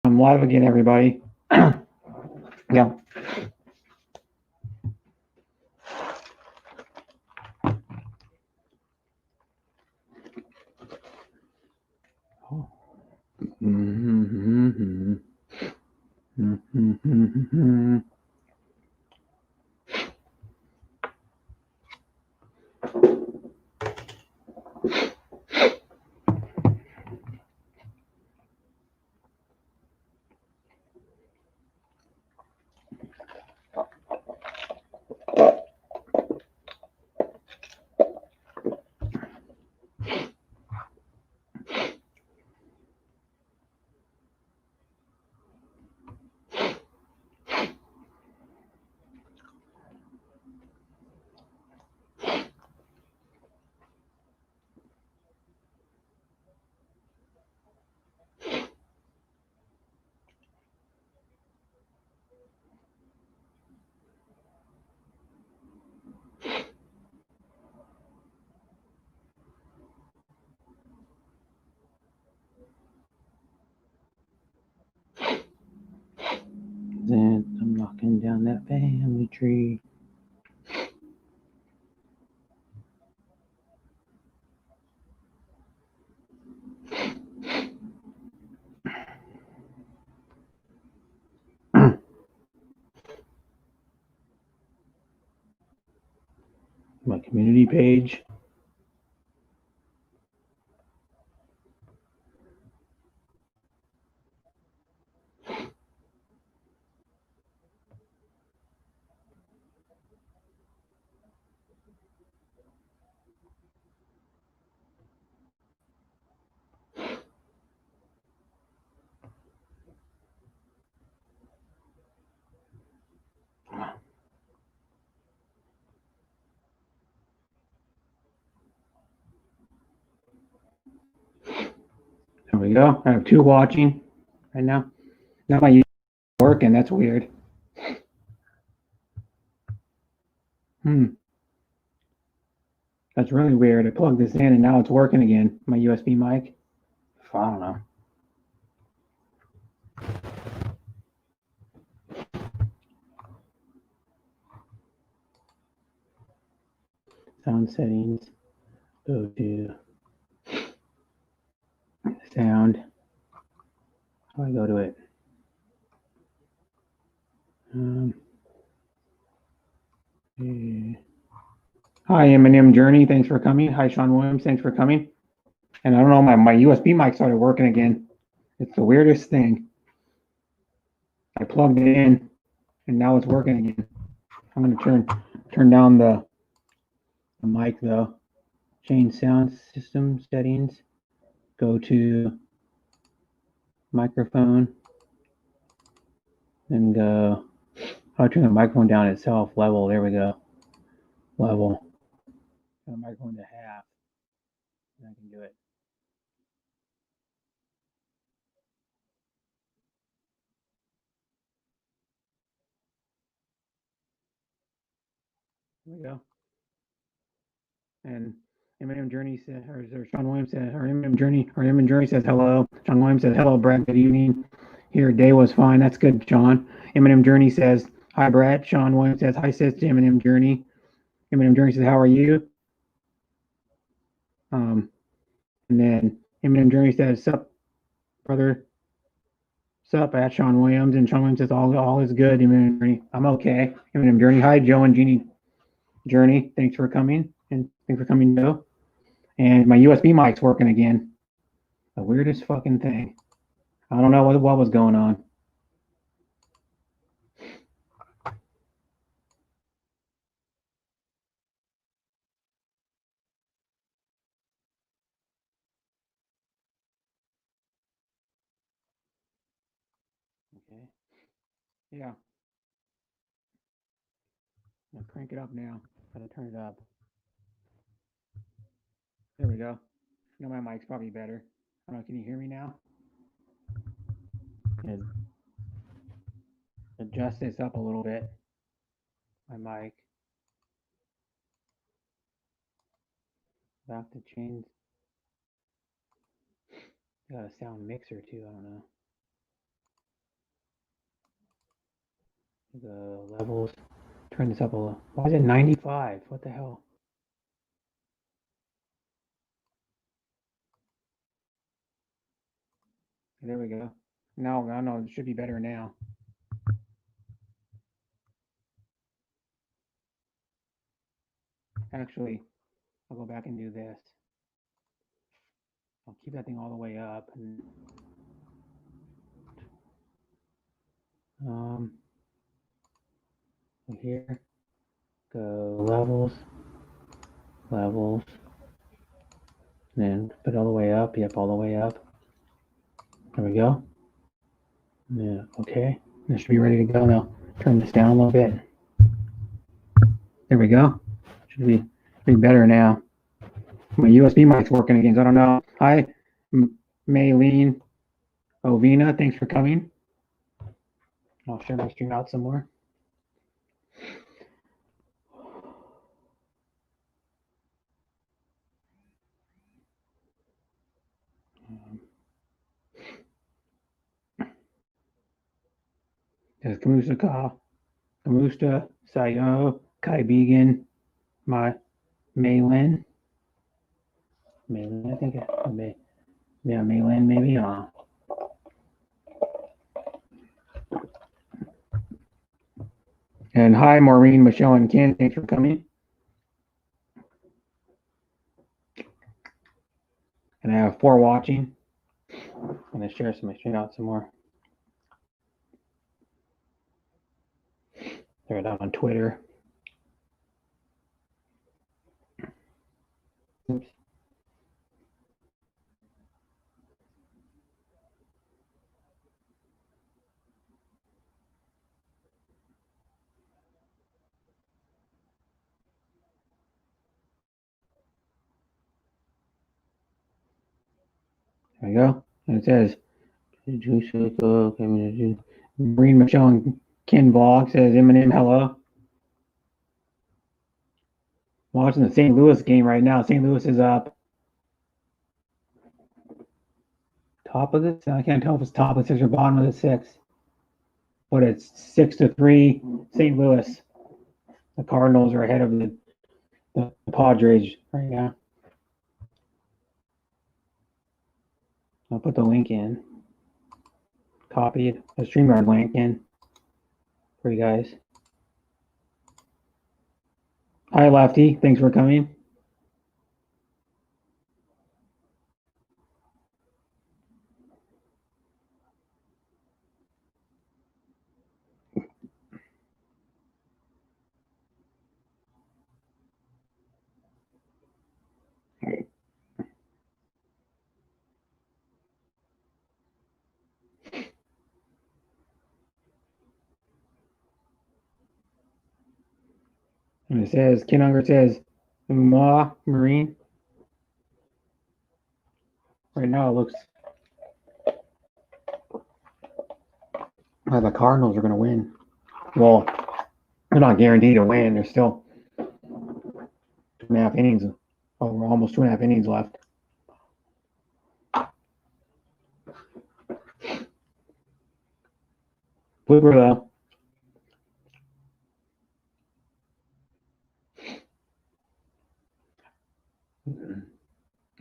I'm live again, everybody. Yeah. Then I'm knocking down that family tree. My community page. There we go. I have two watching right now. Now my working. That's weird. That's really weird. I plugged this in and now it's working again. My USB mic. I don't know. Sound settings. Go to sound. How do I go to it? Hi, Eminem Journey. Thanks for coming. Hi, Sean Williams. Thanks for coming. And I don't know, my USB mic started working again. It's the weirdest thing. I plugged it in and now it's working again. I'm going to turn down the mic though. Change sound system settings. Go to microphone. And go. I'll turn the microphone down itself. Level. There we go. Level. Turn the microphone to half. And I can do it. There we go. And Eminem Journey said, or Sean Williams said, or Eminem Journey says hello. Sean Williams says hello, Brad. Good evening. Here, day was fine. That's good, Sean. Eminem Journey says hi, Brad. Sean Williams says hi, sis. To Eminem Journey. Eminem Journey says how are you? And then Eminem Journey says sup, brother. Sup at Sean Williams, and Sean Williams says all is good. Eminem Journey, I'm okay. Eminem Journey, hi, Joe and Jeannie Journey. Thanks for coming, and thanks for coming, Joe. And my USB mic's working again. The weirdest fucking thing. I don't know what was going on. Okay. Yeah. I'll crank it up now. Gotta turn it up. There we go. Now my mic's probably better. I don't know. Can you hear me now? And adjust this up a little bit. My mic. I have to change. Got a sound mixer too. I don't know. The levels. Turn this up a little. Why is it 95? What the hell? There we go. No, it should be better now. Actually, I'll go back and do this. I'll keep that thing all the way up. And, here, go levels, and put it all the way up. Yep, all the way up. There we go. Yeah, okay. This should be ready to go now. Turn this down a little bit. There we go. Should be better now. My USB mic's working again, so I don't know. Hi, Maylene Ovina. Thanks for coming. I'll share my stream out some more. There's Kamusta, Sayo, Kai Began, Maylin. I think Maylin maybe. And hi, Maureen, Michelle, and Ken. Thanks for coming. And I have 4 watching. I'm going to share my stream out some more. They're down on Twitter. Oops. There we go. And it says, Maureen, Michelle, and Ken Vlog says, Eminem, hello. Watching the St. Louis game right now. St. Louis is up. Top of this? I can't tell if it's top of the 6 or bottom of the 6. But it's 6-3 St. Louis. The Cardinals are ahead of the Padres right now. I'll put the link in. Copied the StreamYard link in for you guys. Hi, Lefty. Thanks for coming. And it says, Ken Unger says, Uma Marine. Right now it looks like the Cardinals are going to win. Well, they're not guaranteed to win. There's still 2.5 innings. Oh, we're almost 2.5 innings left. Blooper, though.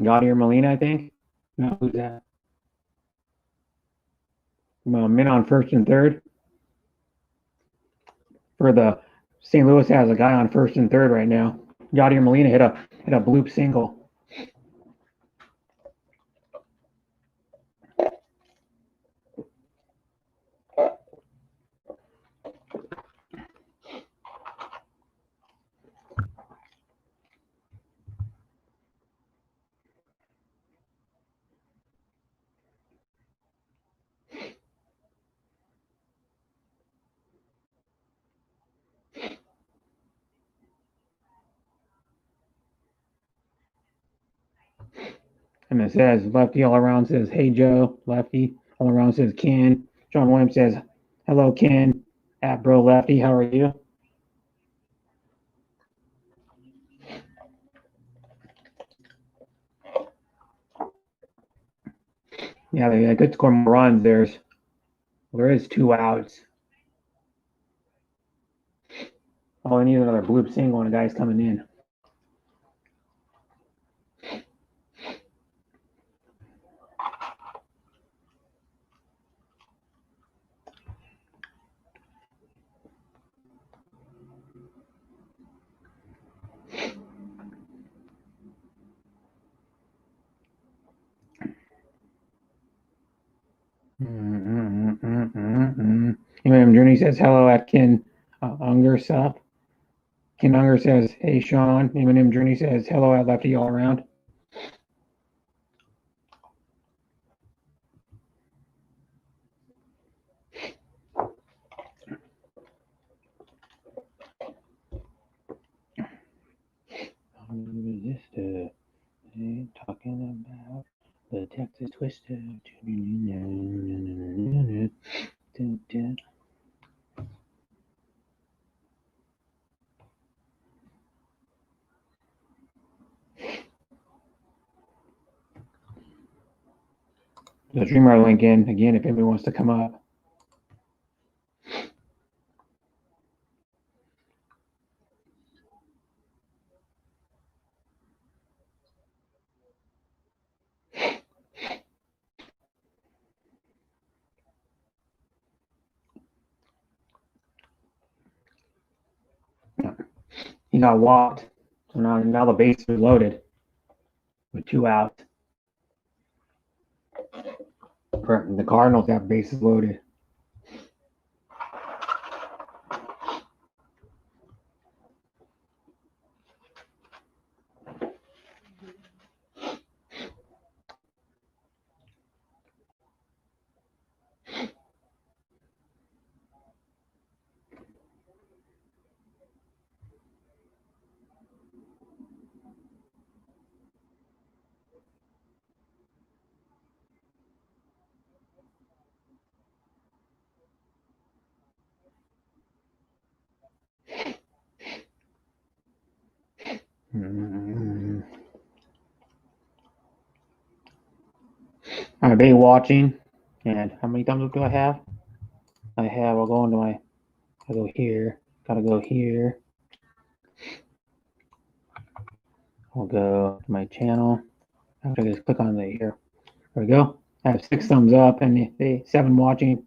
Yadier Molina, I think. No, who's that? Min on first and third. For the St. Louis has a guy on first and third right now. Yadier Molina hit a bloop single. And it says lefty all around says, hey Joe. Lefty all around says Ken. John Williams says, hello Ken. At bro lefty, how are you? Yeah, they could score more runs. There is 2 outs. All I need is another bloop single and a guy's coming in. Eminem Journey says hello at Ken Unger Sup. Ken Unger says, hey Sean. Eminem Journey says hello at Lefty All Around. Talking about the Texas Twister. The Dreamer link in again if anybody wants to come up. He got walked, so now the base is loaded with 2 outs. The Cardinals have bases loaded. I've been watching, and how many thumbs up do I have? I'll go into my, I go here, gotta go here. I'll go to my channel. After I just click on the here. There we go. I have 6 thumbs up and 7 watching.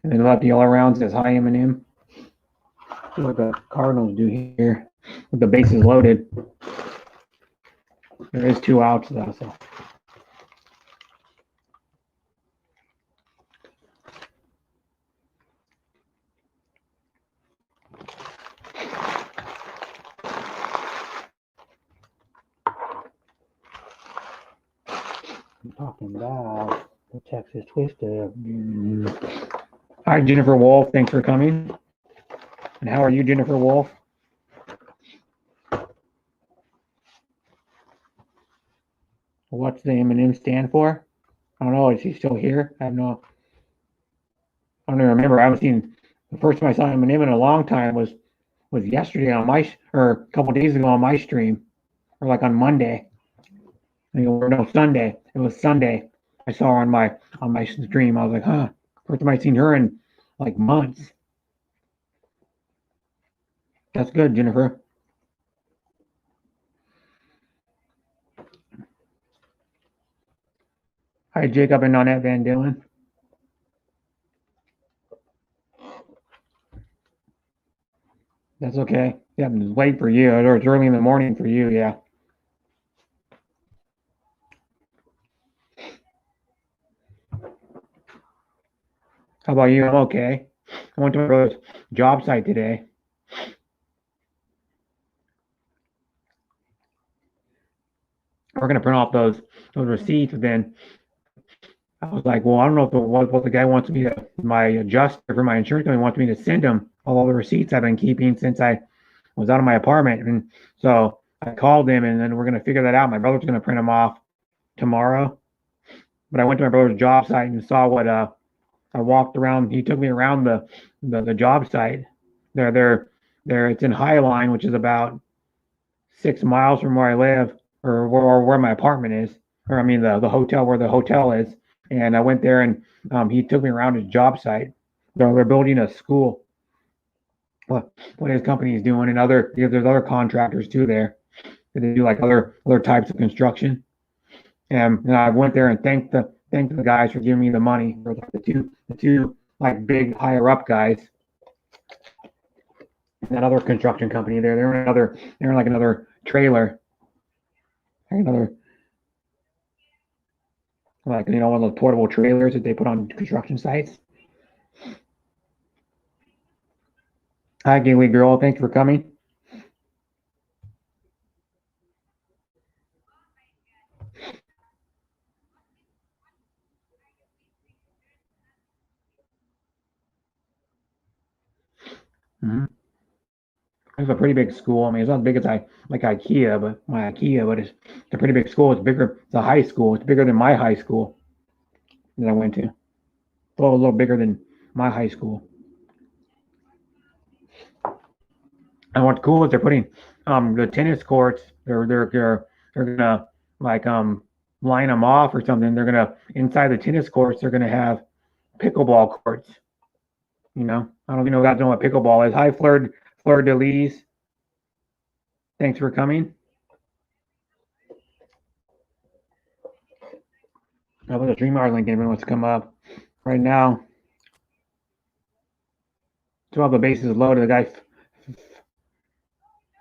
And then Lefty All Around says hi Eminem. See what the Cardinals do here with the bases loaded. There is 2 outs though, so. I'm talking about the Texas Twister. Hi, Jennifer Wolf. Thanks for coming. And how are you, Jennifer Wolf? What's the Eminem stand for? I don't know. Is he still here? I don't even remember. I haven't seen the first time I saw Eminem in a long time was yesterday on my or a couple days ago on my stream, or like on Monday. Or no, Sunday. It was Sunday. I saw her on my stream. I was like, huh. First time I've seen her in like months. That's good, Jennifer. Hi, Jacob and Nonette Van Dillen. That's okay. Yeah, it's late for you, or it's early in the morning for you, yeah. How about you? I'm okay. I went to my brother's job site today. We're gonna print off those receipts, and then I was like, well, I don't know if what the guy wants me to, my adjuster for my insurance company wants me to send him all the receipts I've been keeping since I was out of my apartment. And so I called him, and then we're gonna figure that out. My brother's gonna print them off tomorrow. But I went to my brother's job site and saw what I walked around. He took me around the job site, It's in Highline, which is about 6 miles from where I live, or where my apartment is, or I mean the hotel where the hotel is. And I went there, and he took me around his job site. They're building a school. What his company is doing, and there's other contractors too there. They do like other types of construction. And I went there and thanked the guys for giving me the money. For like the two like big higher up guys. And that other construction company there, they're in like another trailer, like another, like, one of those portable trailers that they put on construction sites. Hi, Gateway Girl. Thanks for coming. Mm-hmm. It's a pretty big school. I mean, it's not as big as like IKEA, but it's a pretty big school. It's bigger. It's a high school. It's bigger than my high school that I went to. It's a little bigger than my high school. And what's cool is they're putting the tennis courts. They're gonna like line them off or something. They're gonna inside the tennis courts. They're gonna have pickleball courts. I don't know, guys know what pickleball is. Hi, Fleur de Lis. Thanks for coming. How about the StreamYard link? Anyone wants to come up right now? So all the bases loaded. The guy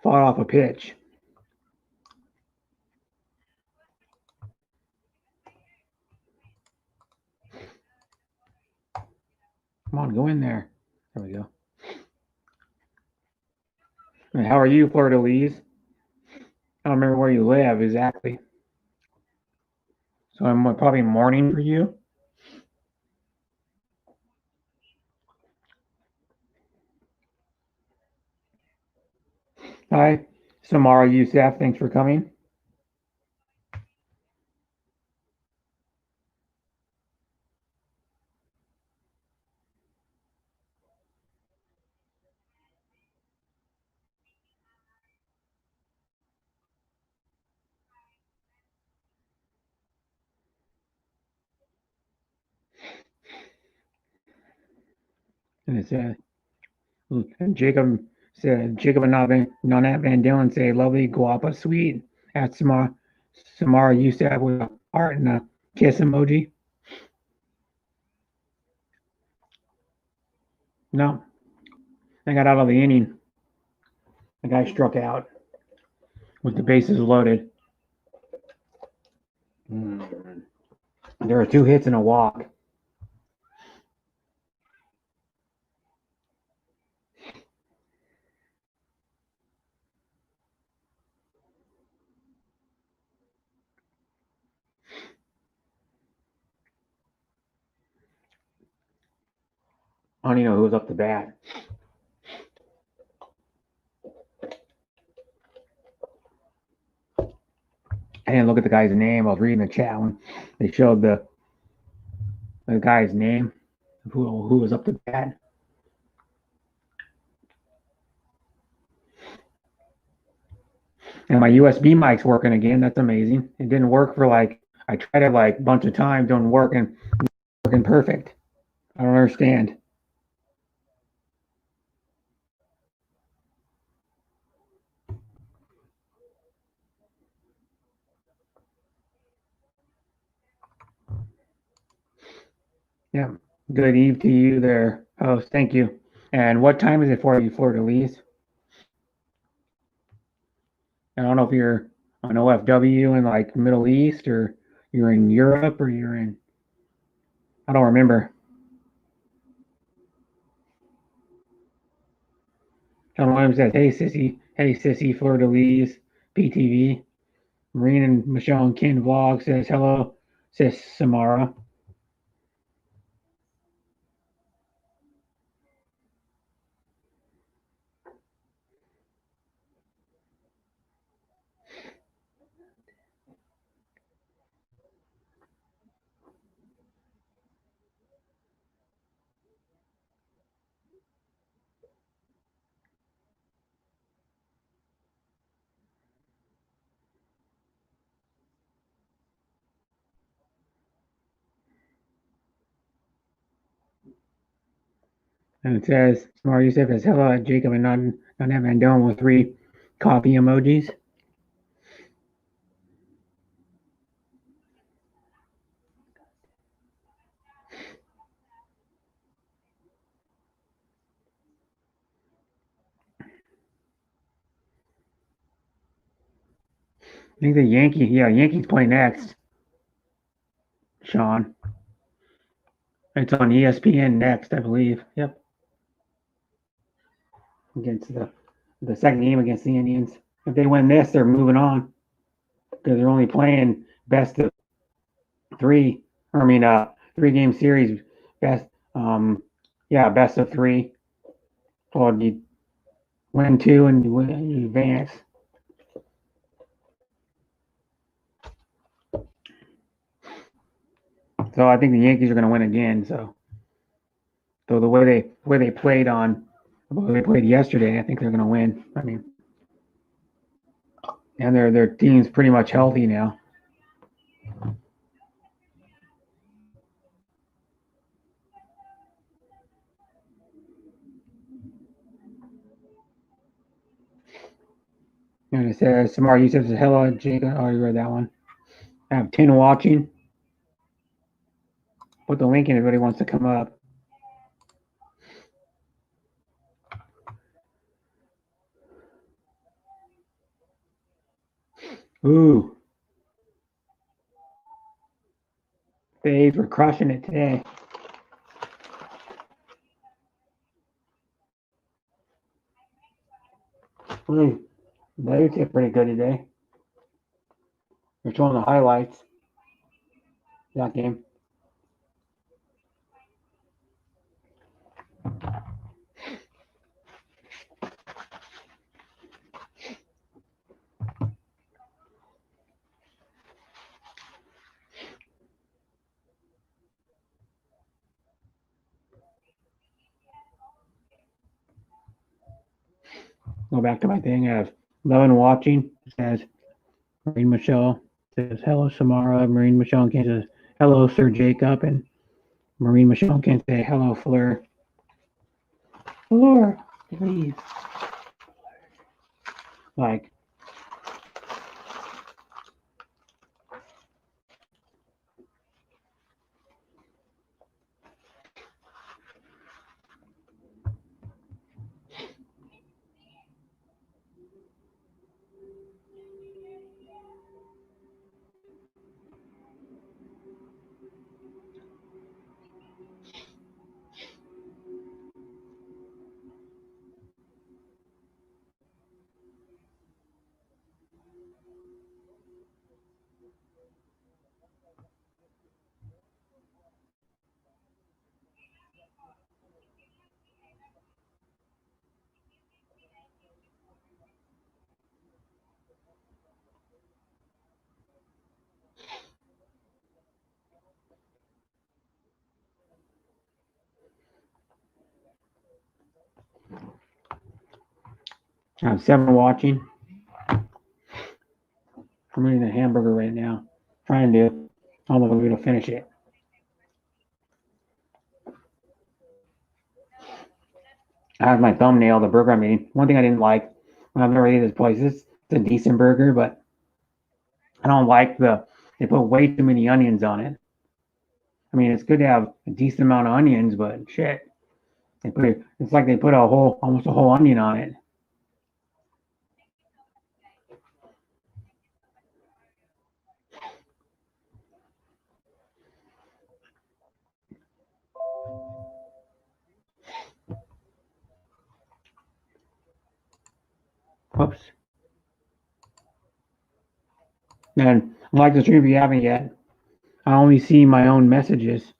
fought off a pitch. Come on, go in there. There we go. And how are you, Fleur de Lis? I don't remember where you live exactly. So I'm probably morning for you. Hi, Samara Youssef. Thanks for coming. And it said, and Jacob and Nanette Van Dillon say, lovely guapa sweet. At Samara Youssef with a heart and a kiss emoji. No, I got out of the inning. The guy struck out with the bases loaded. There are 2 hits and a walk. I don't even know who was up to bat. I didn't look at the guy's name. I was reading the chat when they showed the guy's name, who was up to bat. And my USB mic's working again. That's amazing. It didn't work for I tried it a bunch of times, don't work, and working perfect. I don't understand. Yeah. Good eve to you there, host. Thank you. And what time is it for you, Fleur de Lis? I don't know if you're on OFW in Middle East, or you're in Europe, or you're in, I don't remember. John Williams says, hey sissy, Fleur de Lis, PTV. Marine and Michelle and Ken vlog says hello, says Samara. And it says, Smart Yusuf says, hello, Jacob, and not have Vandone with 3 coffee emojis. I think the Yankees play next, Sean. It's on ESPN next, I believe. Yep. Against the second game against the Indians. If they win this, they're moving on because they're only playing best of 3. 3-game series. Best best of 3. Well, you win 2 and you advance. So I think the Yankees are going to win again. So the way they played yesterday, I think they're going to win. I mean, and their team's pretty much healthy now. And it says, Samar Yusuf says, hello, Jacob. Oh, you read that one. I have 10 watching. Put the link in if anybody wants to come up. Ooh. The A's were crushing it today. Ooh. The A's hit pretty good today. They're showing the highlights of that game. Go back to my thing. I have 11 watching. It says, Marine Michelle says, hello, Samara. Marine Michelle says, hello, Sir Jacob. And Marine Michelle can say, hello, Fleur. Fleur, please. Like, I have 7 watching. I'm eating a hamburger right now. Trying to. I don't know if I'm going to finish it. I have my thumbnail, the burger I'm eating. One thing I didn't like when I've never eaten this place, it's a decent burger, but I don't like they put way too many onions on it. I mean, it's good to have a decent amount of onions, but shit. It's like they put almost a whole onion on it. Whoops. And like the stream, if you haven't yet, I only see my own messages.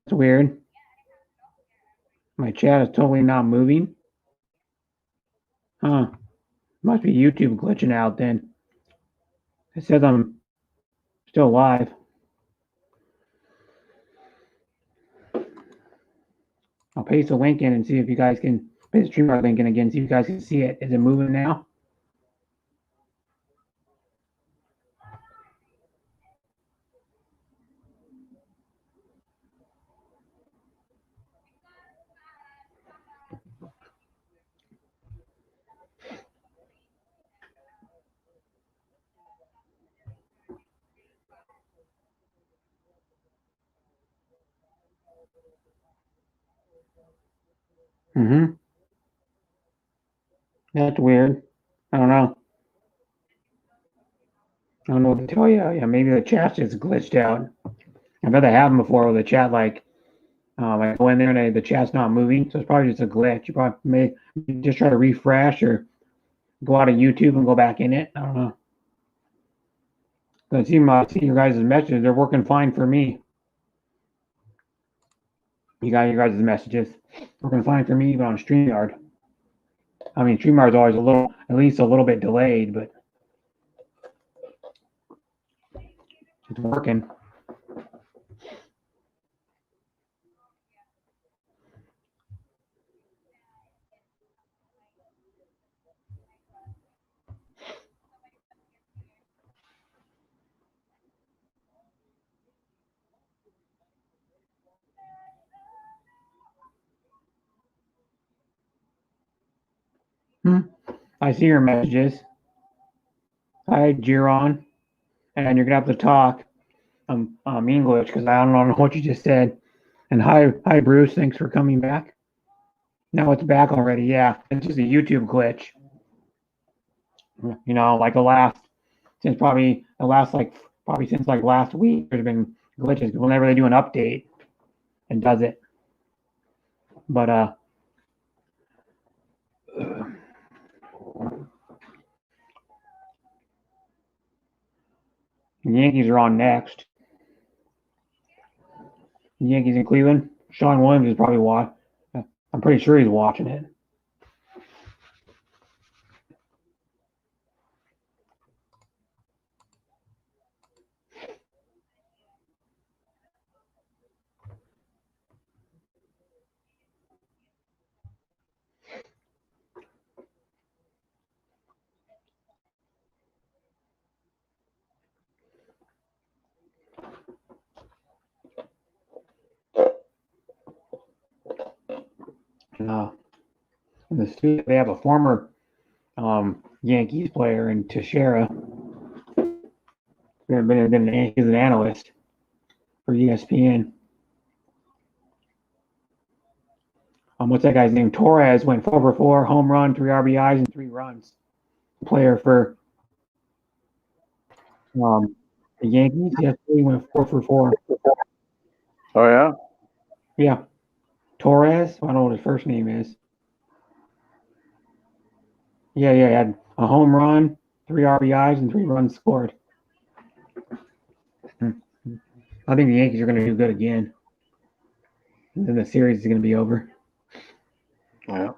It's weird. My chat is totally not moving. Huh. Must be YouTube glitching out then. It says I'm still live. I'll paste the link in and see if you guys can paste the StreamYard link in again, see if you guys can see it. Is it moving now? Mm-hmm. That's weird. I don't know. I don't know what to tell you. Yeah, maybe the chat just glitched out. I've had that happen before with the chat, I go in there and the chat's not moving, so it's probably just a glitch. You probably may just try to refresh or go out of YouTube and go back in it. I don't know. I see your guys' messages. They're working fine for me. You got your guys' messages working fine for me, even on StreamYard. I mean, StreamYard's always at least a little bit delayed, but it's working. I see your messages. Hi, Jiron. And you're gonna have to talk English because I don't know what you just said. And hi, Bruce. Thanks for coming back. No, it's back already. Yeah, it's just a YouTube glitch. You know, like since last week, there's been glitches whenever they do an update and does it. But the Yankees are on next. The Yankees in Cleveland. Sean Williams is probably watching. I'm pretty sure he's watching it. In the studio, they have a former Yankees player in Teixeira. He's an analyst for ESPN. What's that guy's name? Torres went 4 for 4, home run, 3 RBIs, and 3 runs. Player for the Yankees. Yes, he went 4 for 4. Oh yeah. Yeah, Torres. I don't know what his first name is. Yeah, he had a home run, 3 RBIs, and 3 runs scored. I think the Yankees are going to do good again. And then the series is going to be over. Yeah.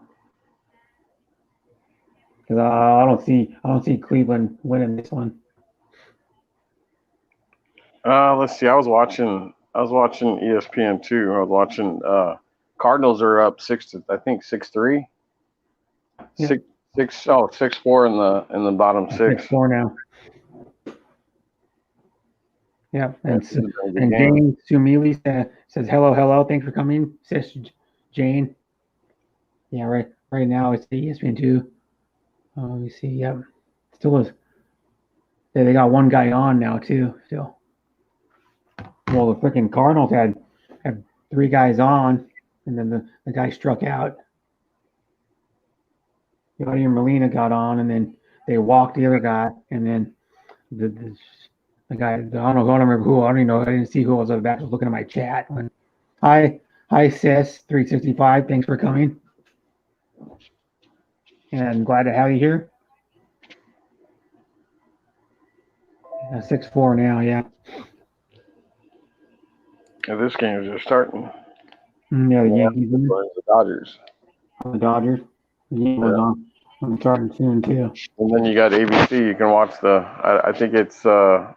Because I don't see Cleveland winning this one. Let's see. I was watching ESPN too. I was watching Cardinals are up 6-3. Yeah. 6-4 in the bottom 6. 6-4 now. Yeah, and Jane Sumili says hello. Thanks for coming, sis Jane. Yeah, right now it's the ESPN2. Let me see. Yep, still is. Yeah, they got one guy on now too. Still. Well, the freaking Cardinals had 3 guys on, and then the guy struck out. Yadier Molina got on, and then they walked the other guy, and then the guy, I don't remember who. I don't even know. I didn't see who was back. I was looking at my chat. Hi, sis 365. Thanks for coming, and glad to have you here. 6-4 now. Yeah. This game is just starting. Yeah, the Yankees. The Dodgers. The Dodgers. The Yankees on. I'm starting soon too. And then you got ABC. You can watch I think it's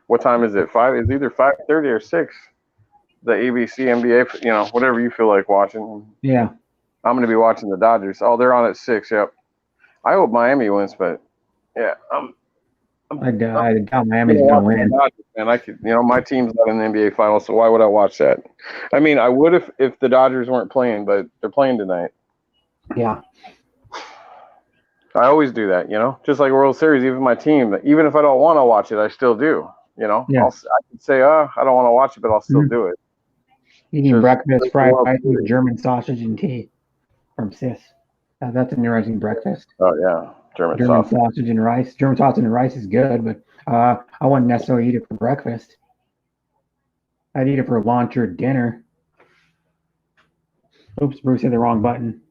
what time is it? 5? It's either 5:30 or 6. The ABC NBA. You know, whatever you feel like watching. Yeah. I'm going to be watching the Dodgers. Oh, they're on at 6. Yep. I hope Miami wins, but yeah, I doubt Miami's gonna win. And my team's not in the NBA Finals, so why would I watch that? I mean, I would if the Dodgers weren't playing, but they're playing tonight. Yeah. I always do that, just like World Series. Even my team, even if I don't want to watch it, I still do. Yeah. I could say, I don't want to watch it, but I'll still do it. Eating Says breakfast, fried rice 12:30. with German sausage and tea from Sis. That's an interesting breakfast. Oh yeah, German German sausage. sausage and rice. German sausage and rice is good, but I wouldn't necessarily eat it for breakfast. I'd eat it for lunch or dinner. Oops, Bruce hit the wrong button.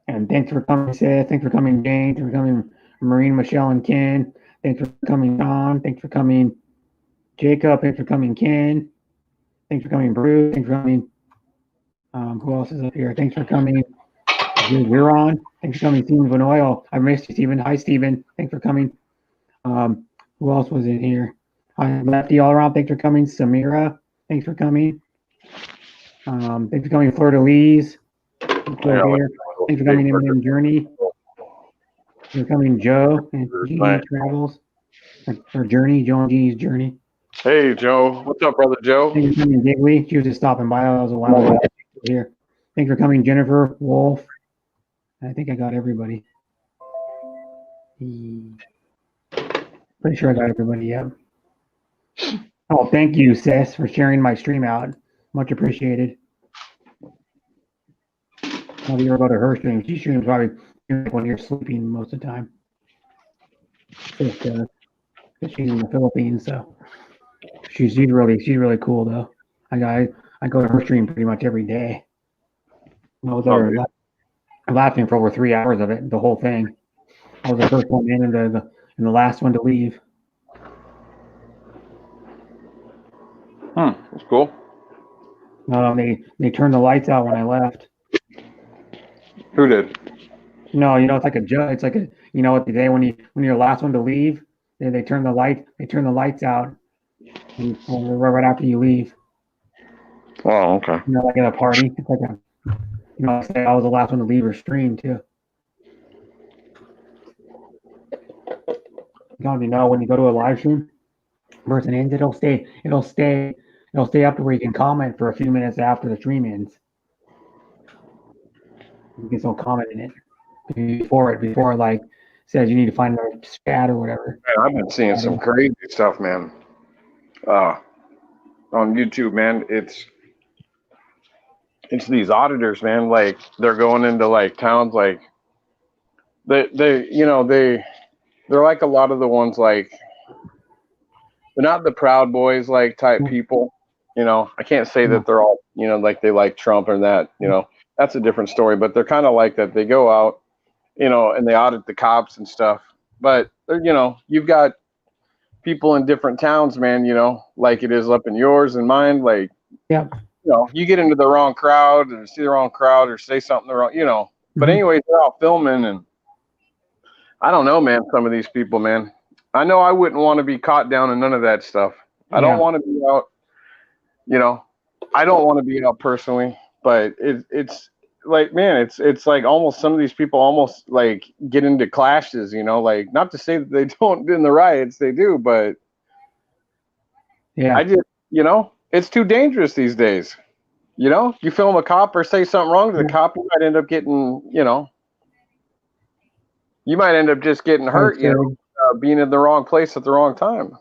And thanks for coming, Sis. Thanks for coming, Jane. Thanks for coming, Marine, Michelle, and Ken. Thanks for coming, Don. Thanks for coming, Jacob. Thanks for coming, Ken. Thanks for coming, Bruce. Thanks for coming. Who else is up here? Thanks for coming, Huron. Thanks for coming, Stephen Vanoyle. I missed you, Stephen. Hi, Stephen. Thanks for coming. Who else was in here? Hi, Lefty all around. Thanks for coming, Samira. Thanks for coming. Thanks for coming, Fleur de Lis. Thanks for coming, M&M Journey. Thanks for coming, Joe and Genie Travels. Or Journey, Joe and Genie's Journey. Hey Joe, what's up, brother Joe? Thanks for coming, Giggly. She was just stopping by. That was a while ago. Here. Thanks for coming, Jennifer, Wolf. I think I got everybody. Pretty sure I got everybody, yeah. Oh, thank you, Sis, for sharing my stream out. Much appreciated. I'll be able to go to her stream. She streams probably when you're sleeping most of the time. Sis does. She's in the Philippines, so she's really cool though. I go to her stream pretty much every day. I was there laughing for over 3 hours of it, the whole thing. I was the first one in and the last one to leave. That's cool. They turned the lights out when I left. Who did? No, it's like it's like the day when you're the last one to leave, they turn the lights out right after you leave. Oh, okay. Like at a party. It's like I was the last one to leave her stream too. When you go to a live stream, person ends, it'll stay up to where you can comment for a few minutes after the stream ends. You can still comment in it before it like says you need to find another chat or whatever. Man, I've been seeing some crazy stuff, man. On YouTube, man. It's these auditors, man. Like they're going into like towns, like they're like a lot of the ones like they're not the Proud Boys like type people. I can't say that they're all like they like Trump or that. That's a different story. But they're kind of like that. They go out, and they audit the cops and stuff. But you've got people in different towns, man. Like it is up in yours and mine. Like yeah. You get into the wrong crowd or see the wrong crowd or say something wrong, But anyways, they're out filming, and I don't know, man. Some of these people, man. I know I wouldn't want to be caught down in none of that stuff. I don't want to be out. I don't want to be out personally, but it's like, man, it's like almost some of these people almost like get into clashes. Like not to say that they don't in the riots, they do, but yeah, I just it's too dangerous these days. You film a cop or say something wrong to the cop, you might end up getting, you might end up just getting hurt, being in the wrong place at the wrong time.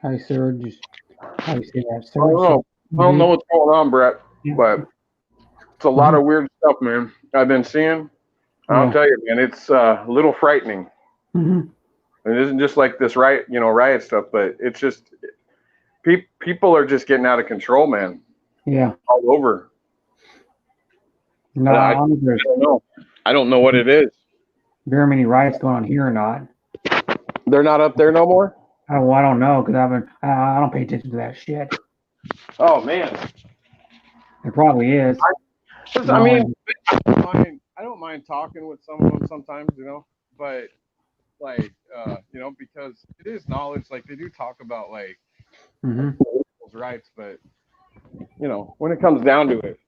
Hi, Serge. How do you say that, Serge? I don't know what's going on, Brett, but it's a lot of weird stuff, man. I've been seeing. I'll tell you, man, it's a little frightening. It isn't just like this riot stuff, but it's just people are just getting out of control, man. Yeah, all over. No, I don't know. I don't know what it is. Very many riots going on here or not? They're not up there no more. I don't know because I don't pay attention to that shit. Oh man, it probably is. I don't mind talking with some of them sometimes, but like because it is knowledge. Like they do talk about like people's rights, but when it comes down to it,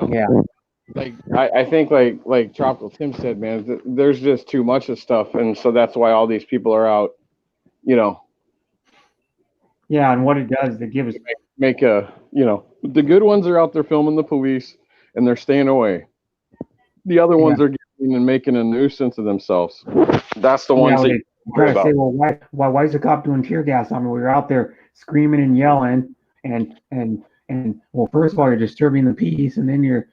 yeah. Like I think like Tropical Tim said, man, there's just too much of stuff, and so that's why all these people are out. Yeah, and what it does is it gives make a the good ones are out there filming the police and they're staying away. The other ones are getting and making a nuisance of themselves. That's the ones try to say, well, why is the cop doing tear gas on me? We were out there screaming and yelling, and well, first of all, you're disturbing the peace, and then you're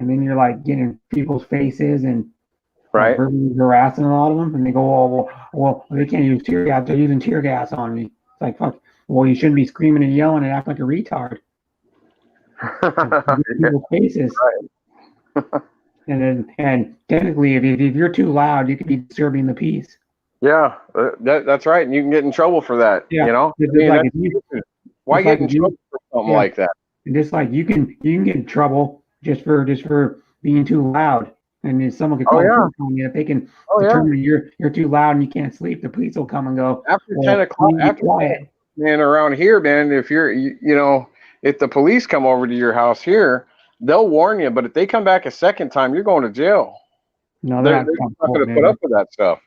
like getting in people's faces and like Right. verbally harassing a lot of them, and they go, oh, well, they can't use tear gas. They're using tear gas on me. It's like, fuck. Well, you shouldn't be screaming and yelling and acting like a retard. People's faces. And technically, if you're too loud, you could be disturbing the peace. Yeah, that's right. And you can get in trouble for that. Yeah. You know, why get in trouble for something like that? And just like you can get in trouble just for being too loud. And if someone can call on you, if they can determine you're too loud and you can't sleep, the police will come and go. After 10 o'clock, man, around here, man, if if the police come over to your house here, they'll warn you. But if they come back a second time, you're going to jail. No, they're not going to put up with that stuff.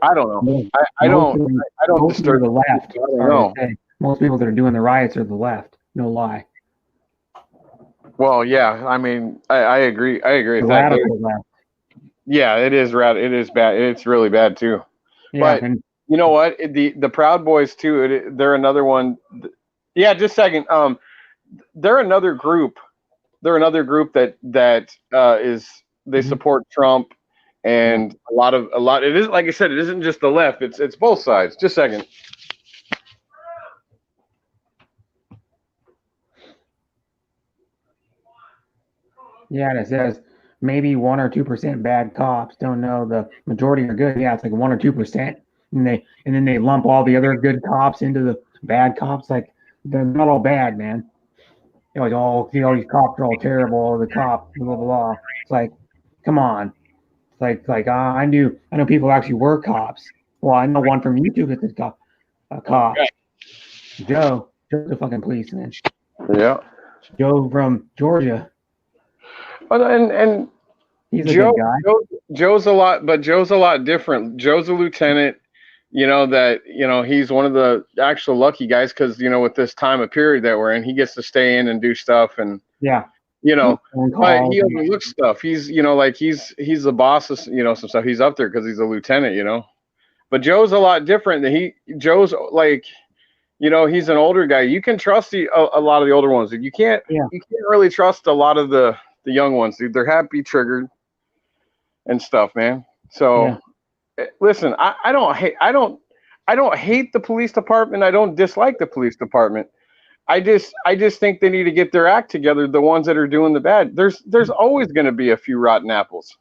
I don't know. I don't disturb the left. I don't know. Most people that are doing the riots are the left. No lie. Well, yeah. I mean, I agree. I agree with that. Left. Yeah, it is bad. It's really bad too. Yeah, but you know what? The Proud Boys too. They're another one. Yeah, just a second. They're another group. They're another group that they support Trump. And a lot. It isn't, like I said, it isn't just the left. It's both sides. Just a second. Yeah, and it says maybe 1 or 2% bad cops. Don't know, the majority are good. Yeah, it's like 1 or 2%, and then they lump all the other good cops into the bad cops. Like, they're not all bad, man. Like, all these cops are all terrible. The cop, blah blah blah. It's like, come on. It's like I know people who actually were cops. Well, I know one from YouTube that's a cop. Joe's a fucking policeman. Yeah. Joe from Georgia. And he's a good guy. Joe's a lot different. Joe's a lieutenant. He's one of the actual lucky guys because with this time of period that we're in, he gets to stay in and do stuff and but he overlooks stuff. He's he's the boss of some stuff. He's up there because he's a lieutenant, But Joe's a lot different. Joe's like, he's an older guy. You can trust a lot of the older ones. You can't really trust a lot of the young ones, dude. They're happy triggered and stuff, man. So listen, I don't hate the police department. I don't dislike the police department. I just think they need to get their act together. The ones that are doing the bad. There's always going to be a few rotten apples.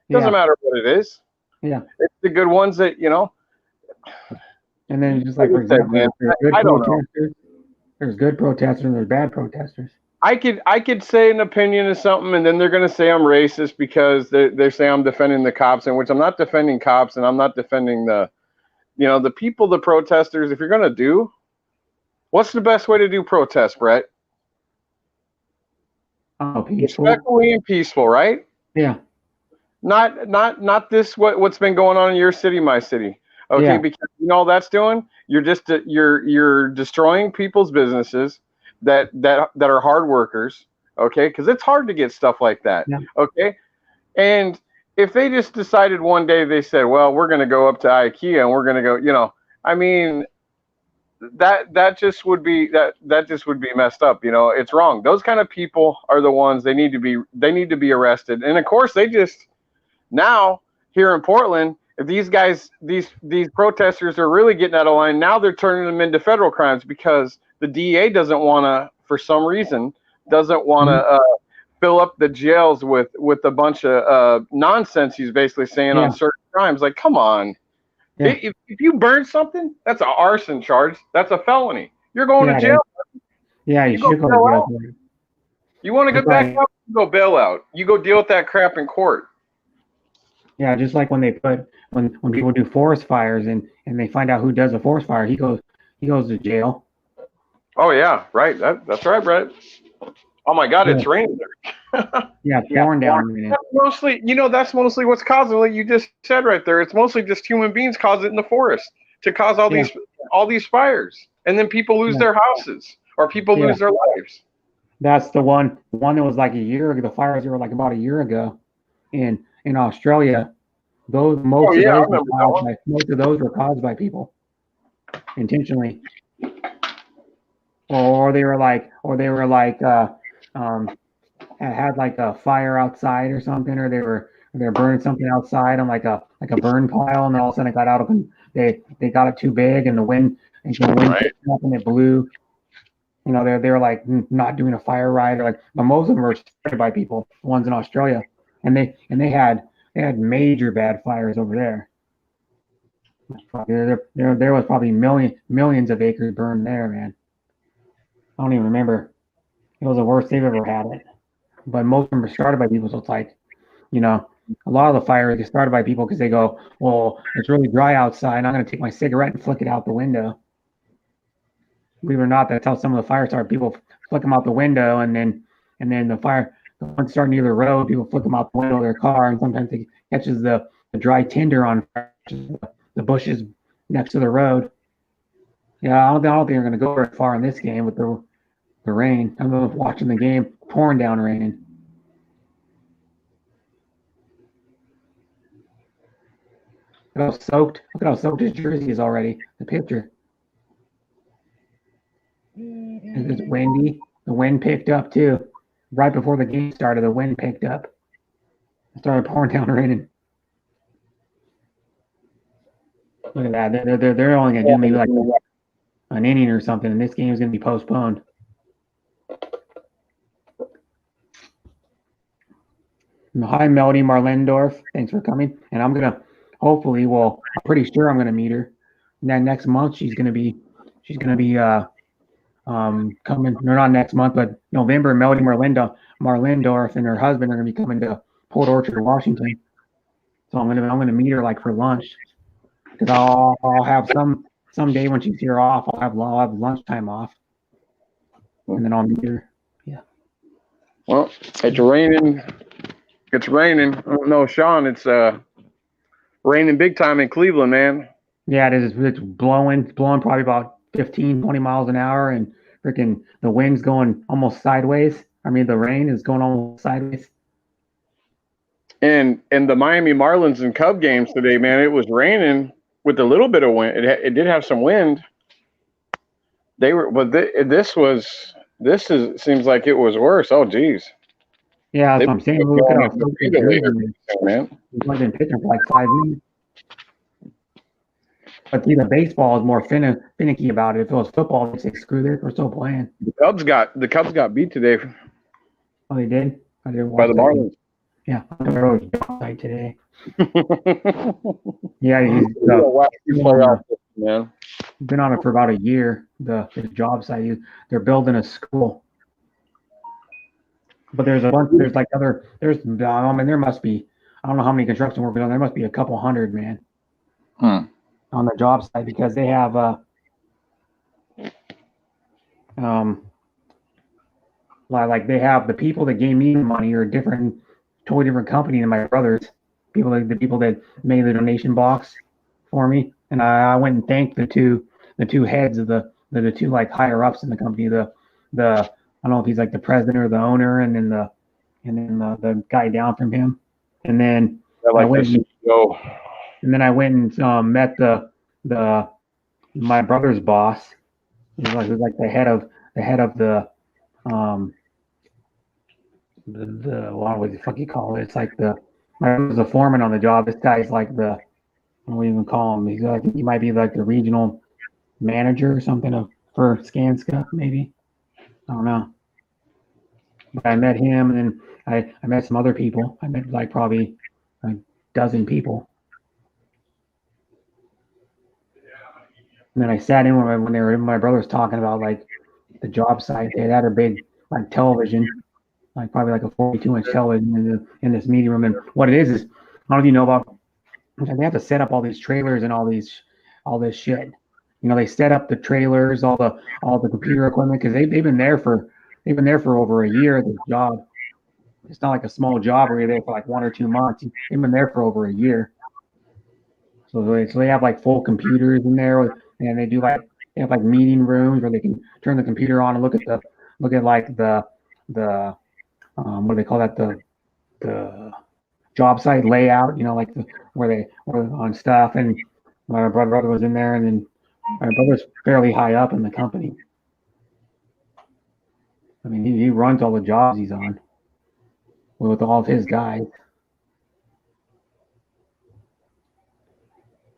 Doesn't matter what it is. Yeah, it's the good ones that And then just like for example, there's good protesters and there's bad protesters. I could say an opinion of something, and then they're going to say I'm racist because they say I'm defending the cops, in which I'm not defending cops, and I'm not defending the people, the protesters. If you're going to do. What's the best way to do protest, Brett? Oh, peaceful. Respectfully and peaceful, right? Yeah. Not this what's been going on in your city, my city. Okay, because all that's doing, you're destroying people's businesses that are hard workers. Okay, because it's hard to get stuff like that. Yeah. Okay, and if they just decided one day, they said, well, we're going to go up to IKEA and we're going to go, I mean. That just would be messed up. It's wrong. Those kind of people are the ones they need to be arrested. And of course, they just now here in Portland, if these protesters are really getting out of line, now they're turning them into federal crimes because the DA doesn't want to, for some reason, fill up the jails with a bunch of nonsense he's basically saying on certain crimes. Like, come on. Yeah. If you burn something, that's an arson charge. That's a felony. You're going to jail. Yeah, you should go to jail. You want to get back out? You go bail out. You go deal with that crap in court. Yeah, just like when people do forest fires and they find out who does a forest fire, he goes to jail. Oh yeah, right. That's right, Brett. Oh my God, it's raining there. Yeah, it's pouring down. That's mostly what's causing. Like you just said right there, it's mostly just human beings cause it in the forest to cause all these fires, and then people lose their houses or people lose their lives. That's the one that was like a year ago. The fires were like about a year ago in Australia. Most of those were caused by people. intentionally, or they were like, had like a fire outside or something, or they were burning something outside on like a burn pile, and all of a sudden it got out of they got it too big, and the wind Right. picked up and it blew. You know, they were like not doing a fire ride, or like, but most of them were started by people, the ones in Australia, and they had major bad fires over there. There was probably millions of acres burned there, man. I don't even remember. It was the worst they've ever had it. But most of them were started by people, so it's like, you know, a lot of the fires get started by people because they go, well, it's really dry outside, and I'm going to take my cigarette and flick it out the window. Believe it or not, that's how some of the fires start. People flick them out the window, and then the ones starting near the road, people flick them out the window of their car, and sometimes it catches the dry tinder on the bushes next to the road. Yeah, I don't think they're going to go very far in this game with the rain. I'm watching the game, pouring down rain. Look at how soaked his jersey is already. The picture. It's windy. The wind picked up too. Right before the game started, the wind picked up. It started pouring down raining. Look at that. They're only gonna do maybe like an inning or something, and this game is gonna be postponed. Hi, Melody Marlendorf. Thanks for coming. And I'm pretty sure I'm gonna meet her. And then next month she's gonna be coming, or not next month, but November. Melody Marlendorf and her husband are gonna be coming to Port Orchard, Washington. So I'm gonna meet her like for lunch, because I'll have some day when she's here off. I'll have lunchtime off, and then I'll meet her. Yeah. Well, it's raining. It's raining. Oh, no, Sean, it's raining big time in Cleveland, man. Yeah, it is. It's blowing probably about 15, 20 miles an hour, and freaking the wind's going almost sideways. I mean, the rain is going almost sideways. And the Miami Marlins and Cub games today, man, it was raining with a little bit of wind. It did have some wind. They were, but seems like it was worse. Oh, geez. Yeah, that's what I'm saying. Look at how soaked his jersey is, man. He's only been pitching for like 5 minutes. But see, the baseball is more finicky about it. If it was football, they'd say, screw this, we're still playing. The Cubs got beat today. Oh, they did? I didn't watch by the Marlins. Yeah, I wrote a job site today. Yeah, he's man. Been on it for about a year. The job site, they're building a school. But there's a bunch. There's like other. There must be. I don't know how many construction workers on. There must be a couple hundred, man. On the job site, because they have like they have the people that gave me the money are totally different company than my brothers. The people that made the donation box for me, and I went and thanked the two heads of the two like higher ups in the company. The I don't know if he's like the president or the owner, and then the guy down from him, and then I went and met my brother's boss. Who's like the head of the what the fuck you call it? It's like my brother's a foreman on the job. This guy's like what do we even call him? He's like, he might be like the regional manager or something for Skanska, maybe. I don't know. But I met him, and then I met some other people. I met like probably a dozen people. And then I sat in when my brother was talking about like the job site. They had a big like television, like probably like a 42-inch television in this meeting room. And what it is I don't know if you know about. They have to set up all these trailers and all this shit. You know, they set up the trailers, all the computer equipment, because they've been there for over a year at this job. It's not like a small job where you're there for like 1 or 2 months. They've been there for over a year. So they have like full computers in there, and they have like meeting rooms where they can turn the computer on and look at like the what do they call that, the job site layout, you know, like where on stuff. And my brother was in there, and then My brother's fairly high up in the company. I mean, he runs all the jobs he's on with all of his guys.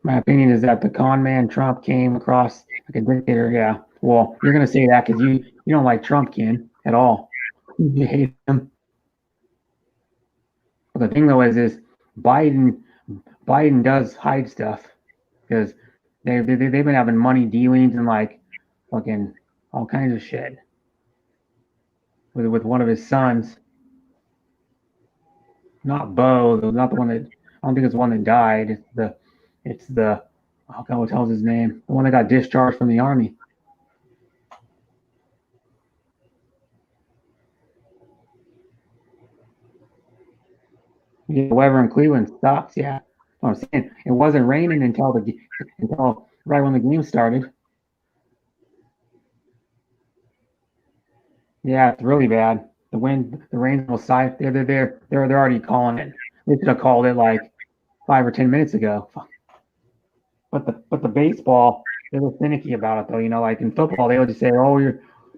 My opinion is that the con man Trump came across like a dictator. Yeah. Well, you're gonna say that because you don't like Trump, Ken, at all. You hate him. But the thing though is Biden does hide stuff because they've been having money dealings and like fucking all kinds of shit with one of his sons. Not Bo, not the one that I don't think it's the one that died. It's the oh God, what the hell's his name? The one that got discharged from the army. Yeah, weather in Cleveland sucks. Yeah, I'm saying it wasn't raining until right when the game started. Yeah, it's really bad. The wind, the rain will side. They're already calling it. They should have called it like 5 or 10 minutes ago. But the baseball, they were finicky about it though. You know, like in football, they would just say, "Oh,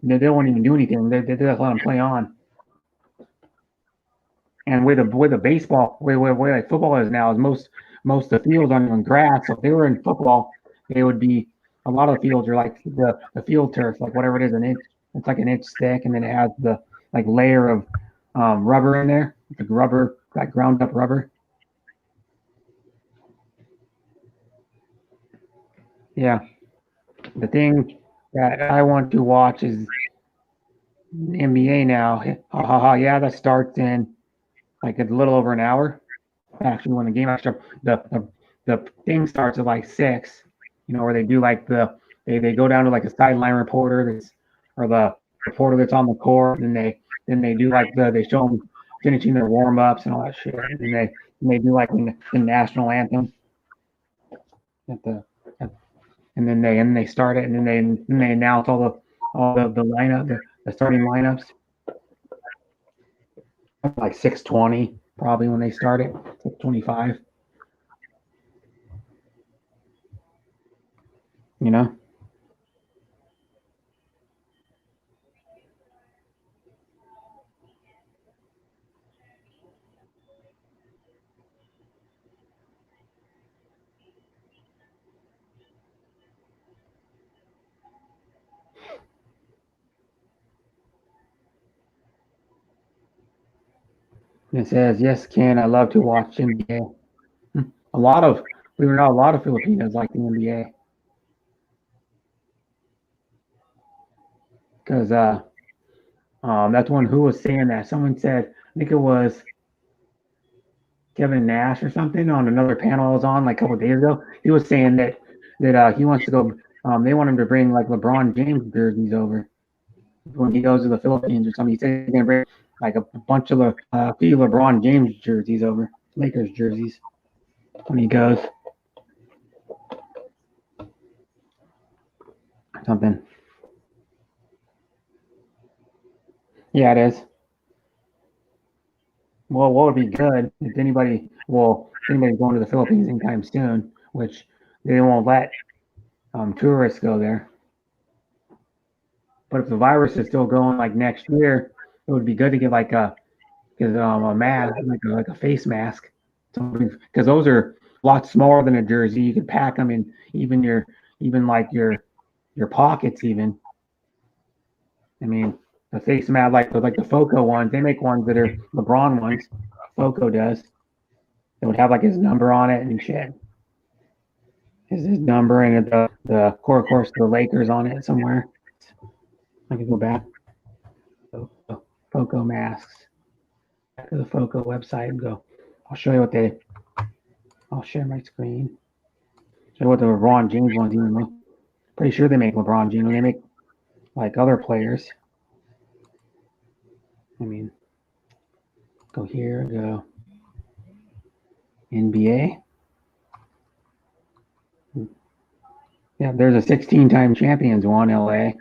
they won't even do anything. They just let them play on." And with the baseball, where like football is now, is most of the fields aren't even grass. So if they were in football, they would be a lot of the fields are like the field turf, like whatever it is, an inch. It's like an inch thick, and then it has the like layer of rubber in there, like rubber, like ground up rubber. Yeah, the thing that I want to watch is NBA now. Ha ha ha! Yeah, that starts in like a little over an hour. Actually, when the game actually the thing starts at like 6. You know, where they do like they go down to like a sideline reporter that's or the reporter that's on the court, and they do like they show them finishing their warm ups and all that shit, and they do like the national anthem at the at, and they start it, and then they announce all the lineup the starting lineups like 6:20 probably when they start it 6:25. You know. It says, yes, Ken, I love to watch NBA. A lot of, believe it or not, a lot of Filipinos like the NBA. Because that's one who was saying that. Someone said, I think it was Kevin Nash or something on another panel I was on like a couple of days ago. He was saying that he wants to go, they want him to bring like LeBron James jerseys over when he goes to the Philippines or something. He said he's going to bring like a bunch of few LeBron James jerseys over, Lakers jerseys, when he goes. Something. Yeah, it is. Well, what would be good if anybody's going to the Philippines anytime soon, which they won't let tourists go there. But if the virus is still going like next year, it would be good to get like a mask, like a face mask, because those are a lot smaller than a jersey. You could pack them in even like your pockets even. I mean, the face mask like the Foco ones, they make ones that are LeBron ones. Foco does. It would have like his number on it and shit. His number and the core course the Lakers on it somewhere. I can go back. Foco masks. Back to the Foco website and go. I'll show you what they. I'll share my screen. Show you what the LeBron James ones even look. Pretty sure they make LeBron James. They make like other players. I mean, go here. Go NBA. Yeah, there's a 16-time champions one, LA.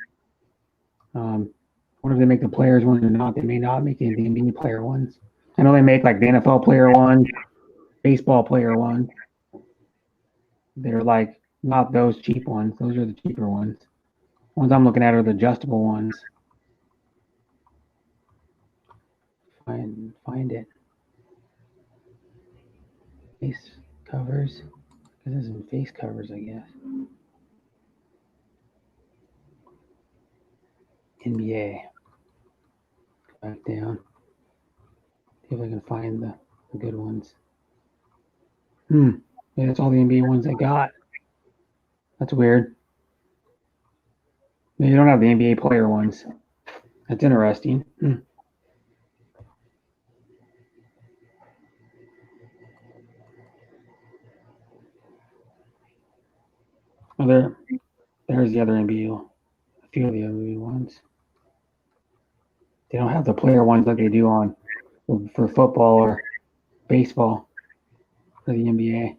What if they make the players ones or not? They may not make the NBA player ones. I know they make like the NFL player ones, baseball player ones. They're like Not those cheap ones. Those are the cheaper ones. Ones I'm looking at are the adjustable ones. Find it. Face covers. This isn't face covers, I guess. NBA. Back down. See if I can find the good ones. Yeah, that's all the NBA ones I got. That's weird. You don't have the NBA player ones. That's interesting. Oh, there's the other NBA. A few of the other NBA ones. They don't have the player ones like they do on for football or baseball for the NBA.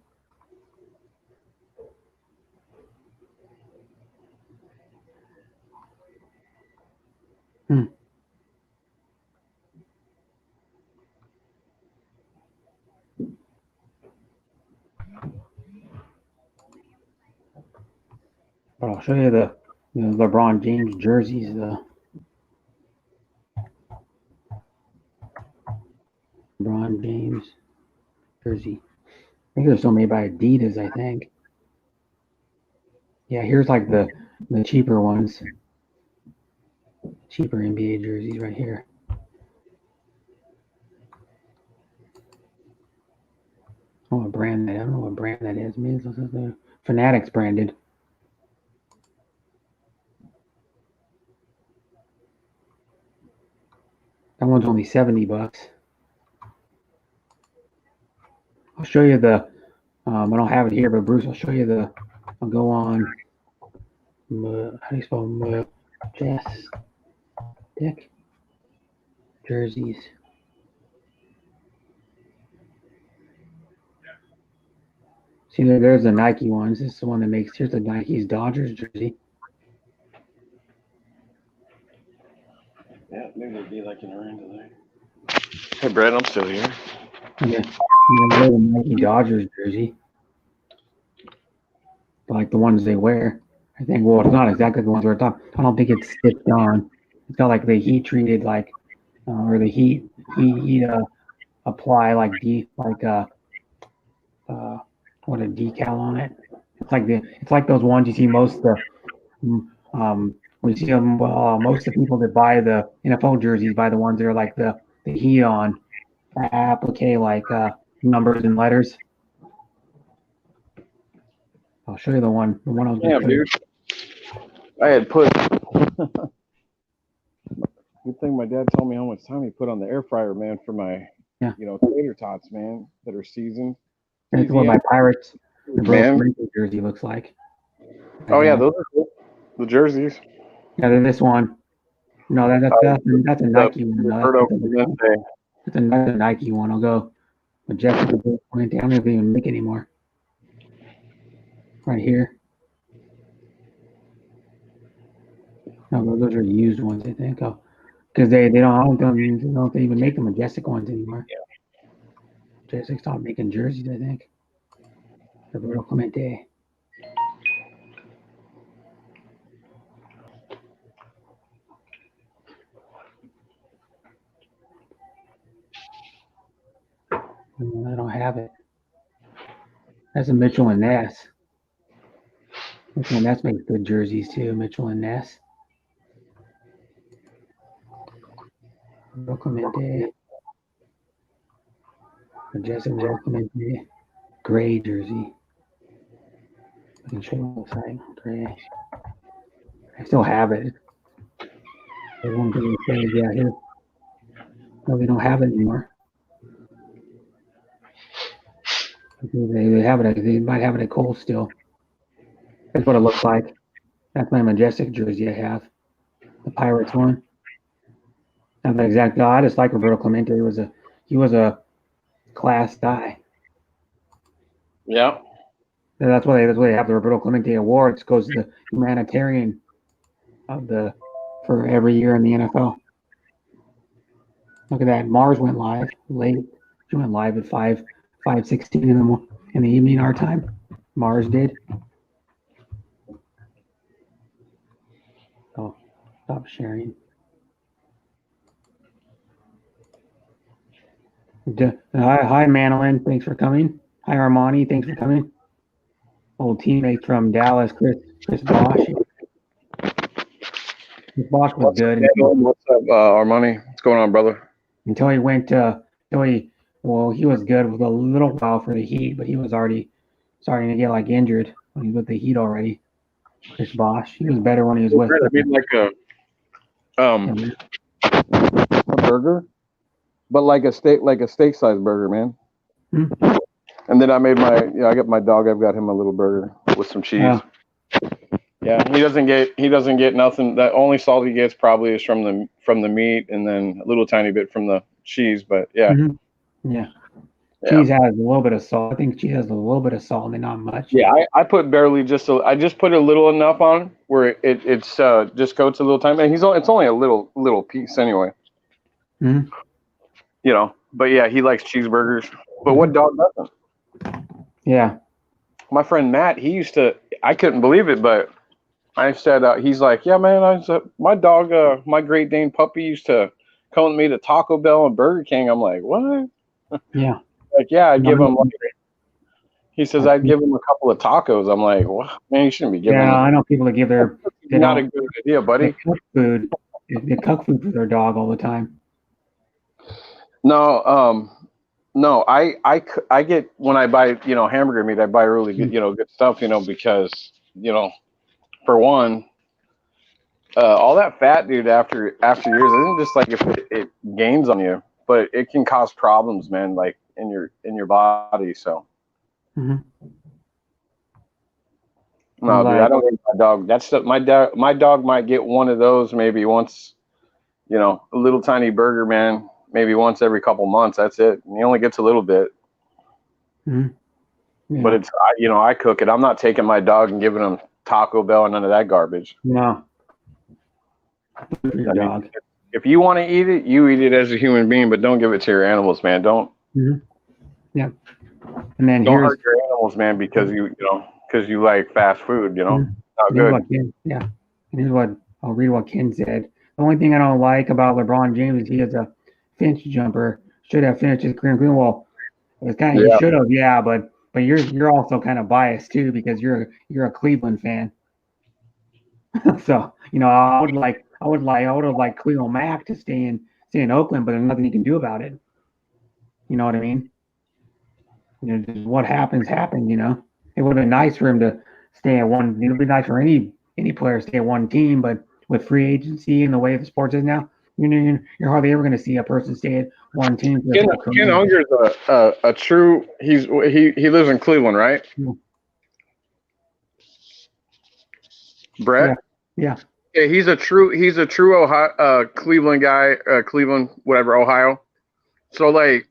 But I'll show you the LeBron James jerseys. The LeBron James jersey. I think they're still made by Adidas, I think. Yeah, here's like the cheaper ones. Cheaper NBA jerseys right here. Oh, what brand that? I don't know what brand that is. Maybe it's the Fanatics branded. That one's only $70. I'll show you the. I don't have it here, but Bruce, I'll show you the. I'll go on. How do you spell Majestic jerseys? See, there's the Nike ones. This is the one that makes. Here's the Nike's Dodgers jersey. Yeah, maybe it'd be like an orange today. Hey, Brett, I'm still here. Yeah, there's the Nike Dodgers jersey. Like the ones they wear. I think, well, it's not exactly the ones we're talking. I don't think it's stitched on. It's got like the heat treated, like, or the heat apply like what a decal on it. It's like those ones you see most we see them. Most of the people that buy the NFL jerseys buy the ones that are like the heat on applique, like numbers and letters. I'll show you the one I was Damn, dude. I had put. Good thing my dad told me how much time he put on the air fryer, man, for my, tater tots, man, that are seasoned. That's what my Pirates jersey looks like. Oh yeah, those are cool. The jerseys. Yeah, they're this one. No, that's a Nike one. That's another Nike one. I'll go Majestic. I don't know if they even make anymore. Right here. No, those are used ones, I think. Because they don't. I don't know if they even make the Majestic ones anymore. Yeah. Majestic stopped making jerseys, I think. Roberto Clemente. I don't have it. That's a Mitchell and Ness. Mitchell and Ness makes good jerseys too. Mitchell and Ness. Clemente. Majestic Clemente. Gray jersey. I can show you what it looks like. Gray. I still have it. They won't give me change out here. No, they don't have it anymore. They have it. They might have it at Kohl's still. That's what it looks like. That's my Majestic jersey I have. The Pirates one. Not the exact guy. I just like Roberto Clemente. He was a class guy. Yeah. And that's why they have the Roberto Clemente Awards. Goes to the humanitarian for every year in the NFL. Look at that. Mars went live late. She went live at 5:16 in the evening our time. Mars did. Stop sharing. Hi, Manolin. Thanks for coming. Hi, Armani. Thanks for coming. Old teammate from Dallas, Chris Bosch. Chris Bosch was good What's up, Armani? What's going on, brother? until he went. He was good with a little while for the Heat, but he was already starting to get like injured when he was with the Heat already. Chris Bosch. He was better when he was with. I mean, like a burger, but like a steak sized burger, man. Hmm. And then I got my dog. I've got him a little burger with some cheese. Yeah. Yeah, he doesn't get nothing. The only salt he gets probably is from the meat, and then a little tiny bit from the cheese. But yeah, Yeah. Cheese has a little bit of salt. I think cheese has a little bit of salt and not much. Yeah, I put barely I just put a little enough on where it's just coats a little tiny. And it's only a little piece anyway. Mm-hmm. You know, but yeah, he likes cheeseburgers. But what dog doesn't? Yeah. My friend Matt, I couldn't believe it, but I said, he's like, yeah, man, my dog, my Great Dane puppy used to come with me to Taco Bell and Burger King. I'm like, what? Yeah. Like, yeah, I'd give him. He says I'd give him a couple of tacos. I'm like, well, man, you shouldn't be giving. Yeah, I know people that give their. Not a good idea, buddy. They cook food for their dog all the time. No, no, I get when I buy hamburger meat, I buy really good good stuff because for one, all that fat, dude, after years isn't just like if it gains on you, but it can cause problems, man, like in your body. So no, dude, I don't get my dog. My dog might get one of those maybe once, a little tiny burger, man. Maybe once every couple months. That's it. And he only gets a little bit. Yeah. But it's I cook it. I'm not taking my dog and giving him Taco Bell and none of that garbage. No. Your dog. If you want to eat it, you eat it as a human being, but don't give it to your animals, man. Don't. Yeah. And then don't hurt your animals, man, because you like fast food. Not good. And I'll read what Ken said. The only thing I don't like about LeBron James is he has a Finch jumper. Should have finished his career in Cleveland. Well, it's kind of he should have, yeah, but you're also kind of biased too because you're a Cleveland fan. So I would have liked Cleo Mack to stay in Oakland, but there's nothing you can do about it. You know what I mean? Just what happens. It would have been nice for him to stay at one. It would be nice for any player to stay at one team, but with free agency and the way the sports is now, you're hardly ever going to see a person stay at one team. Ken Unger's a true. He lives in Cleveland, right? Yeah. Brett. Yeah. Yeah, he's a true Ohio, Cleveland guy, Cleveland, whatever, Ohio. So like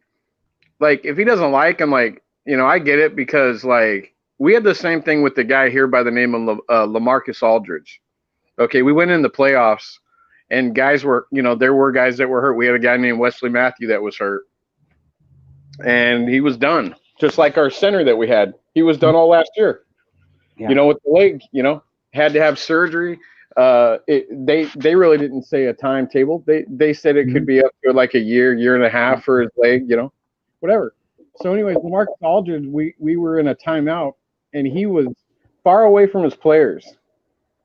if he doesn't like him, I get it because we had the same thing with the guy here by the name of LaMarcus Aldridge. Okay, we went in the playoffs and guys were, there were guys that were hurt. We had a guy named Wesley Matthew that was hurt and he was done. Just like our center that we had, he was done all last year, with the leg, had to have surgery. They really didn't say a timetable. They said it could be up to like a year and a half for his leg, whatever. So anyways, LaMarcus Aldridge, we were in a timeout and he was far away from his players.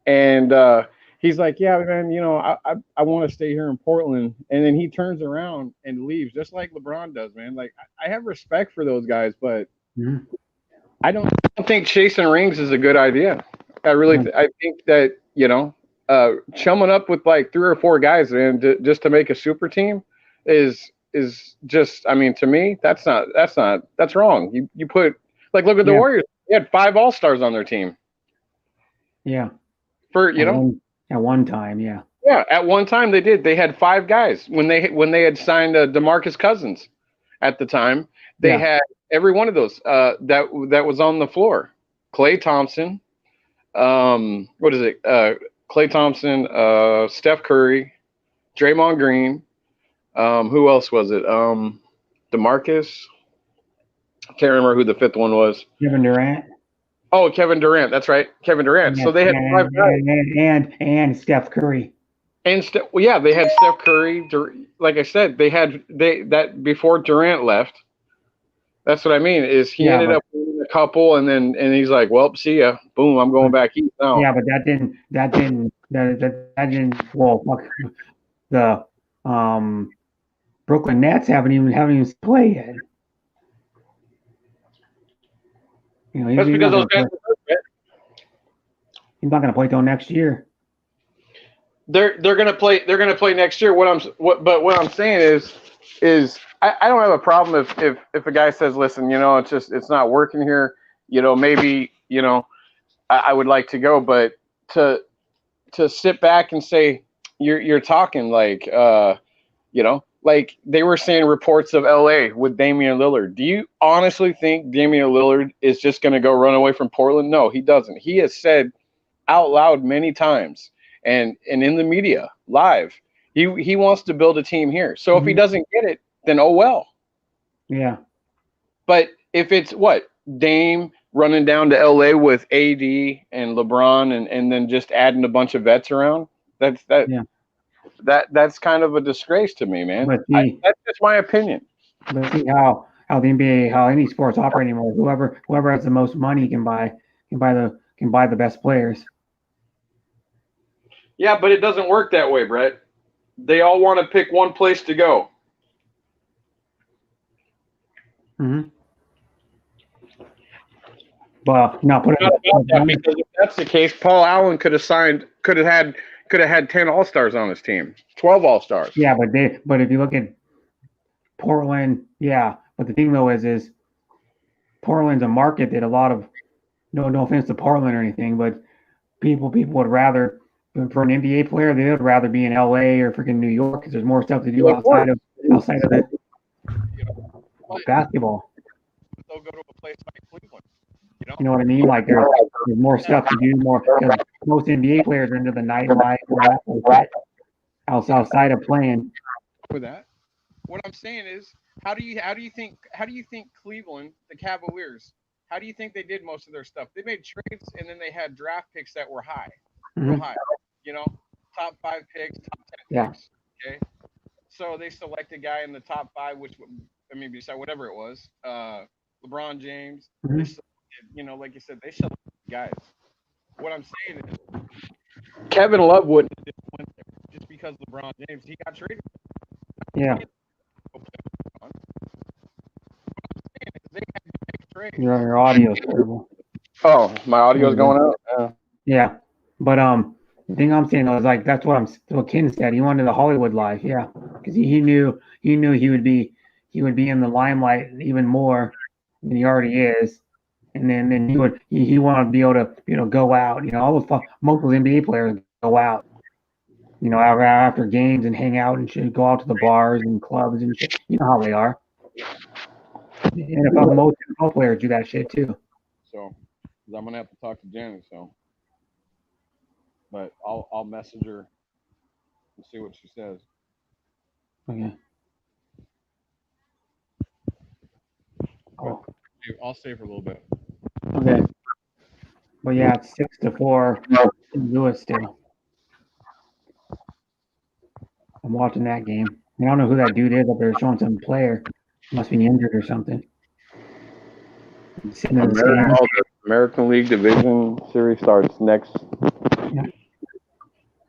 And he's like, yeah, man, I want to stay here in Portland. And then he turns around and leaves just like LeBron does, man. Like I have respect for those guys, but I don't think chasing rings is a good idea. I think that, chumming up with like 3 or 4 guys, man, just to make a super team is just, I mean, to me, that's wrong. You put look at the Warriors. They had 5 All-Stars on their team. Yeah. At one time, yeah. Yeah, at one time they did. They had 5 guys when they had signed DeMarcus Cousins. At the time, they had every one of those that was on the floor. Klay Thompson, Klay Thompson, Steph Curry, Draymond Green. Who else was it? DeMarcus. I can't remember who the 5th one was. Kevin Durant. Oh, Kevin Durant. That's right, Kevin Durant. So they had 5 guys. And Steph Curry. And well, yeah, they had Steph Curry. Like I said, that before Durant left. That's what I mean. Is he Yeah, ended but up winning a couple, and he's like, "Well, see ya, boom, I'm going back east now." yeah, but that didn't. Well, fuck, the Brooklyn Nets haven't even played yet. You know, That's he's because not those gonna guys. play. He's not gonna play till next year. They're gonna play. They're gonna play next year. What I'm saying is I don't have a problem if a guy says, listen, it's not working here. Maybe I would like to go, but to sit back and say you're talking like like they were saying reports of LA with Damian Lillard. Do you honestly think Damian Lillard is just going to go run away from Portland? No, he doesn't. He has said out loud many times and in the media live, he wants to build a team here. So if he doesn't get it, then oh well. Yeah. But if it's Dame running down to LA with AD and LeBron and then just adding a bunch of vets around, that's kind of a disgrace to me, man. But see, that's just my opinion. But see how the NBA, how any sports operate anymore. Whoever has the most money can buy the best players. Yeah, but it doesn't work that way, Brett. They all want to pick one place to go. Mm-hmm. But not put it. Because if that's the case, Paul Allen could have had 10 All-Stars on his team, 12 All-Stars. Yeah, but if you look at Portland, yeah. But the thing though is Portland's a market that a lot of no offense to Portland or anything, but people would rather, for an NBA player, they would rather be in LA or freaking New York because there's more stuff to do outside of it. Basketball. They'll go to a place like Cleveland. You know what I mean? Like there's more stuff to do, more because most NBA players are into the nightlife outside of playing. For that, what I'm saying is, how do you think Cleveland, the Cavaliers, how do you think they did most of their stuff? They made trades and then they had draft picks that were high, real high. Top 5 picks, top 10 picks. Okay, so they select a guy in the top 5, beside whatever it was, LeBron James. They selected, like you said, they selected guys. What I'm saying is, Kevin Love wouldn't have went there just because LeBron James, he got traded. Yeah. Your audio's terrible. Oh, my audio's going out? Yeah. But the thing I'm saying is like that's what Ken said. He wanted the Hollywood life, yeah. Because he knew he would be in the limelight even more than he already is. And then he wanted to be able to go out. Most of those NBA players go out. After games and hang out and shit, go out to the bars and clubs and shit. You know how they are. Most NFL players do that shit too. So, I'm gonna have to talk to Janet. But I'll message her and see what she says. Okay. Oh. I'll stay for a little bit. Okay. But yeah, it's 6-4. Lewis still. I'm watching that game. I don't know who that dude is up there showing some player. Must be injured or something. American League Division Series starts next. Yeah.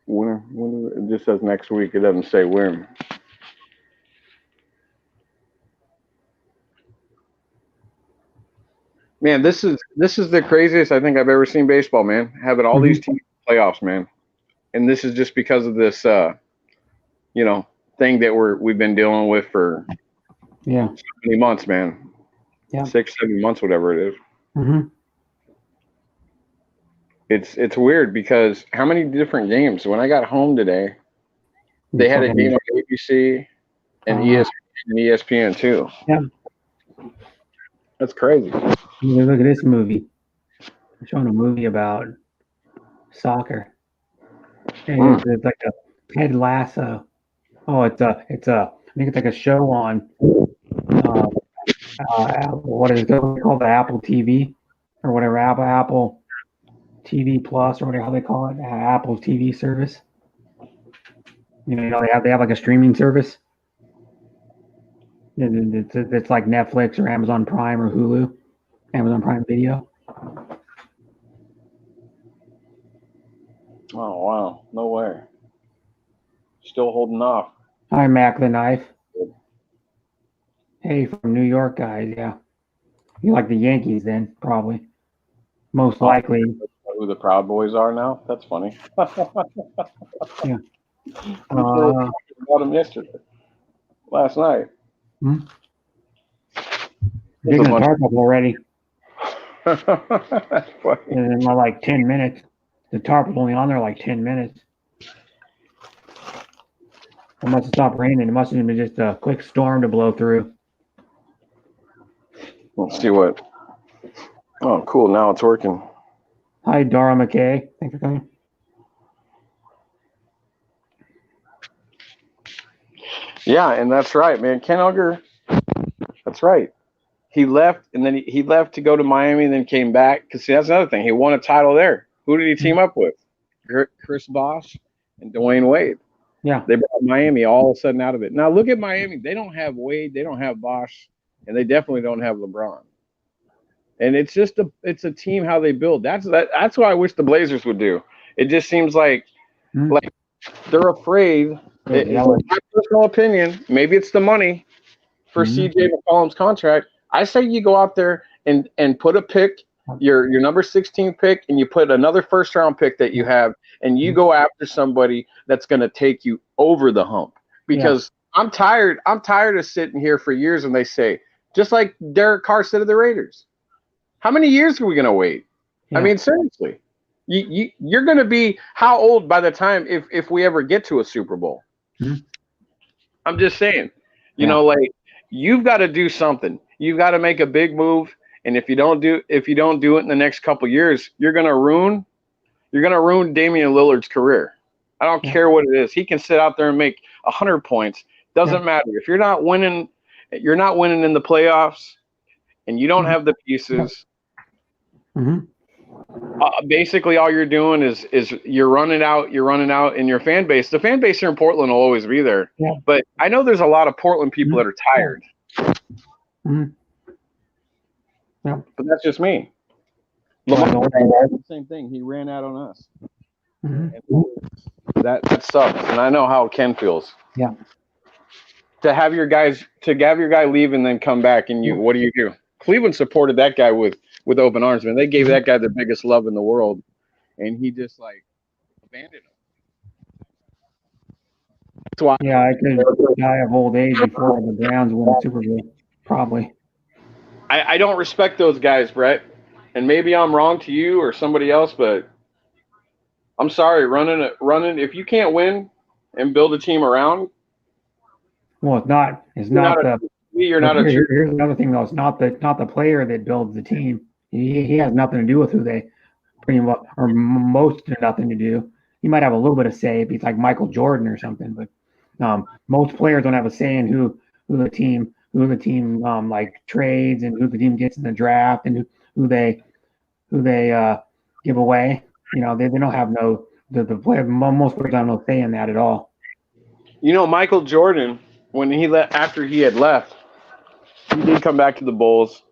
When it just says next week. It doesn't say when. Man, this is the craziest I think I've ever seen baseball, man. Having all these teams in playoffs, man. And this is just because of this thing that we've been dealing with for so many months, man. Yeah. 6-7 months, whatever it is. Mm-hmm. It's weird because how many different games? When I got home today, they had a game on ABC and ESPN too. Yeah. That's crazy. Look at this movie. I'm showing a movie about soccer. And it's like a Ted Lasso. Oh, I think it's like a show on what is it called, the Apple TV or whatever, Apple TV Plus or whatever how they call it, Apple TV service. they have like a streaming service. It's like Netflix or Amazon Prime or Hulu, Amazon Prime Video. Oh wow, no way. Still holding off. Hi, Mac the Knife. Hey, from New York, guys. Yeah, you like the Yankees then, probably. Most likely. Who the Proud Boys are now? That's funny. Yeah. About them yesterday, last night. Digging the tarp up already. That's funny. And in like 10 minutes. The tarp was only on there like 10 minutes. It must have stopped raining. It must have been just a quick storm to blow through. Let's see what. Oh, cool. Now it's working. Hi, Dara McKay. Thanks for coming. Yeah, and that's right, man. Ken Unger, that's right. He left, and then he left to go to Miami, and then came back. Because that's another thing. He won a title there. Who did he team up with? Chris Bosh and Dwayne Wade. Yeah. They brought Miami all of a sudden out of it. Now look at Miami. They don't have Wade. They don't have Bosh, and they definitely don't have LeBron. And it's just a team how they build. That's what I wish the Blazers would do. It just seems like they're afraid. It's my personal opinion. Maybe it's the money for CJ McCollum's contract. I say you go out there and put a pick, your number 16 pick, and you put another first round pick that you have, and you go after somebody that's going to take you over the hump. Because I'm tired of sitting here for years, and they say, just like Derek Carr said to the Raiders, how many years are we going to wait? Yeah. I mean, seriously, you're going to be how old by the time if we ever get to a Super Bowl? I'm just saying, you know, like you've got to do something. You've got to make a big move, and if you don't do it in the next couple of years, you're going to ruin Damian Lillard's career. I don't care what it is. He can sit out there and make 100 points. Doesn't matter if you're not winning. You're not winning in the playoffs, and you don't have the pieces. Basically, all you're doing is you're running out in your fan base. The fan base here in Portland will always be there. Yeah. But I know there's a lot of Portland people that are tired. Yeah. But that's just me. The same thing. He ran out on us. That sucks. And I know how Ken feels. Yeah. To have your guy leave and then come back, and what do? Cleveland supported that guy with open arms, man. They gave that guy the biggest love in the world, and he just like abandoned him. That's why. Yeah, I could die of old age before the Browns win the Super Bowl, probably. I don't respect those guys, Brett, and maybe I'm wrong to you or somebody else, but I'm sorry, running. If you can't win and build a team around, well, it's not the. Here's another thing, though. It's not the player that builds the team. He has nothing to do with who they pretty much, or most nothing to do. He might have a little bit of say if he's like Michael Jordan or something, but most players don't have a say in who the team like trades and who the team gets in the draft and who they give away. You know, they don't have the player. Most players don't have no say in that at all. You know, Michael Jordan, when after he had left, he did come back to the Bulls.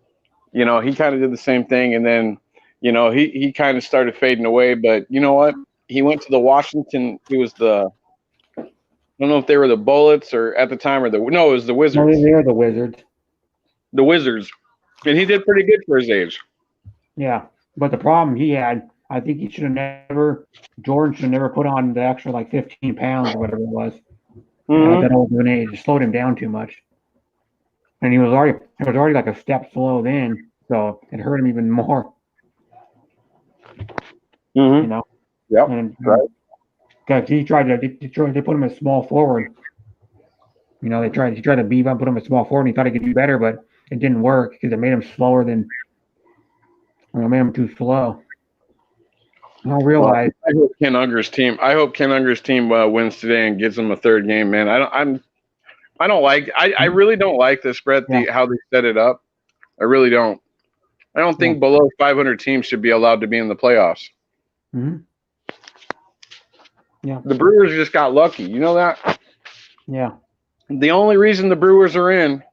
You know, he kind of did the same thing, and then, you know, he kind of started fading away. But you know what? He went to the Washington. He was I don't know if they were the Bullets or at the time it was the Wizards. No, they were the Wizards. The Wizards, and he did pretty good for his age. Yeah, but the problem he had, I think Jordan should have never put on the extra like 15 pounds or whatever it was. At that old of an age, it slowed him down too much. And he was already like a step slow then, so it hurt him even more. You know? Yeah. Right. Because they put him as small forward. You know, he tried to beef up, put him as small forward, and he thought he could do better, but it didn't work because it made him made him too slow. I don't realize. I hope Ken Unger's team wins today and gives them a third game, man. I really don't like this, Brett, how they set it up. I really don't. I don't think below 500 teams should be allowed to be in the playoffs. Yeah. The Brewers just got lucky. You know that? Yeah. The only reason the Brewers are in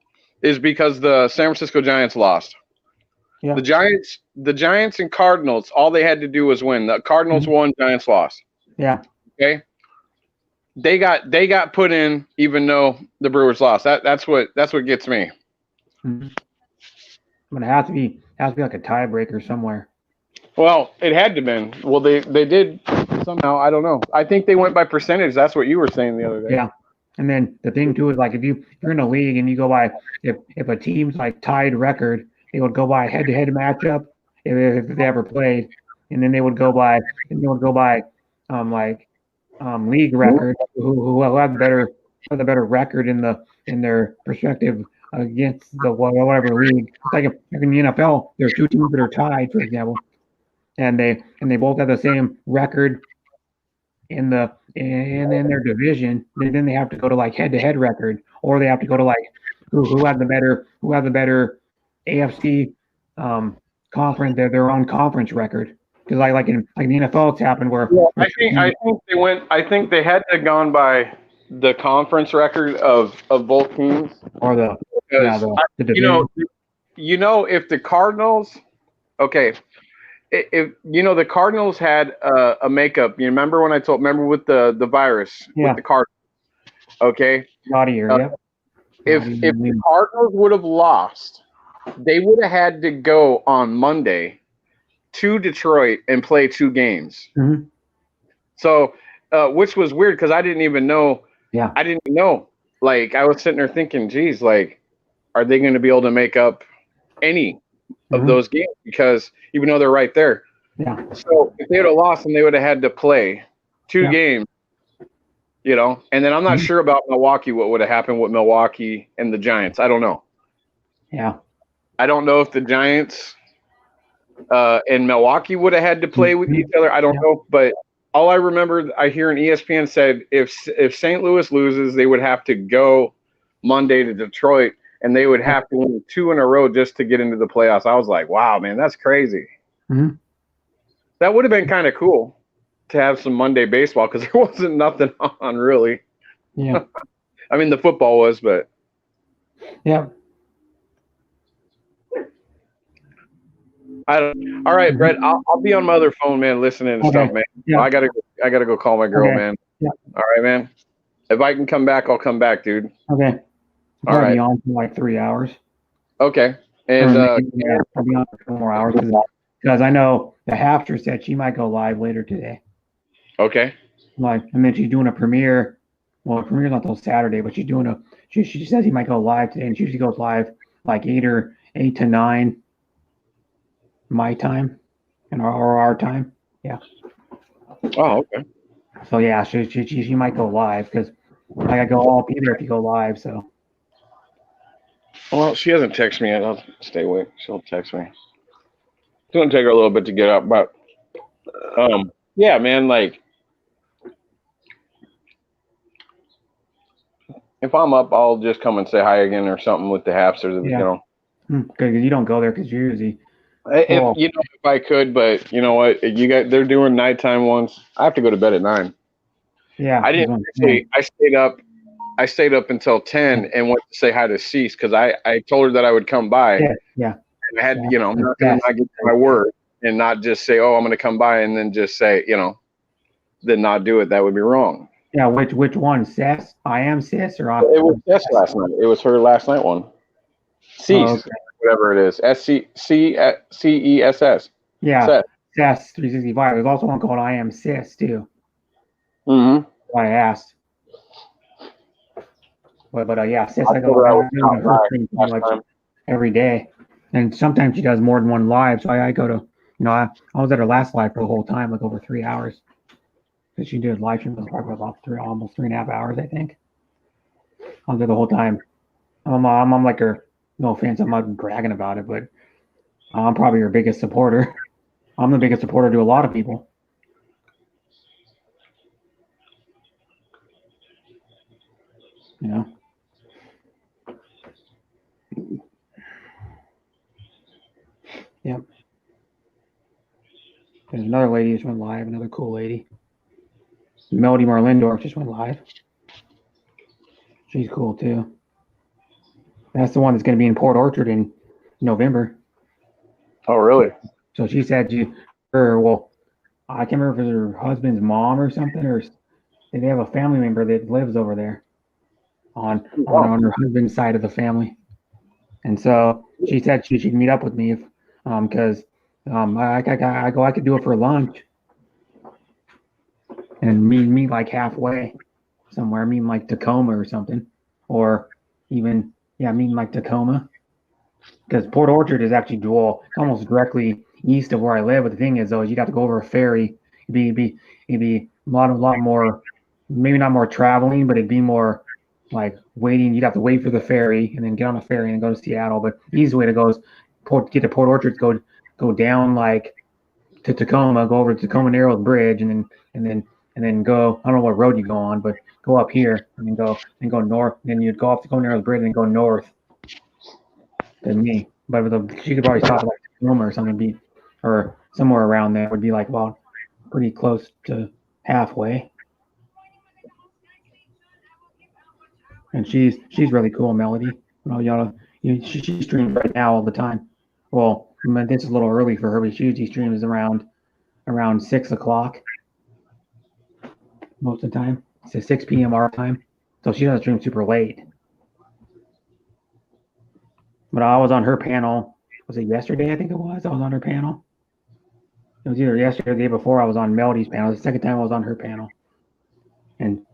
is because the San Francisco Giants lost. Yeah. The Giants and Cardinals, all they had to do was win. The Cardinals won, Giants lost. Yeah. Okay. They got put in even though the Brewers lost. That's what gets me. Mm-hmm. But it has to be like a tiebreaker somewhere. Well, it had to been. Well, they did somehow. I don't know. I think they went by percentage. That's what you were saying the other day. Yeah. And then the thing too is like if you're in a league and you go by if a team's like tied record, they would go by head-to-head matchup if they ever played, and then they would go by league record who have the better record in their perspective against the whatever league. It's like in the NFL, there's two teams that are tied, for example, and they both have the same record in their division. Then they have to go to like head-to-head record, or they have to go to like who have the better AFC conference, their own conference record. Because like in the NFL, it's happened where I think they had to have gone by the conference record of both teams. Or the division. If the Cardinals, okay, if the Cardinals had a makeup. You remember when I remember with the virus with the Cardinals, okay? Not a year, yeah. If the Cardinals would have lost, they would have had to go on Monday to Detroit and play 2 games. Mm-hmm. So, which was weird because I didn't even know. Yeah. I didn't know. Like, I was sitting there thinking, geez, like, are they going to be able to make up any of those games? Because even though they're right there. Yeah. So if they would have lost, then they would have had to play 2 games, And then I'm not sure about Milwaukee, what would have happened with Milwaukee and the Giants. I don't know. Yeah. I don't know if the Giants and Milwaukee would have had to play with each other. I don't know. But all I remember, I hear an ESPN said if St. Louis loses, they would have to go Monday to Detroit, and they would have to win 2 in a row just to get into the playoffs. I was like, wow, man, that's crazy. Mm-hmm. That would have been kind of cool to have some Monday baseball because there wasn't nothing on, really. Yeah. I mean, the football was, but. Yeah. All right, Brett. I'll be on my other phone, man, listening and stuff, man. Yeah. I gotta go call my girl, man. Yeah. All right, man. If I can come back, I'll come back, dude. Okay. All right. I'll be on for like 3 hours. Okay. And I'll be on for 2 more hours because I know the Hafter said she might go live later today. Okay. And then she's doing a premiere. Well, the premiere's not till Saturday, but she's doing she says he might go live today, and she usually goes live like 8 to 9 my time and our time. Yeah. Oh, okay. So yeah, she might go live because I go all be there if you go live. So. Well, she hasn't texted me yet. I'll stay awake. She'll text me. It's gonna take her a little bit to get up, but yeah, man. Like, if I'm up, I'll just come and say hi again or something with the Hapsters. Yeah. Because you don't go there because you're usually. If I could, but you know what? They're doing nighttime ones. I have to go to bed at 9. Yeah. I didn't. I stayed up until 10 and went to say hi to Cease because I told her that I would come by. Yeah. And I had, I'm not going to not get my word and not just say, oh, I'm going to come by and then just say, then not do it. That would be wrong. Yeah. Which one? Cess? I am Cess or I? It was Cess last night. It was her last night one. Cease, whatever it is. SCESS. Yeah. Cess 365. There's also one called I am Sis too. Mm-hmm. I asked. But yeah, Sis, I go like every day. And sometimes she does more than one live. So I go to, I was at her last live for the whole time, like over 3 hours. Because she did live stream for about almost 3.5 hours, I think. I was there the whole time. I'm like her, no offense, I'm not bragging about it, but I'm probably her biggest supporter. I'm the biggest supporter to a lot of people. Yep. There's another lady who's went live, another cool lady. Melody Marlindorf just went live. She's cool too. That's the one that's going to be in Port Orchard in November. Oh, really? So she said I can't remember if it was her husband's mom or something, or they have a family member that lives over there on her husband's side of the family. And so she said she'd meet up with me if, because I could do it for lunch and meet like halfway somewhere, meet like Tacoma or something, or even meet like Tacoma, because Port Orchard is actually almost directly east of where I live. But the thing is, though, is you'd have to go over a ferry. It'd be a lot more, maybe not more traveling, but it'd be more like waiting. You'd have to wait for the ferry and then get on a ferry and go to Seattle. But the easy way to go is get to Port Orchard, go down like to Tacoma, go over to Tacoma Narrows Bridge, and then go. I don't know what road you go on, but go up here and then go north. Then you'd go off Tacoma Narrows Bridge and go north. Than me, but she could probably stop at like Tacoma or something, or somewhere around there would be like pretty close to halfway. And she's really cool, Melody. Well, she streams right now all the time. Well, this is a little early for her, but she usually streams around 6 o'clock most of the time. It's 6 p.m. our time, so she doesn't stream super late. But I was on her panel. Was it yesterday? I think it was. I was on her panel. It was either yesterday or the day before. I was on Melody's panel. The second time I was on her panel, and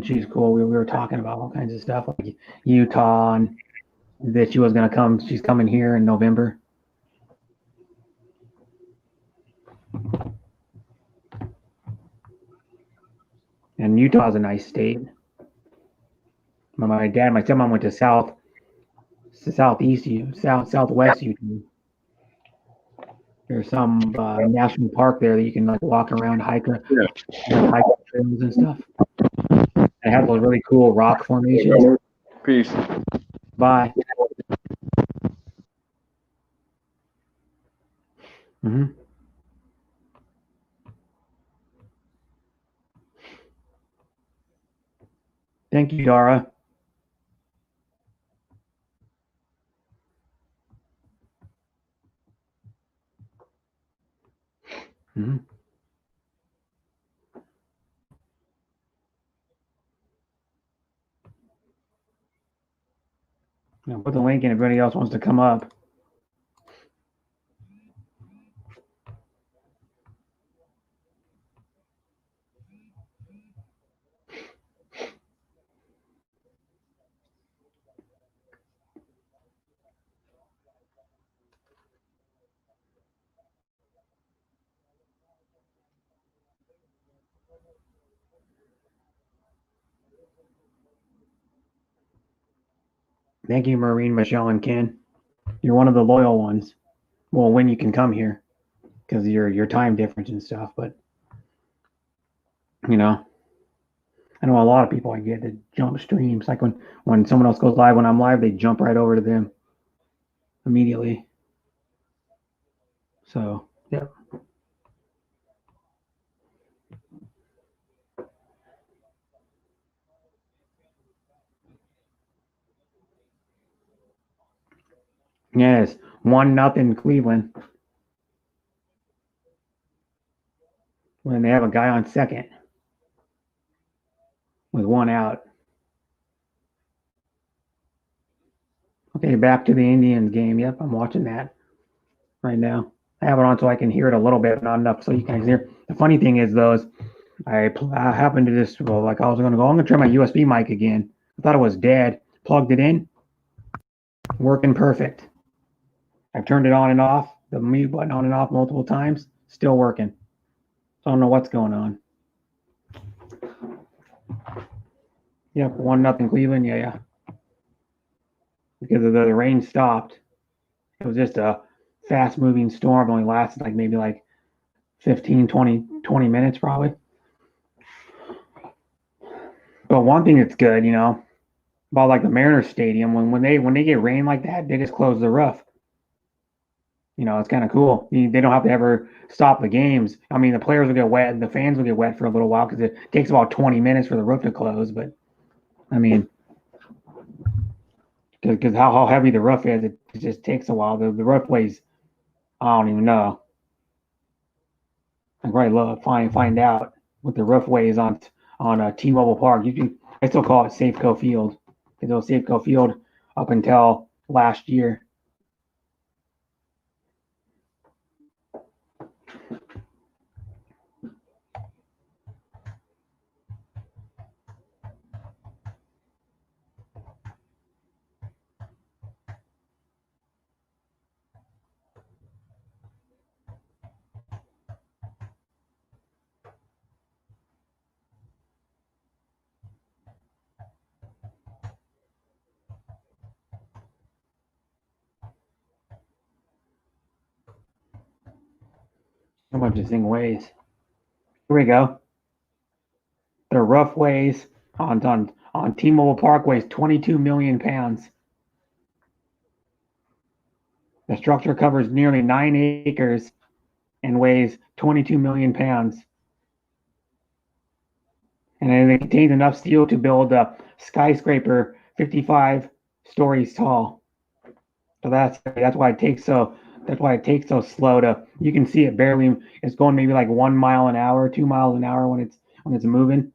she's cool. We were talking about all kinds of stuff like Utah and that she was gonna come. She's coming here in November. And Utah is a nice state. My stepmom went to southwest Utah. There's some national park there that you can like walk around, hike trails and stuff. It has those really cool rock formations. Peace. Bye. Mm-hmm. Thank you, Dara. Mm-hmm. Now put the link in if anybody else wants to come up. Thank you, Maureen, Michelle, and Ken. You're one of the loyal ones. Well, when you can come here, because of your time difference and stuff. But I know a lot of people I get that jump streams. Like when someone else goes live, when I'm live, they jump right over to them immediately. So yeah. Yes, 1-0 Cleveland. When they have a guy on second with one out. Okay, back to the Indians game. Yep, I'm watching that right now. I have it on so I can hear it a little bit, not enough so you can hear. The funny thing is, though, I happened to just, like I was going to go, I'm going to try my USB mic again. I thought it was dead. Plugged it in. Working perfect. I've turned it on and off, the mute button on and off multiple times. Still working. So I don't know what's going on. Yep, 1-0 Cleveland. Yeah. Because of the rain stopped. It was just a fast moving storm. It only lasted maybe 15, 20 minutes probably. But one thing that's good, about the Mariners Stadium, when they get rain like that, they just close the roof. You know, it's kind of cool. They don't have to ever stop the games. I mean, the players will get wet and the fans will get wet for a little while because it takes about 20 minutes for the roof to close. But I mean, because how heavy the roof is, it just takes a while. The roof weighs, I don't even know. I probably love find out what the roof weighs on T-Mobile Park. I still call it Safeco Field because it was Safeco Field up until last year. How much this thing weighs? Here we go. The roof weighs on T-Mobile Park weighs 22 million pounds. The structure covers nearly 9 acres and weighs 22 million pounds. And it contains enough steel to build a skyscraper 55 stories tall. So that's why it takes so slow to. You can see it barely. It's going maybe like 1 mile an hour, 2 miles an hour when it's moving.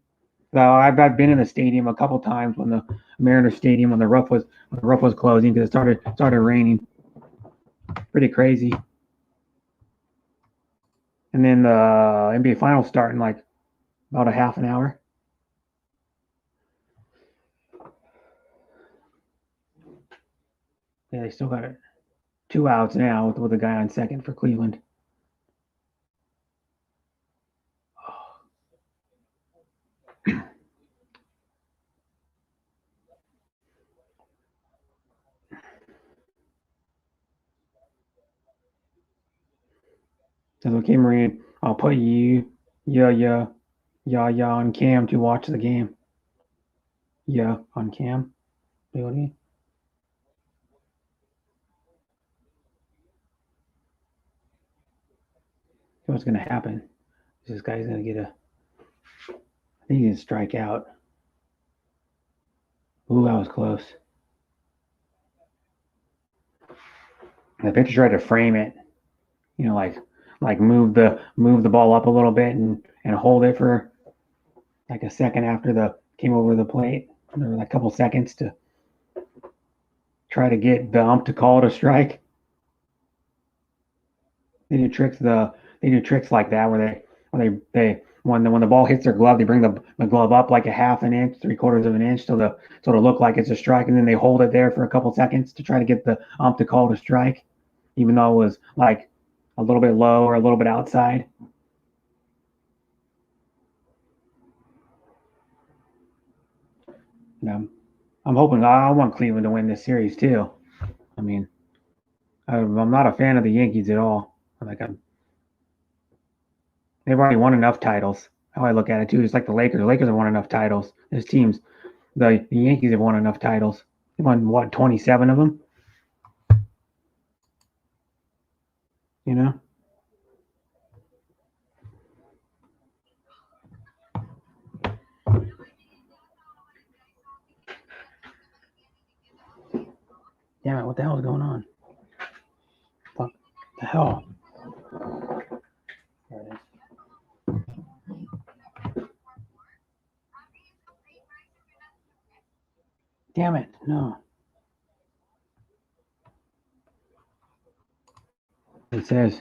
So I've been in the stadium a couple times when the Mariners Stadium when the roof was closing because it started raining. Pretty crazy. And then the NBA Finals start in like about a half an hour. Yeah, they still got it. 2 outs now with a guy on second for Cleveland. Says, okay, Marine, I'll put you, yeah, on cam to watch the game. Yeah, on cam. Really? So what's going to happen? This guy's going to get I think he's going to strike out. Ooh, that was close. The pitcher tried to frame it, you know, like move the ball up a little bit and hold it for like a second after the came over the plate. There were like a couple seconds to try to get the ump to call it a strike. They do tricks like that where they when the ball hits their glove, they bring the glove up like a half an inch, 3/4 of an inch, so to look like it's a strike, and then they hold it there for a couple seconds to try to get the ump to call it a strike, even though it was like a little bit low or a little bit outside. You know, I'm hoping I want Cleveland to win this series too. I mean, I'm not a fan of the Yankees at all. They've already won enough titles. How I look at it too, it's like the Lakers. The Lakers have won enough titles. There's teams. The Yankees have won enough titles. They won what, 27 of them? You know? Damn it, what the hell is going on? Fuck the hell. There it is. Damn it, no. It says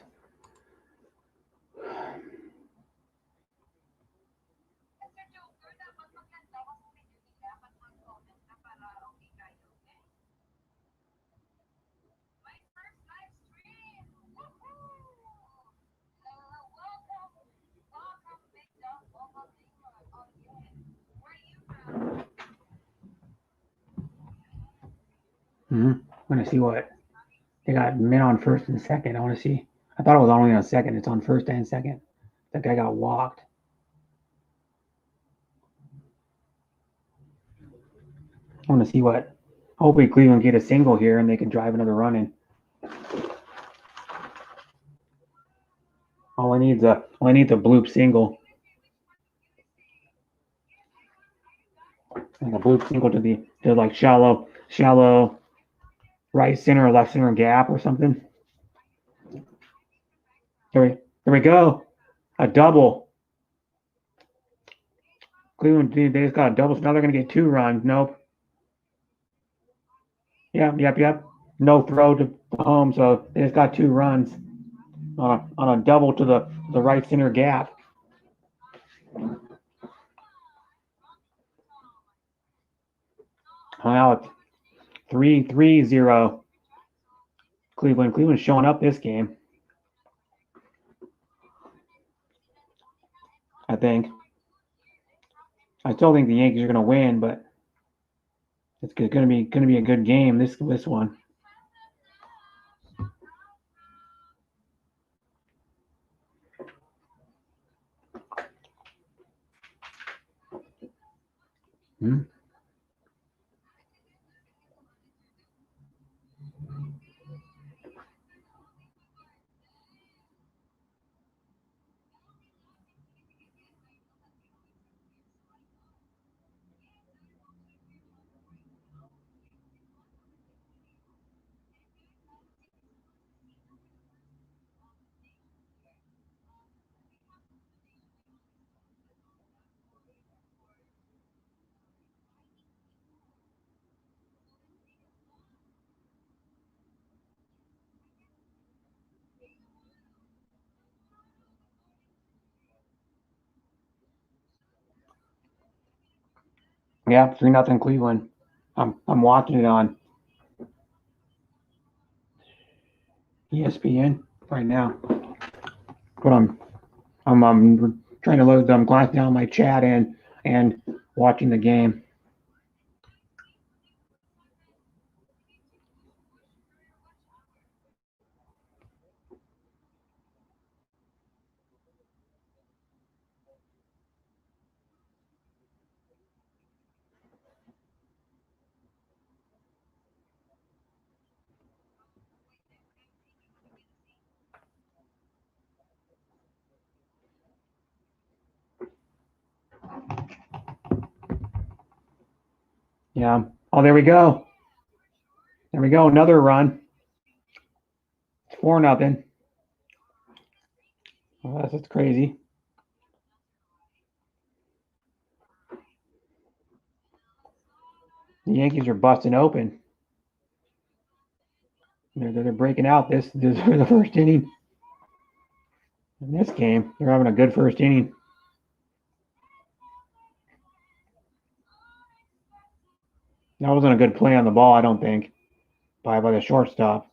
I'm gonna see what they got men on first and second. I want to see. I thought it was only on second. It's on first and second. That guy got walked. I want to see what. Hopefully Cleveland get a single here and they can drive another run in. All I need is a bloop single. And a bloop single to like shallow right center or left center gap or something. There we go. A double. Cleveland, they just got a double, so now they're going to get 2 runs. Nope. Yep. No throw to home, so they just got 2 runs on a double to the right center gap. Now it's 3-0. Cleveland's showing up this game, I think. I still think the Yankees are going to win, but it's going to be a good game. This one. Hmm. Yeah, 3-0 Cleveland. I'm watching it on ESPN right now. But I'm trying to load them, glancing down my chat and watching the game. Yeah. Oh, there we go. There we go. Another run. It's 4-0. Oh, that's crazy. The Yankees are busting open. They're breaking out this for the first inning. In this game, they're having a good first inning. That wasn't a good play on the ball, I don't think, by the shortstop.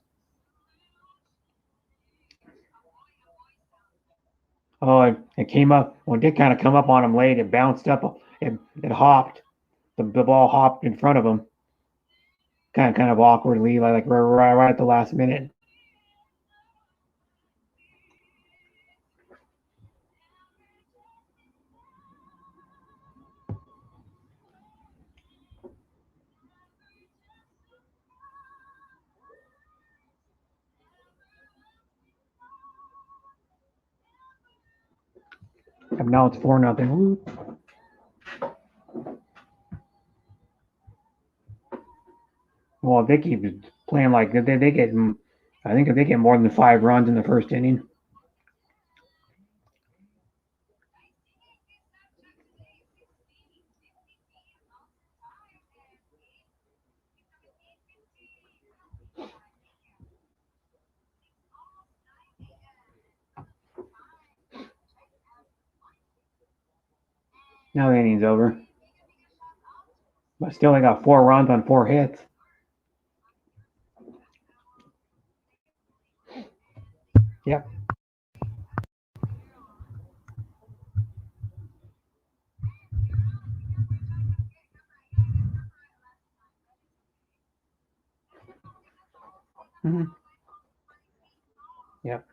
Oh, it came up. Well, it did kind of come up on him late. It bounced up. It hopped. The ball hopped in front of him. Kind of awkwardly, like right at the last minute. And now it's 4-0. Well, if they keep playing like they get, I think if they get more than 5 runs in the first inning. Now the inning's over. But still, they got 4 runs on 4 hits. Yep. Mm-hmm. Yep.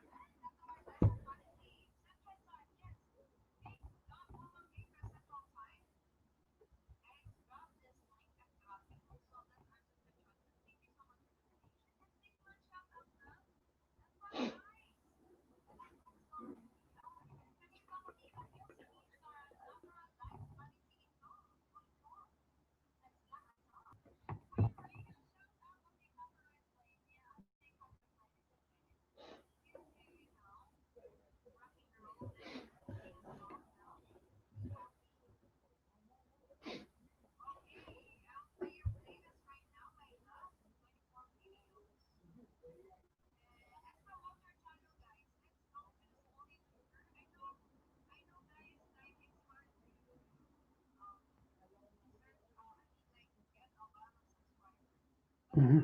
Mm-hmm.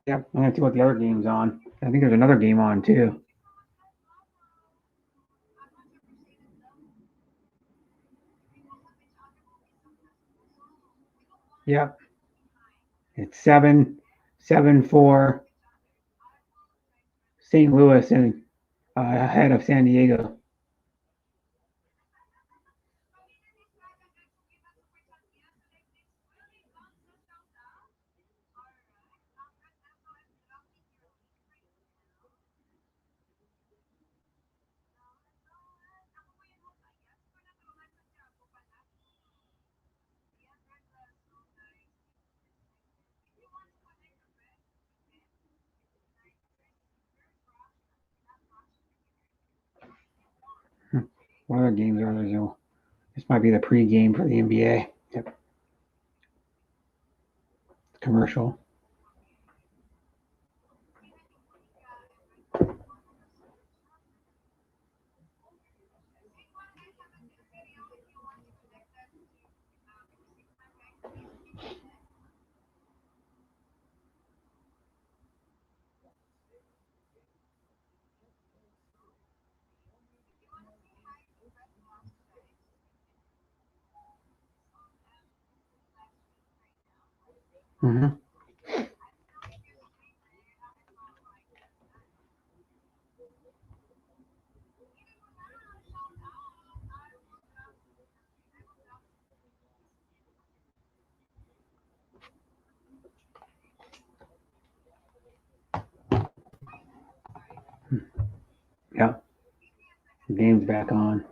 Yep, I'm gonna see what the other game's on. I think there's another game on too. Yep, it's 7-4 St. Louis and ahead of San Diego. What other games are there? This might be the pre-game for the NBA. Yep. Commercial. Mm-hmm. Yeah. The game's back on.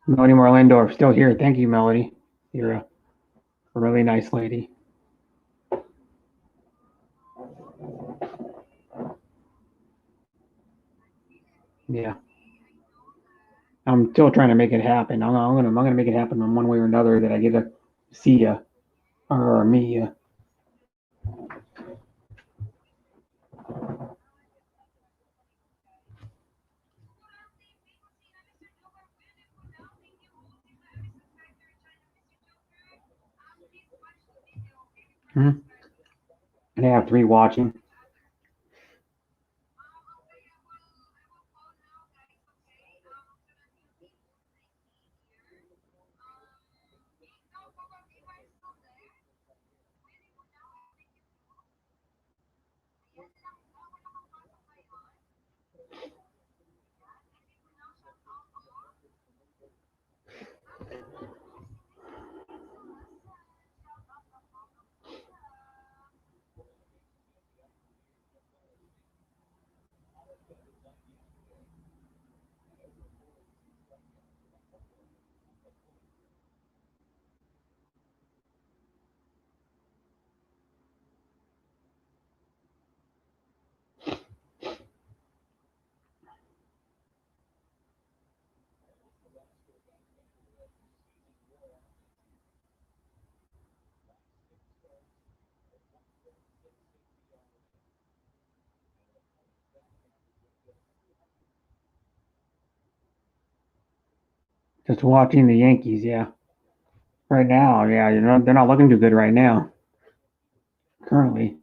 Melody Marlendorf still here. Thank you, Melody. You're a really nice lady. Yeah. I'm still trying to make it happen. I'm gonna make it happen in one way or another that I get to see you or meet you. Hmm. And I have 3 watching. Just watching the Yankees, yeah. Right now, yeah, they're not looking too good right now. Currently.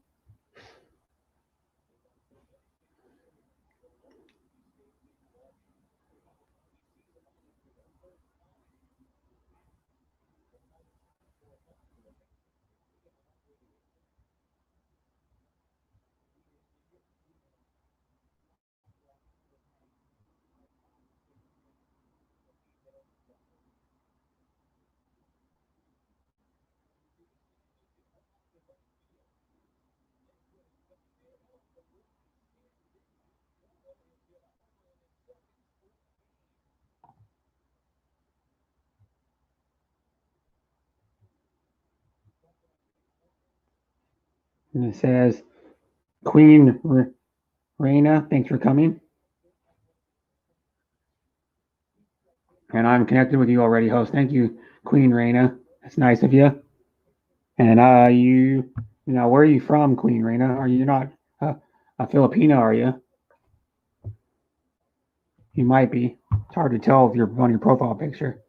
And it says, Queen Reina, thanks for coming. And I'm connected with you already, host. Thank you, Queen Reina. That's nice of you. And where are you from, Queen Reina? Are you not a Filipino, are you? You might be. It's hard to tell if you're on your profile picture.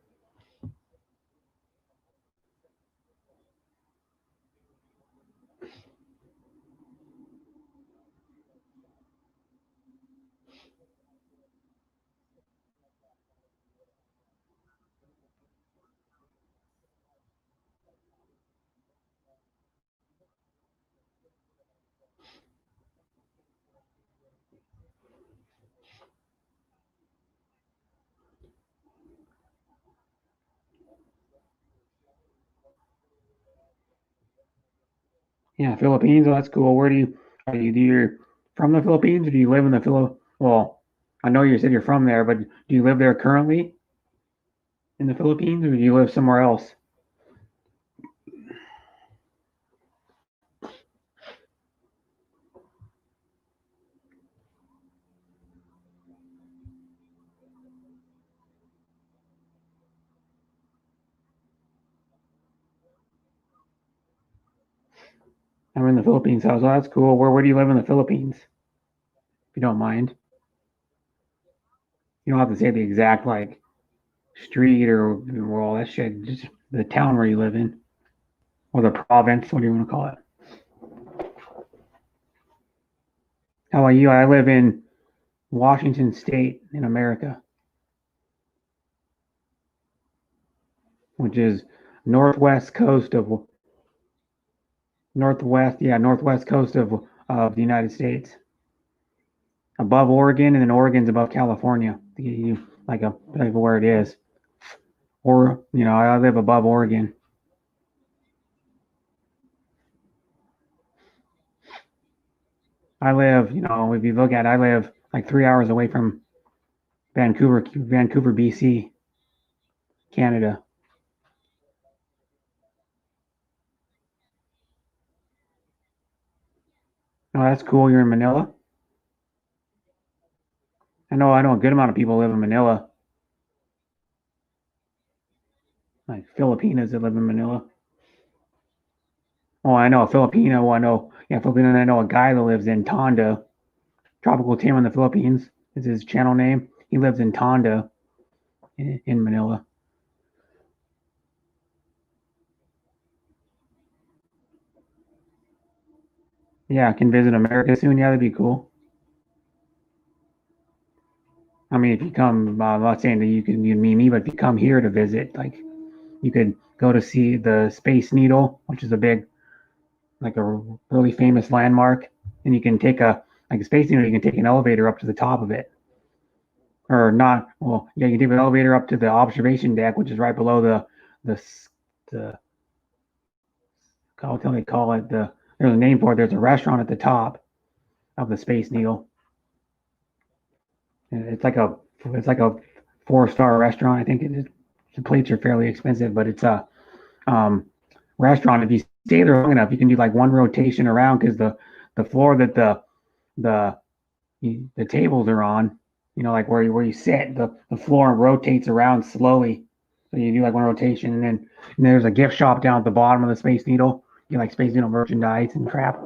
Yeah, Philippines. Oh, that's cool. Where do you from the Philippines, or do you live in the Well, I know you said you're from there, but do you live there currently in the Philippines, or do you live somewhere else? I'm in the Philippines. So that's cool. Where do you live in the Philippines, if you don't mind? You don't have to say the exact like street or all that shit. Just the town where you live in, or the province. What do you want to call it? How about you? I live in Washington State in America, which is northwest coast of northwest coast of the United States, above Oregon, and then Oregon's above California. To get you like where it is, or I live above Oregon. I live, if you look at it, I live like 3 hours away from Vancouver, BC, Canada. Oh, that's cool. You're in Manila. I know a good amount of people live in Manila, like Filipinos that live in Manila. Oh, I know a Filipino. Filipino. And I know a guy that lives in Tondo. Tropical Tim in the Philippines is his channel name. He lives in Tondo in Manila. Yeah, I can visit America soon. Yeah, that'd be cool. I mean, if you come, I'm not saying that you meet me, but if you come here to visit, like you could go to see the Space Needle, which is a really famous landmark, and you can take a Space Needle. You can take an elevator up to the top of it, or not. Well, yeah, you can take an elevator up to the observation deck, which is right below the tell me call it there's a name for it. There's a restaurant at the top of the Space Needle. And it's like a 4-star restaurant. I think it is. The plates are fairly expensive, but it's a um, restaurant. If you stay there long enough, you can do like one rotation around because the floor that the the tables are on, like where you sit, the floor rotates around slowly. So you do like one rotation, and there's a gift shop down at the bottom of the Space Needle. You get like Space Needle merchandise and crap,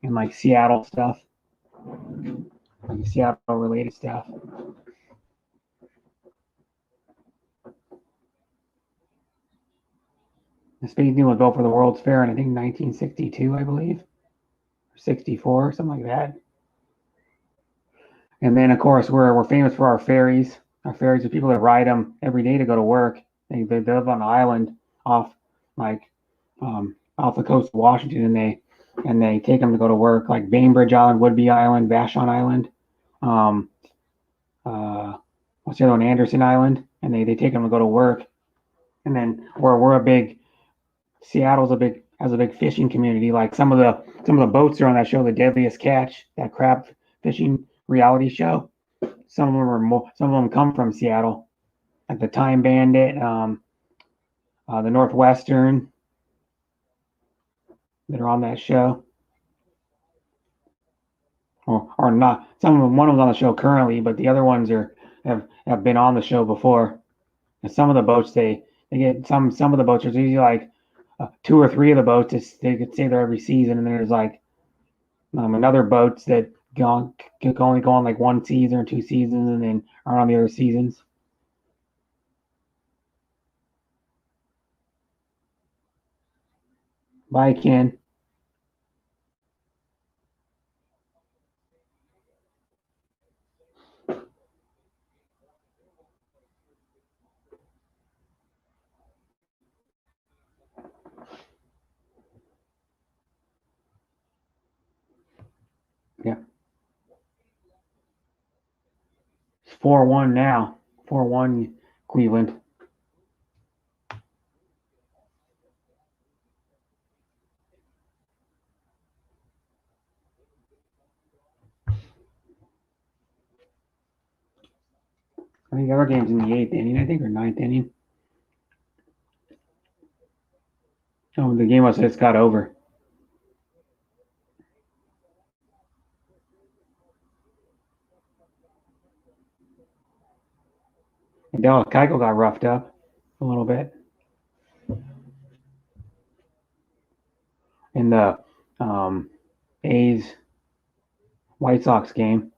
and like Seattle stuff, like Seattle related stuff. The Space Needle was built for the World's Fair in I think 1962, I believe, or 64, something like that. And then of course we're famous for our ferries. Our ferries are people that ride them every day to go to work. They live on an island off like off the coast of Washington, and they take them to go to work, like Bainbridge Island, Woodby Island, Vashon Island, um, what's the other one, Anderson Island, and they take them to go to work. And then we're a big Seattle's has a big fishing community. Like some of the boats are on that show, The Deadliest Catch, that crab fishing reality show. Some of them come from Seattle, like the Time Bandit, the Northwestern, that are on that show, or not. One of them on the show currently, but the other ones have been on the show before. And some of the boats they get some of the boats are usually like two or three of the boats. They could say they're every season, and then there's like another boats that can only go on like one season or two seasons, and then are on the other seasons. Bye, Ken. Yeah. It's 4-1 now. 4-1 Cleveland. I think the other game's in the 8th inning, I think, or 9th inning. Oh, the game just got over. And Dallas Keuchel got roughed up a little bit in the A's White Sox game.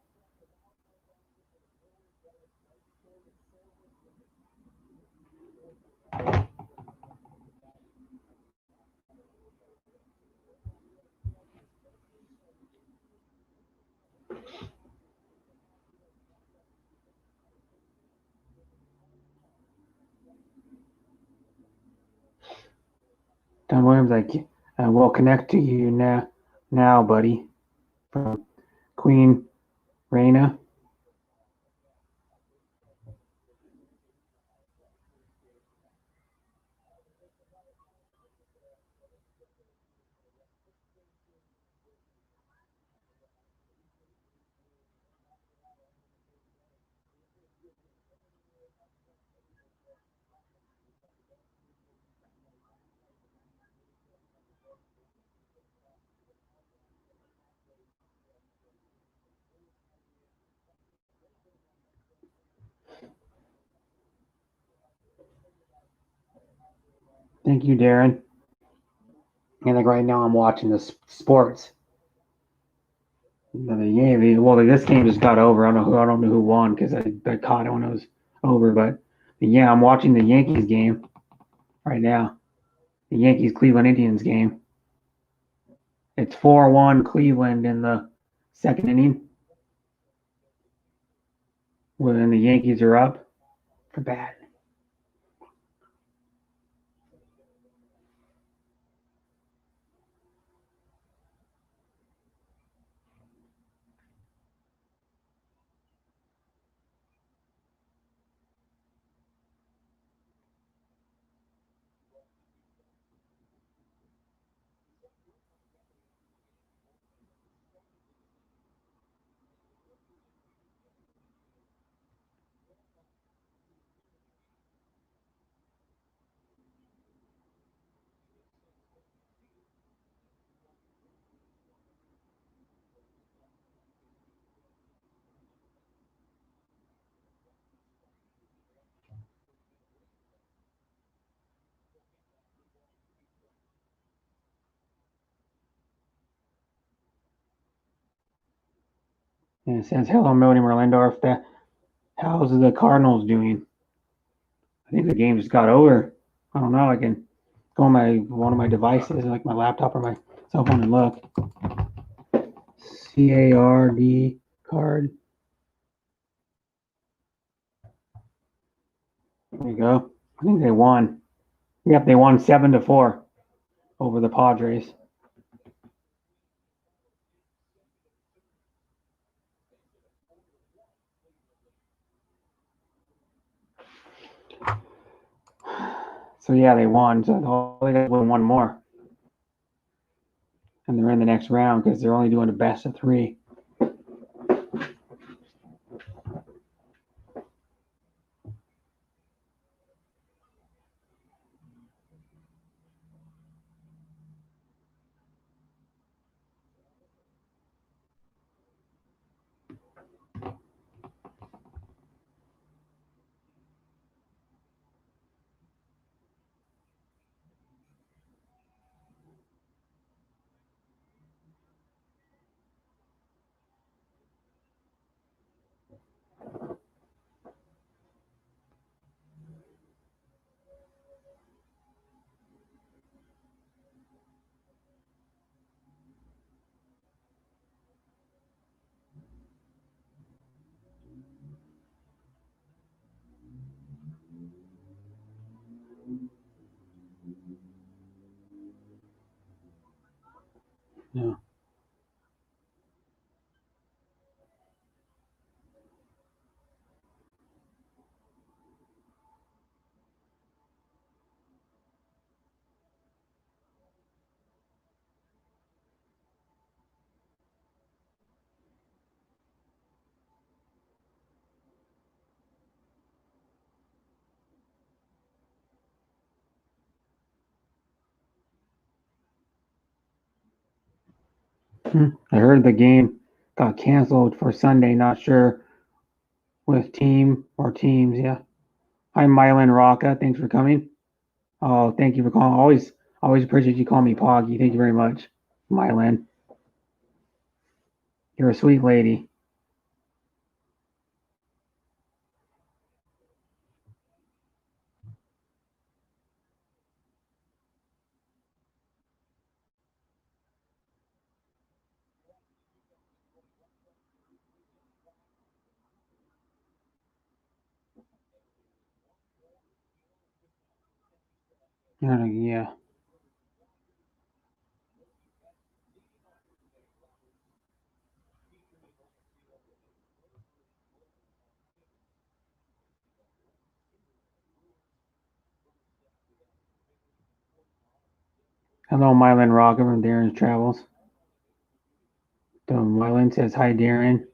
Don Williams, like, we'll connect to you now, buddy, from Queen Reina. Thank you, Darren. And like right now, I'm watching the sports. This game just got over. I don't know who won because I caught it when it was over. But yeah, I'm watching the Yankees game right now. The Yankees Cleveland Indians game. It's 4-1 Cleveland in the second inning. When the Yankees are up for bat. And it says, hello, Melody Merlendorf. How's the Cardinals doing? I think the game just got over. I don't know. I can go on one of my devices, like my laptop or my cell phone, and look. CARD card. There you go. I think they won. Yep, they won 7-4 over the Padres. So yeah, they won. So all they got to win one more, and they're in the next round because they're only doing a best of 3. Yeah. I heard the game got canceled for Sunday. Not sure with team or teams. Yeah. Hi, Mylan Rocca. Thanks for coming. Oh, thank you for calling. Always appreciate you calling me Poggy. Thank you very much, Mylan. You're a sweet lady. Yeah. Hello, Mylan Rocca from Darren's Travels. So Mylan says hi, Darren.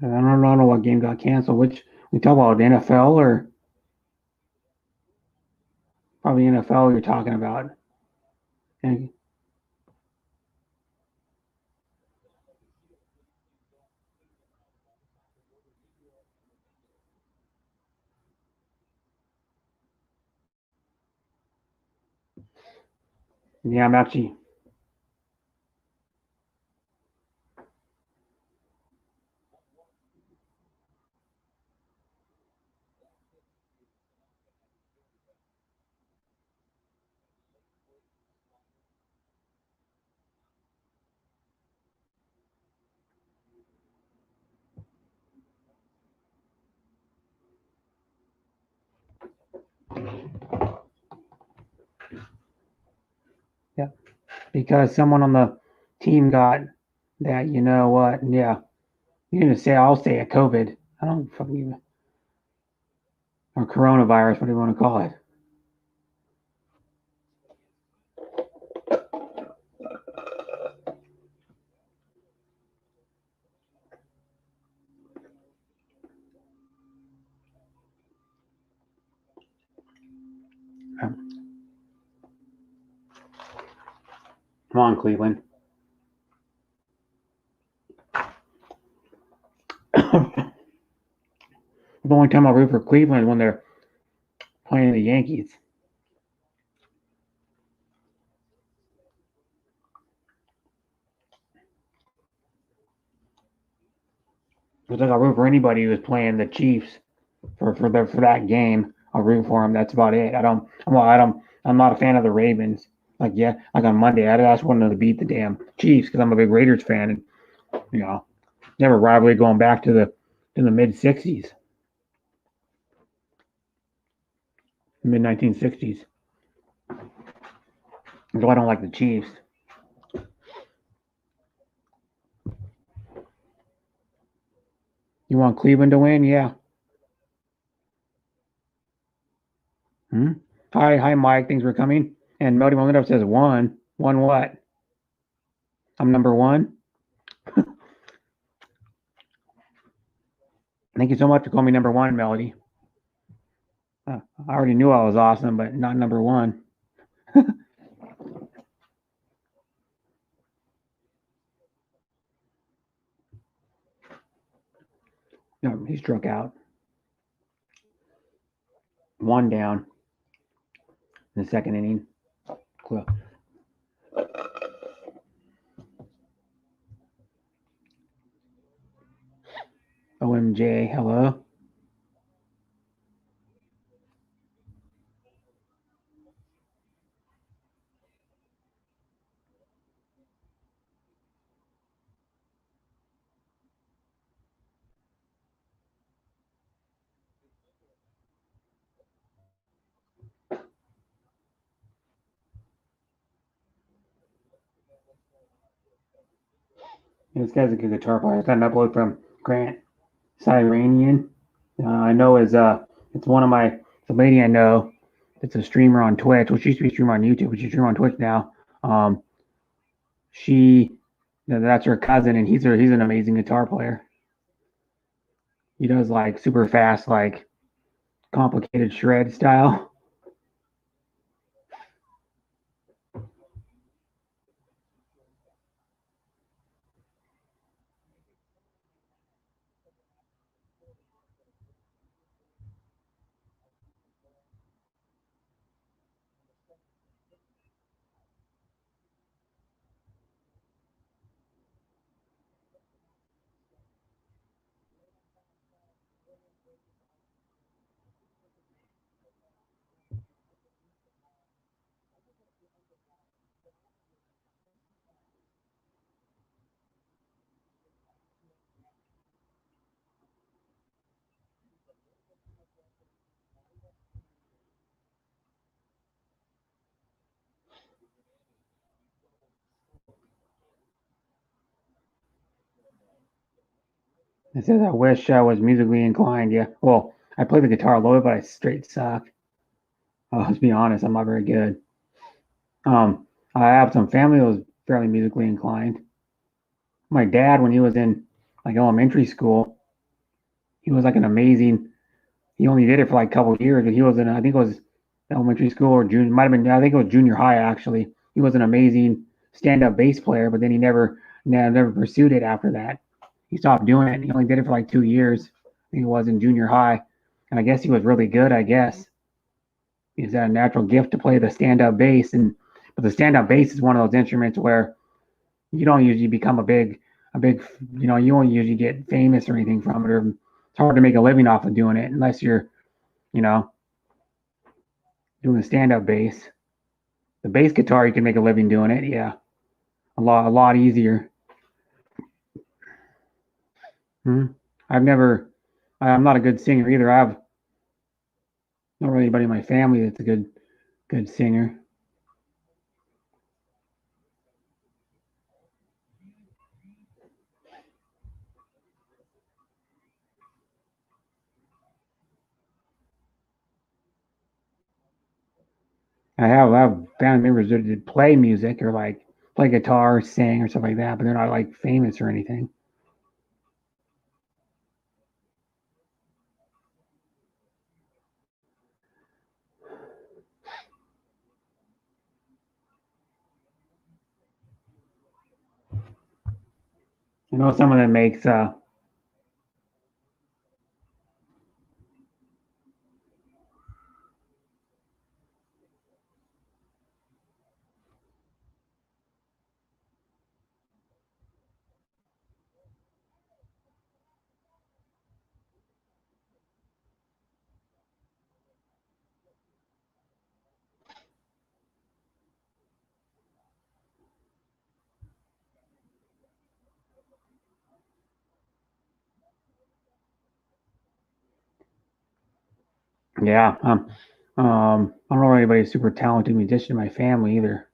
I don't know what game got canceled. Which we talk about NFL or probably NFL you're talking about. And yeah, I'm actually. Yeah, because someone on the team got that. You know what? Yeah, you're gonna say I'll say a COVID. I don't fucking even or coronavirus. What do you want to call it? Come on, Cleveland. The only time I root for Cleveland is when they're playing the Yankees. Because like I root for anybody who's playing the Chiefs for that game. I'll root for them. That's about it. I'm not a fan of the Ravens. Like yeah, like on Monday, I just wanted to beat the damn Chiefs because I'm a big Raiders fan, and you know, never rivalry going back to the mid '60s, mid 1960s. So I don't like the Chiefs. You want Cleveland to win? Yeah. Hmm? Hi, Mike. Thanks for coming. And Melody Momentum says one. One what? I'm number one. Thank you so much for calling me number one, Melody. I already knew I was awesome, but not number one. No, he struck out. One down in the second inning. Cool. OMJ, hello. This guy's a good guitar player. I got an upload from Grant Cyranian. I know it's one of my, it's a lady I know. It's a streamer on Twitch, which used to be a streamer on YouTube, but she's a streamer on Twitch now. She, that's her cousin, and he's an amazing guitar player. He does like super fast, like complicated shred style. It says, I wish I was musically inclined. Yeah. Well, I play the guitar a little bit, but I straight suck. Let's be honest, I'm not very good. I have some family that was fairly musically inclined. My dad, when he was in like elementary school, he was like an amazing. He only did it for like a couple of years, but he was in, I think it was elementary school or junior, might have been, I think it was junior high actually. He was an amazing stand-up bass player, but then he never pursued it after that. He stopped doing it. He only did it for like 2 years. I think it was in junior high, and I guess he was really good. I guess he's got a natural gift to play the stand-up bass, but the stand-up bass is one of those instruments where you don't usually become you won't usually get famous or anything from it, or it's hard to make a living off of doing it unless you're, you know, doing stand-up bass. The bass guitar, you can make a living doing it. Yeah, a lot easier. I've never, I'm not a good singer either. I have not really anybody in my family that's a good singer. I have family members that play music or like play guitar, sing, or stuff like that, but they're not like famous or anything. I know someone that makes yeah. I don't know anybody super talented musician in my family either.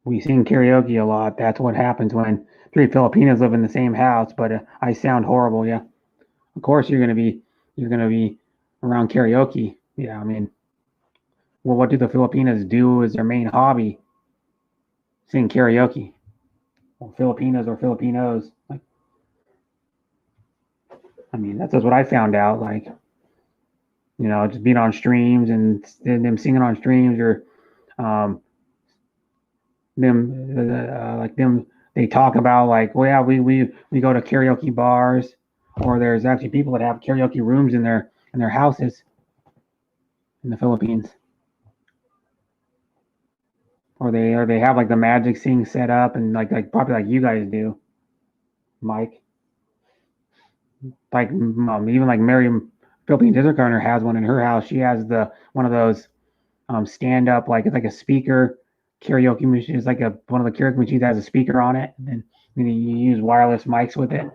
We sing karaoke a lot. That's what happens when three Filipinos live in the same house. But I sound horrible. Yeah, of course you're gonna be around karaoke. Yeah, I mean, well, what do the Filipinos do as their main hobby? Sing karaoke. Well, Filipinos or Filipinos. Like, I mean, that's just what I found out. Like, just being on streams and them singing on streams or um, them they talk about like, well, yeah, we go to karaoke bars, or there's actually people that have karaoke rooms in their houses in the Philippines, or they have like the Magic Sing set up and like probably like you guys do, Mike. Like even like Philippine Desert Gardener has one in her house. She has the one of those stand up, like it's like a speaker karaoke machine. It's like a one of the karaoke machines that has a speaker on it, and then you use wireless mics with it.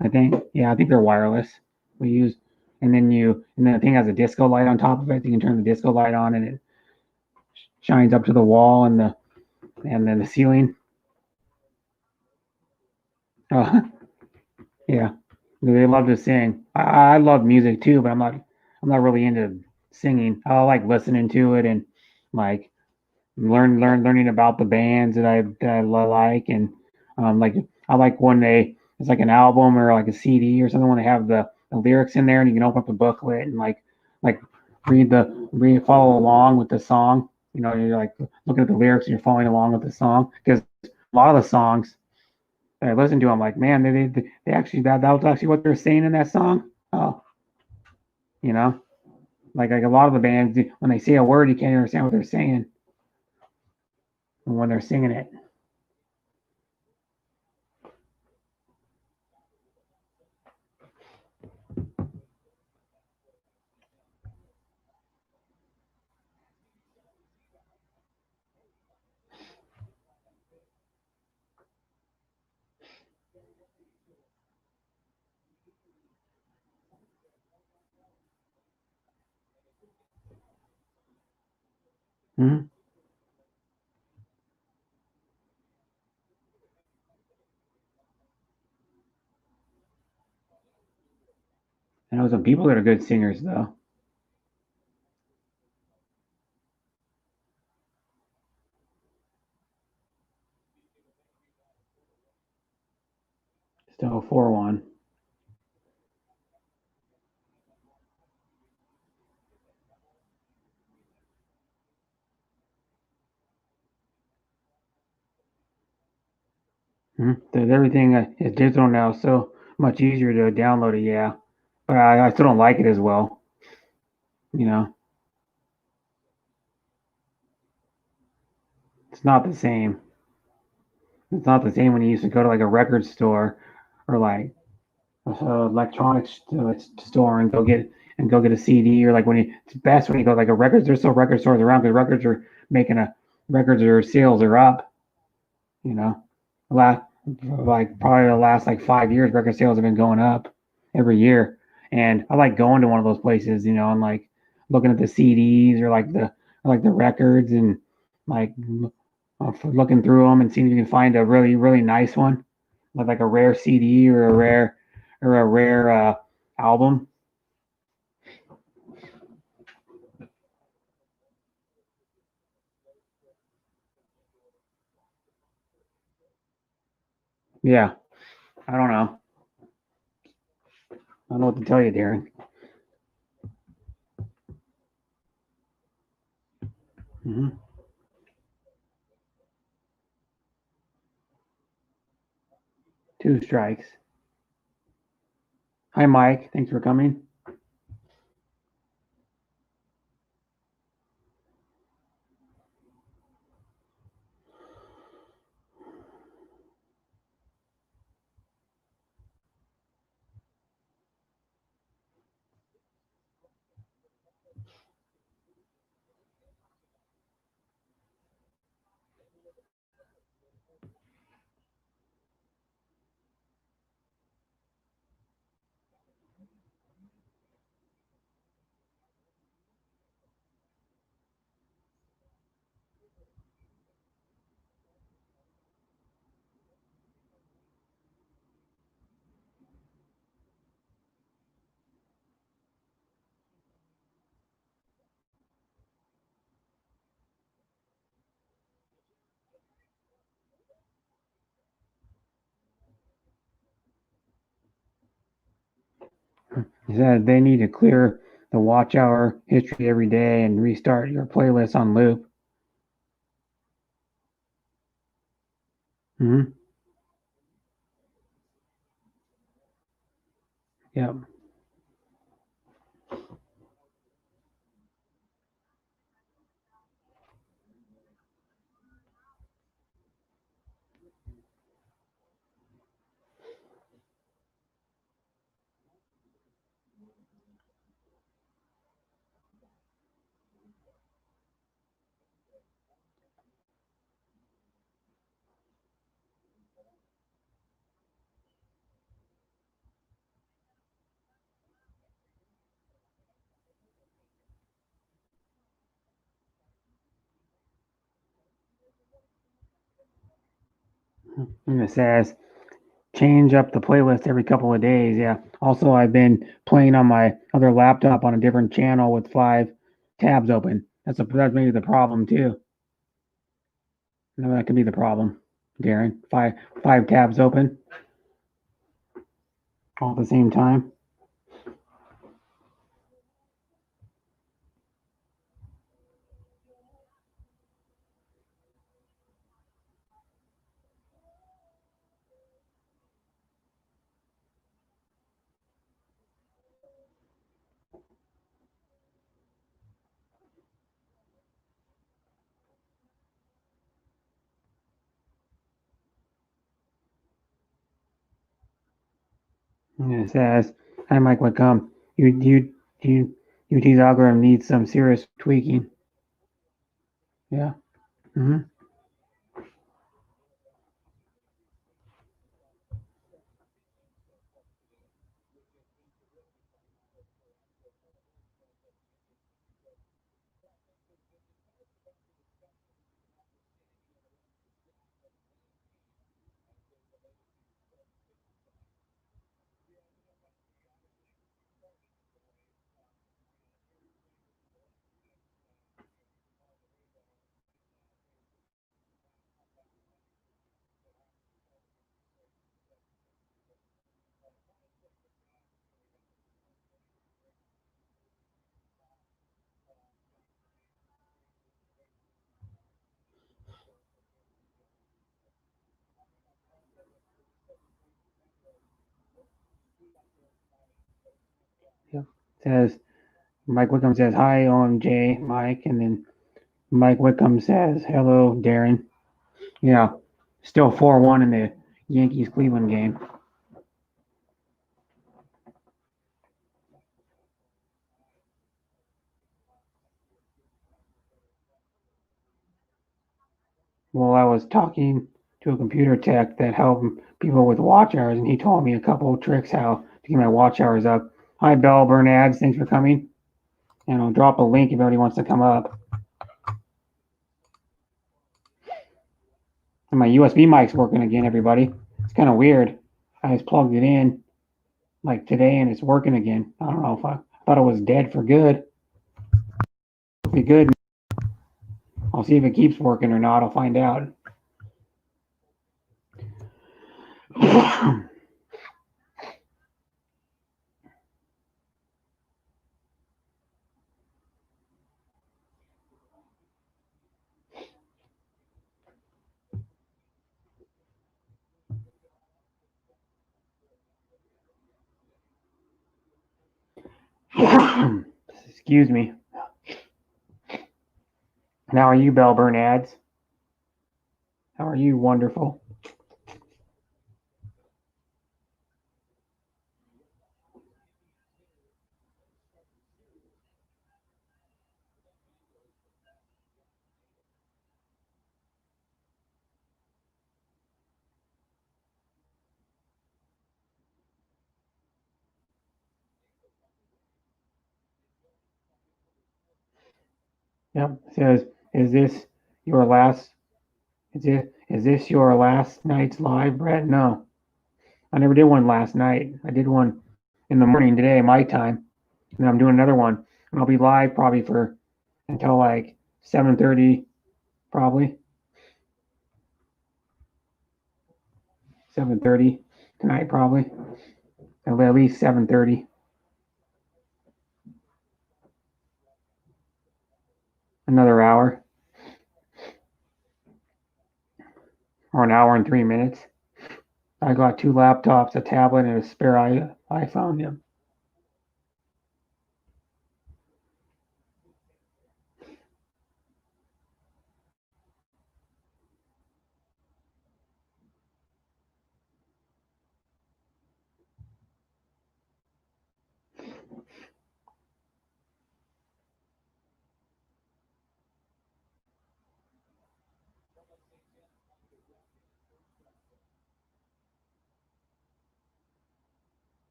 I think, yeah, I think they're wireless. We use, and then the thing has a disco light on top of it. You can turn the disco light on, and it shines up to the wall and then the ceiling. Uh, yeah, they love to sing. I love music too, but I'm not really into singing. I like listening to it and like learning about the bands that I like, and like I like when it's like an album or like a CD or something when they have the lyrics in there and you can open up the booklet and like read follow along with the song. You're like looking at the lyrics and you're following along with the song because a lot of the songs that I listen to, I'm like, man, they actually that was actually what they're saying in that song. Oh, you know, like a lot of the bands when they say a word, you can't understand what they're saying when they're singing it. Mhm. I know some people that are good singers though. Still 4-1. Everything is digital now, so much easier to download it. Yeah, but I still don't like it as well. You know, it's not the same. It's not the same when you used to go to like a record store or like electronics store and go get a CD or like it's best when you go like a records. There's still record stores around because making a records or sales are up. You know, last like probably the last like 5 years, record sales have been going up every year, and I like going to one of those places. And like looking at the CDs or like the records and like looking through them and seeing if you can find a really really nice one, like a rare CD or a rare album. Yeah, I don't know. I don't know what to tell you, Darren. hmm 2 strikes. Hi, Mike. Thanks for coming. He said they need to clear the watch hour history every day and restart your playlist on loop. hmm Yep. And it says change up the playlist every couple of days. Yeah. Also, I've been playing on my other laptop on a different channel with 5 tabs open. That's maybe the problem too. No, that could be the problem, Darren. Five tabs open all at the same time. And it says, "Hi, Mike Whitcomb. UT's algorithm needs some serious tweaking." Yeah. Mm-hmm. Yep. It says Mike Whitcomb says, "Hi, OMJ, Mike," and then Mike Whitcomb says, "Hello, Darren." Yeah. Still 4-1 in the Yankees Cleveland game. Well, I was talking to a computer tech that helped people with watch hours, and he told me a couple of tricks how to get my watch hours up. Hi, Bell Bernads. Thanks for coming. And I'll drop a link if anybody wants to come up. And my USB mic's working again, everybody. It's kind of weird. I just plugged it in like today, and it's working again. I don't know if I thought it was dead for good. It'll be good. I'll see if it keeps working or not. I'll find out. Excuse me. And how are you, Bell Bernads? How are you? Wonderful. Yep. It says, is this your last? Is this your last night's live, Brett? No, I never did one last night. I did one in the morning today, my time, and I'm doing another one, and I'll be live probably for until like 7:30, probably 7:30 tonight, probably at least 7:30. Another hour or an hour and 3 minutes. I got 2 laptops, a tablet, and a spare iPhone. Yeah.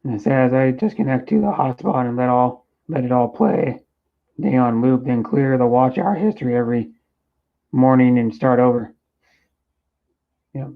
And it says I disconnect to the hotspot and let it all play. Day on loop, then clear the watch hour history every morning and start over. Yeah.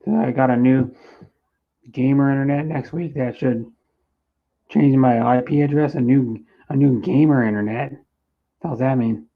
So I got a new gamer internet next week that should change my IP address. A new gamer internet. What does that mean?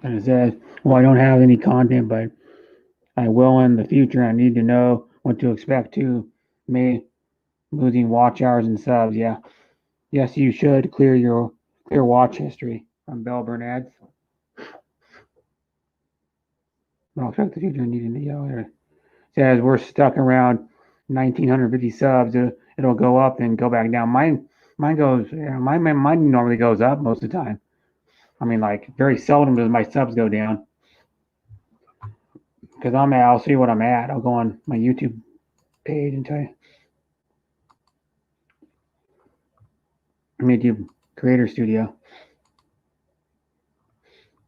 And it says, well, I don't have any content, but I will in the future. I need to know what to expect too. Me losing watch hours and subs. Yeah. Yes, you should clear watch history from Bell Burnett. I'll expect the future needing to yell here. Says we're stuck around 1950 subs. It'll go up and go back down. Mine goes. Yeah, mine normally goes up most of the time. I mean, like very seldom does my subs go down. Because I'll see what I'm at. I'll go on my YouTube page and tell you. YouTube Creator Studio.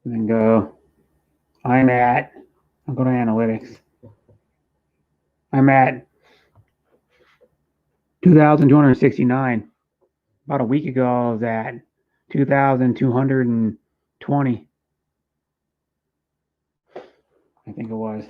And then go. I'll go to analytics. I'm at 2,269. About a week ago, I was at 2,220. I think it was.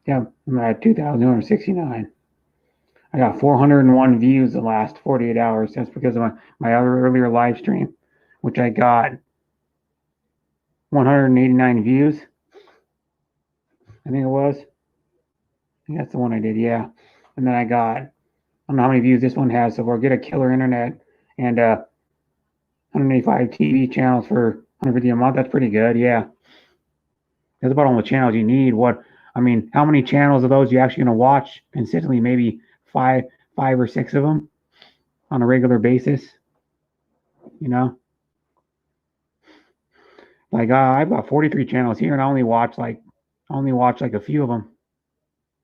Yeah, I'm at 2,269. I got 401 views the last 48 hours. That's because of my other earlier live stream, which I got 189 views. I think it was. I think that's the one I did, yeah. And then I got, I don't know how many views this one has so far. Get a killer internet and 185 TV channels for 150 a month. That's pretty good, yeah. That's about all the channels you need. What I mean, how many channels of those you actually going to watch consistently? Maybe five or six of them on a regular basis. You know, like I've got 43 channels here, and I only watch like a few of them.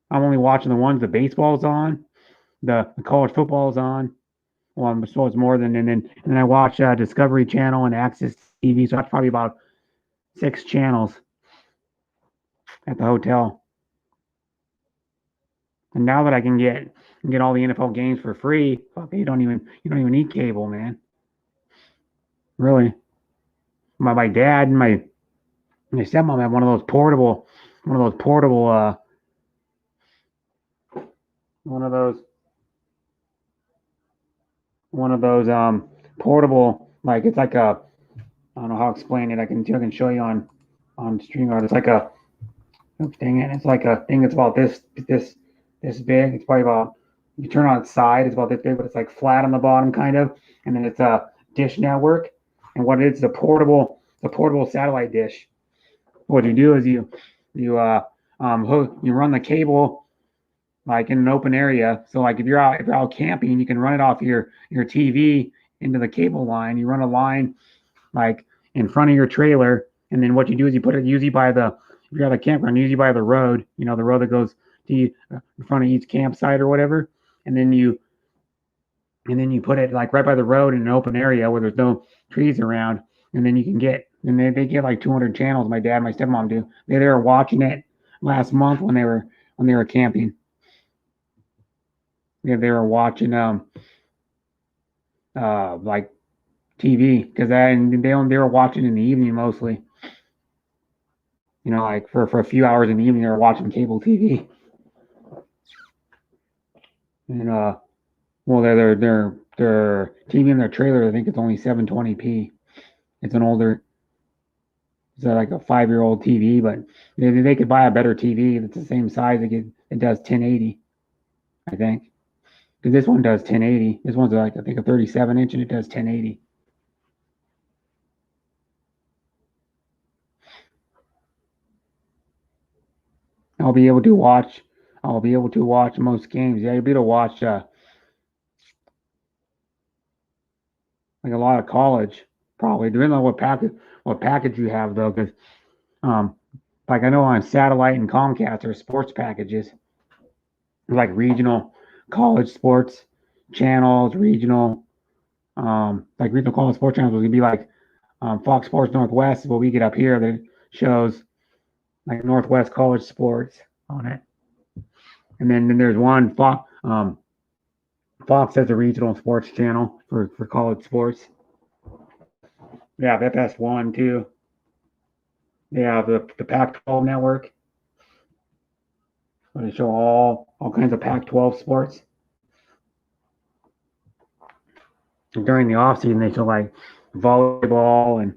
I'm only watching the ones the baseball's on, the college football's on. Well, so it's more than, and then I watch Discovery Channel and Access TV. So that's probably about 6 channels at the hotel. And now that I can get all the NFL games for free, fuck, you don't even need cable, man. Really. My dad and my stepmom had one of those portable one of those portable, like it's like a, I don't know how to explain it. I can show you on StreamYard. It's like a, oops, dang it. It's like a thing that's about this big. It's probably about, you turn on its side, it's about this big, but it's like flat on the bottom kind of. And then it's a dish network. And what it is, a portable satellite dish. What you do is you run the cable like in an open area. So like if you're out camping, you can run it off your TV into the cable line. You run a line like in front of your trailer, and then what you do is you put it usually by the, if you're at a campground, usually by the road, the road that goes to in front of each campsite or whatever, and then you put it like right by the road in an open area where there's no trees around, and then you can get, and they get like 200 channels. My dad and my stepmom do. They were watching it last month when they were camping. Yeah, they were watching like TV, because they were watching in the evening mostly. Like for a few hours in the evening, they were watching cable TV. And well, their TV in their trailer, I think it's only 720p. It's an older, it's like a 5-year-old TV, but they could buy a better TV that's the same size. It does 1080, I think. Because this one does 1080. This one's like, I think, a 37-inch, and it does 1080. I'll be able to watch most games. Yeah, you'll be able to watch like a lot of college, probably, depending on what package you have though. Because like I know on satellite and Comcast there are sports packages, like regional college sports channels, regional college sports channels would be like Fox Sports Northwest is what we get up here that shows like Northwest college sports on it. And then there's one Fox has a regional sports channel for college sports. Yeah, FS1 too. They have the Pac-12 network, where they show all kinds of Pac-12 sports. And during the off season, they show like volleyball, and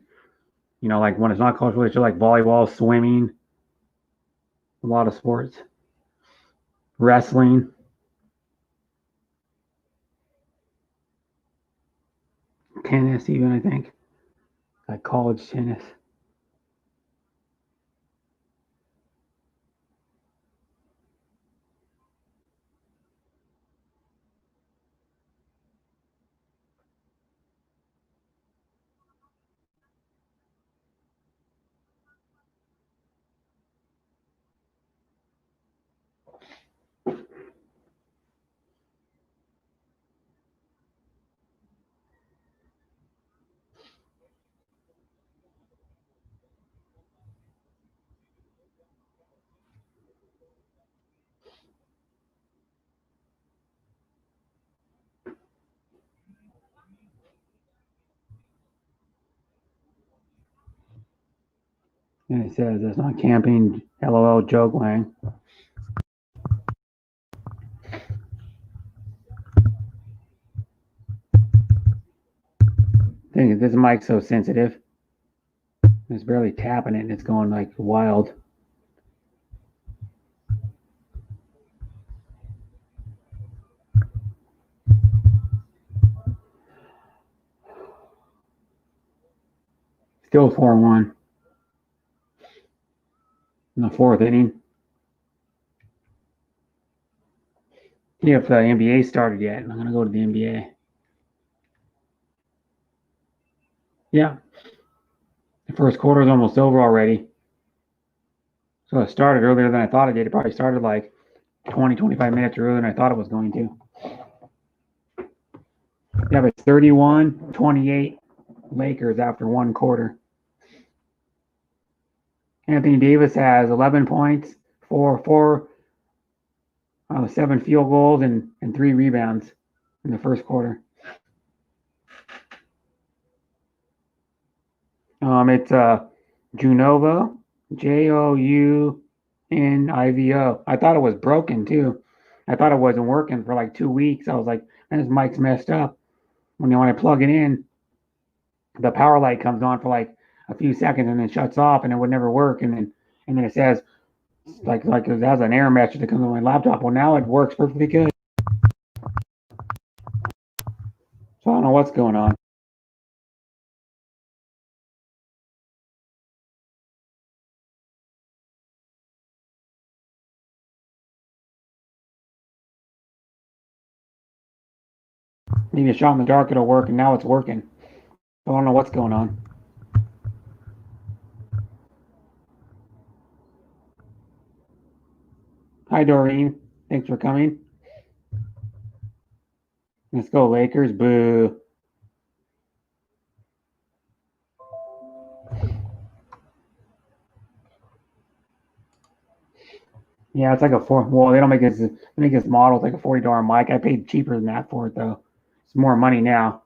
like when it's not college, they show like volleyball, swimming, a lot of sports, wrestling, tennis, even, I think, like college tennis. And it says it's not camping. LOL, Joe Wang. Thing is, this mic's so sensitive. It's barely tapping it, and it's going like wild. Still 4-1 in the 4th inning. See if the NBA started yet. I'm gonna go to the NBA. Yeah, the first quarter is almost over already. So it started earlier than I thought it did. It probably started like 20, 25 minutes earlier than I thought it was going to. Yeah, but 31-28 Lakers after one quarter. Anthony Davis has 11 points, 7 field goals, and 3 rebounds in the first quarter. It's Junovo, Jounivo. I thought it was broken too. I thought it wasn't working for like 2 weeks. I was like, man, this mic's messed up. When I plug it in, the power light comes on for like a few seconds and then shuts off, and it would never work. And then it says like it has an error message that comes on my laptop. Well, now it works perfectly good. So I don't know what's going on. Maybe a shot in the dark it'll work, and now it's working. So I don't know what's going on. Hi, Doreen. Thanks for coming. Let's go, Lakers. Boo. Yeah, it's like a four. Well, they don't make this. They make this model. It's like a $40 mic. I paid cheaper than that for it though. It's more money now.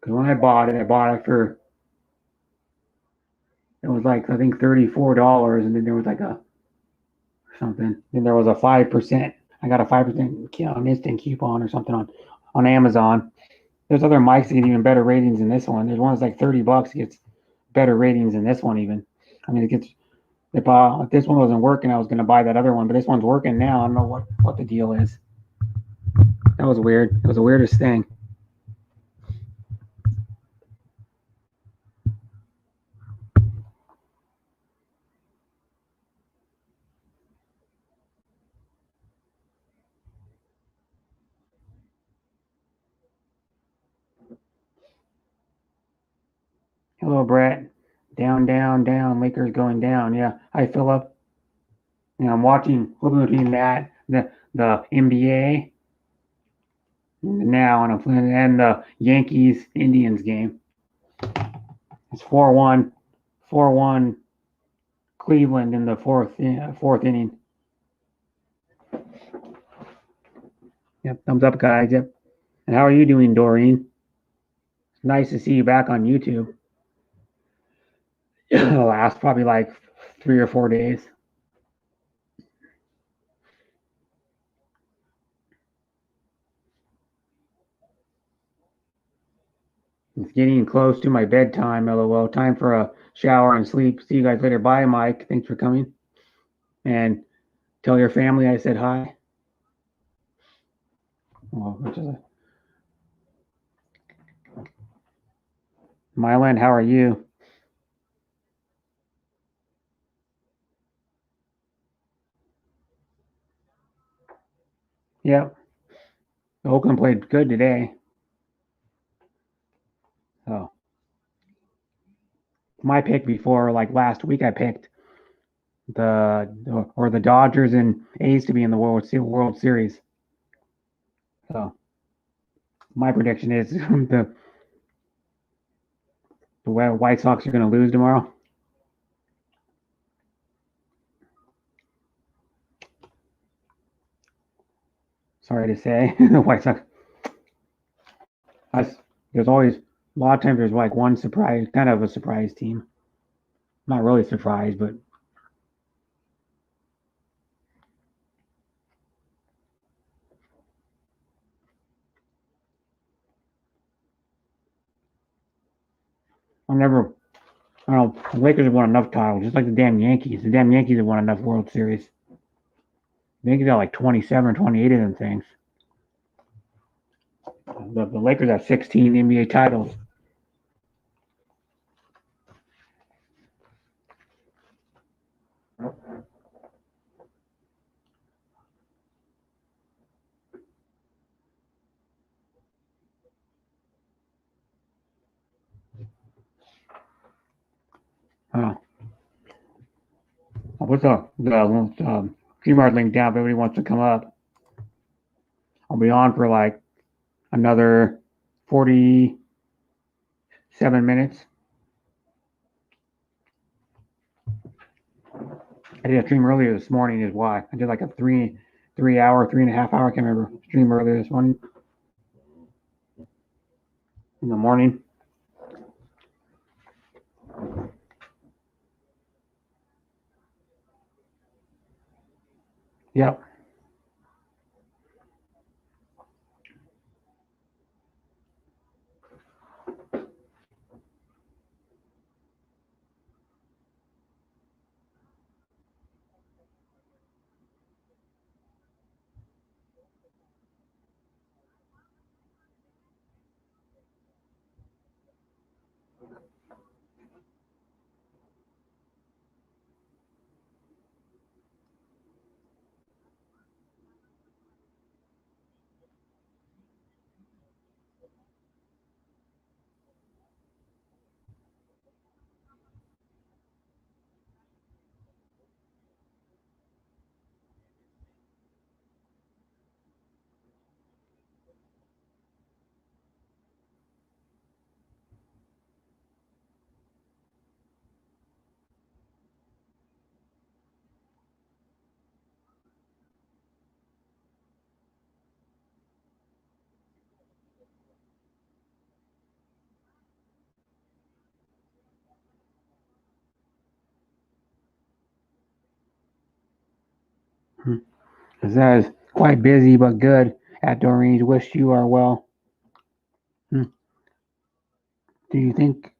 Because when I bought it for. It was like I think $34, and then there was like a something. Then there was a 5%. I got a 5% instant coupon or something on Amazon. There's other mics that get even better ratings than this one. There's one that's like $30 gets better ratings than this one even. I mean, it gets. If this one wasn't working, I was going to buy that other one, but this one's working now. I don't know what the deal is. That was weird. It was the weirdest thing. Hello, Brett. Down, down, down. Lakers going down. Yeah. Hi, Philip. I'm flipping between the NBA now, and the Yankees Indians game. It's 4-1 Cleveland in the fourth inning. Yep, thumbs up, guys. Yep. And how are you doing, Doreen? It's nice to see you back on YouTube. It'll last probably like 3 or 4 days. It's getting close to my bedtime, LOL. Time for a shower and sleep. See you guys later. Bye, Mike. Thanks for coming. And tell your family I said hi. Mylan, how are you? Yep. Oakland played good today. So my pick before, like last week, I picked the Dodgers and A's to be in the World Series. So my prediction is the White Sox are going to lose tomorrow. Sorry to say, the White Sox. There's always a lot of times there's like one surprise, kind of a surprise team. Not really surprised, but I don't know. The Lakers have won enough titles, just like the damn Yankees. The damn Yankees have won enough World Series. The Yankees got like 27 or 28 of them things. The Lakers have 16 NBA titles. What's the Streamyard link down if everybody wants to come up? I'll be on for like another 47 minutes. I did a stream earlier this morning is why. I did like a 3 hour, 3.5 hour, I can't remember, stream earlier this morning. In the morning. Yep. It says quite busy but good at Doreen's. Wish you are well. Do you think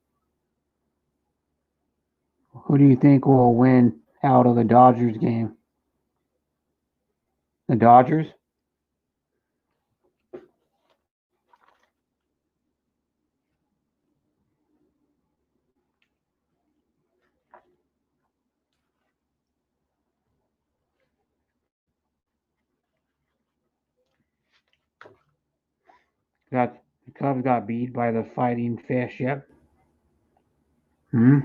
who do you think will win out of the Dodgers game? The Dodgers? Got the Cubs got beat by the Fighting Fish. Yep. Hmm.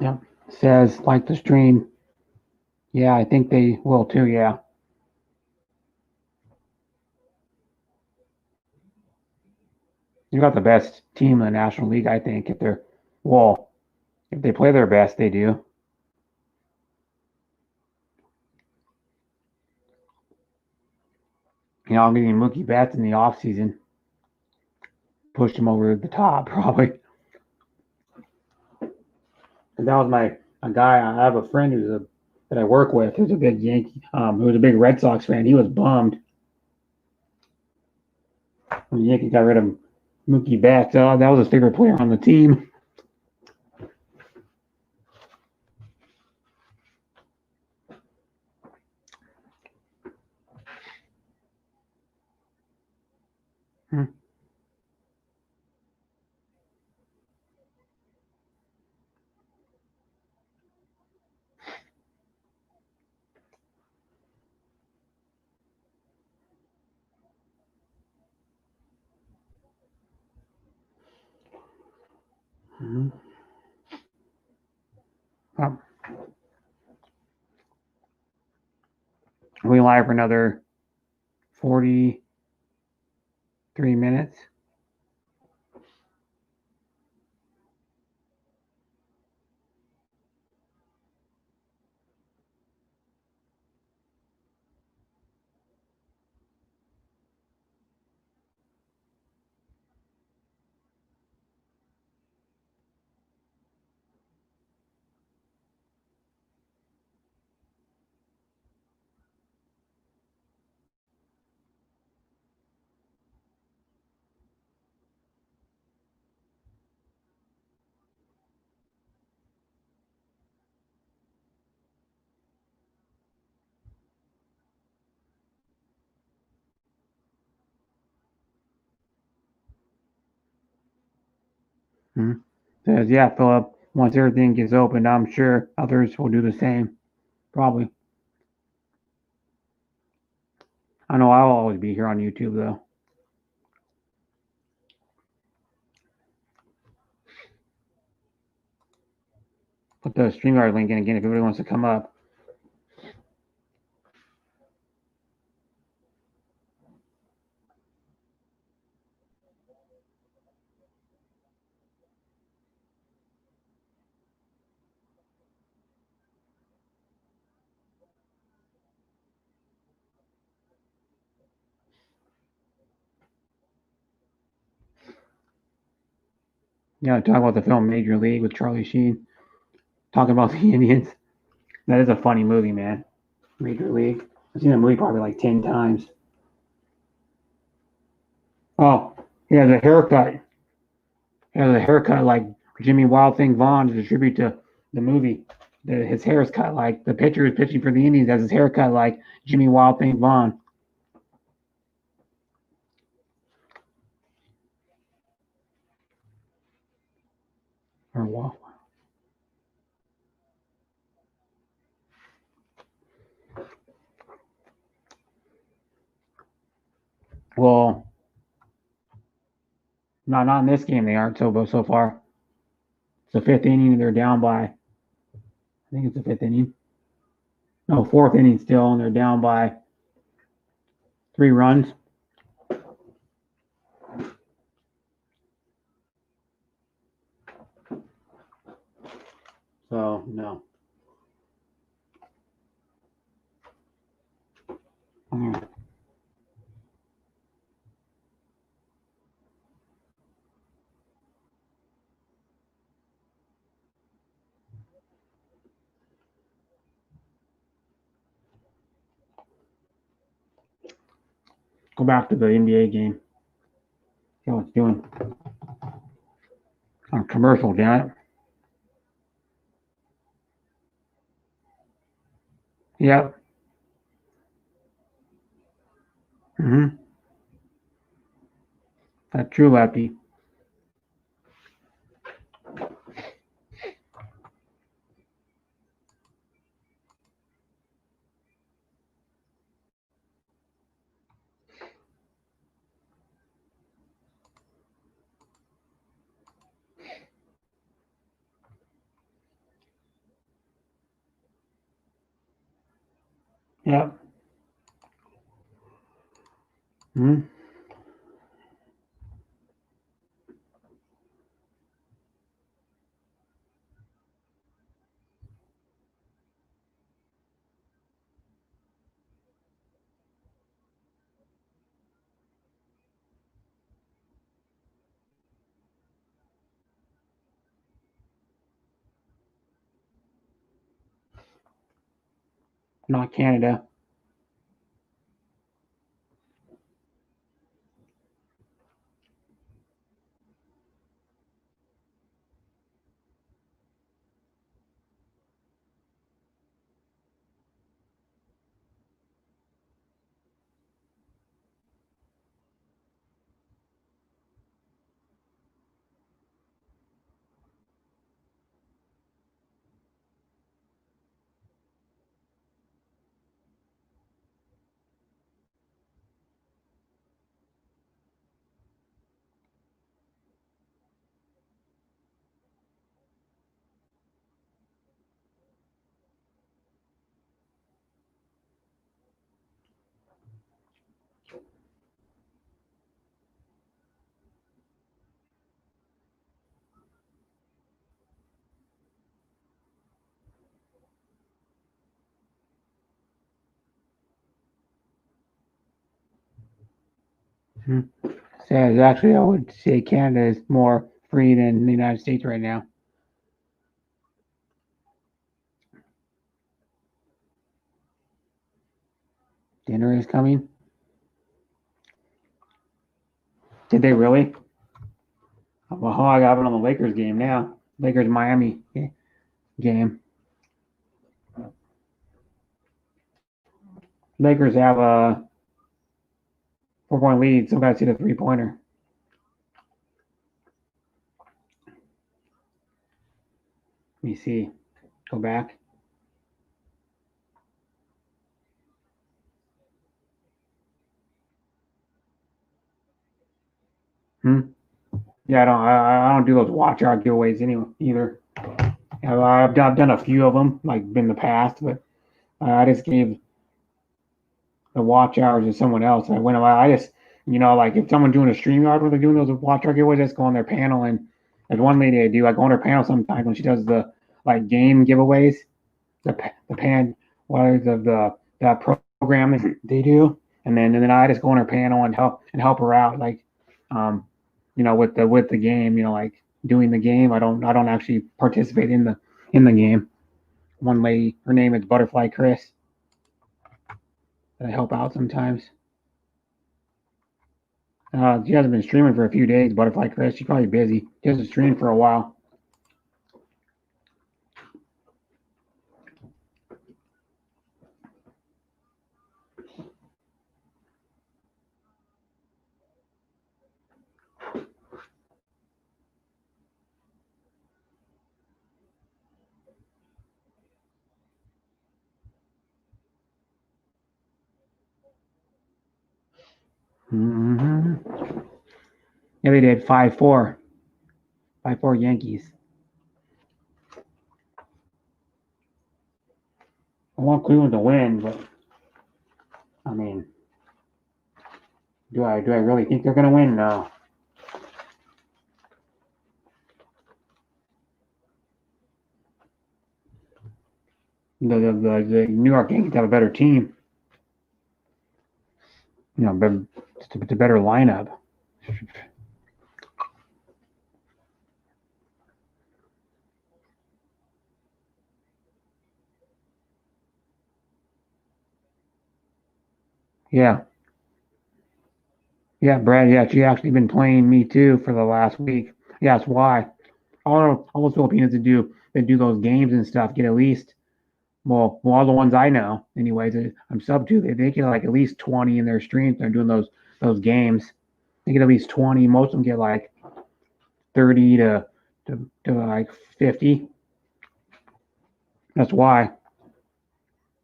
Yep. Says like the stream. Yeah, I think they will too. Yeah. You got the best team in the National League, I think. If they play their best, they do. I'm getting Mookie Betts in the offseason. Pushed him over the top, probably. And that was a guy. I have a friend that I work with who's a big Yankee, who was a big Red Sox fan. He was bummed when the Yankees got rid of Mookie Betts. That was his favorite player on the team. Mm-hmm. We live for another 43 minutes. Says, yeah, Philip, once everything gets opened, I'm sure others will do the same. Probably. I know I'll always be here on YouTube, though. Put the StreamYard link in again if anybody wants to come up. Yeah, talk about the film Major League with Charlie Sheen. Talking about the Indians. That is a funny movie, man. Major League. I've seen that movie probably like 10 times. Oh, he has a haircut. He has a haircut like Jimmy Wild Thing Vaughn to tribute to the movie. His hair is cut like the pitcher is pitching for the Indians has his haircut like Jimmy Wild Thing Vaughn. Or what? Well, not in this game they aren't so far. It's the fifth inning and they're down by, I think it's the fifth inning. No, fourth inning still, and they're down by 3 runs. So, no. Go back to the NBA game. See how it's doing. On commercial, damn it. Yep. That's true, Lefty. Yep. Not Canada. Says actually, I would say Canada is more free than the United States right now. Dinner is coming. Did they really? Well, I got it on the Lakers game now. Lakers Miami game. Lakers have a 4-point lead. Still got to see the 3-pointer. Let me see. Go back. Yeah, I don't do those watch hour giveaways either. I've done a few of them, like in the past, but I just gave the watch hours to someone else. I just, like if someone's doing a StreamYard where they're doing those watch hour giveaways, I just go on their panel. And there's one lady I do, I go on her panel sometimes when she does the like game giveaways, the pan, what is that program that they do. And then I just go on her panel and help her out, like, with the game, like doing the game. I don't actually participate in the game. One lady, her name is Butterfly Chris, that I help out sometimes. She hasn't been streaming for a few days, Butterfly Chris. She's probably busy. She hasn't streamed for a while. Mm-hmm. Yeah, they did 5-4. 5-4 Yankees. I want Cleveland to win, but I mean, do I really think they're gonna win? No. The New York Yankees have a better team. But it's a better lineup. Yeah. Yeah, Brad. Yeah, she actually been playing me too for the last week. Yeah, that's why. All those Filipinos that do those games and stuff get at least, all the ones I know, anyways, I'm sub to, they get like at least 20 in their streams. They're doing those games. They get at least 20. Most of them get like 30 to like 50. That's why,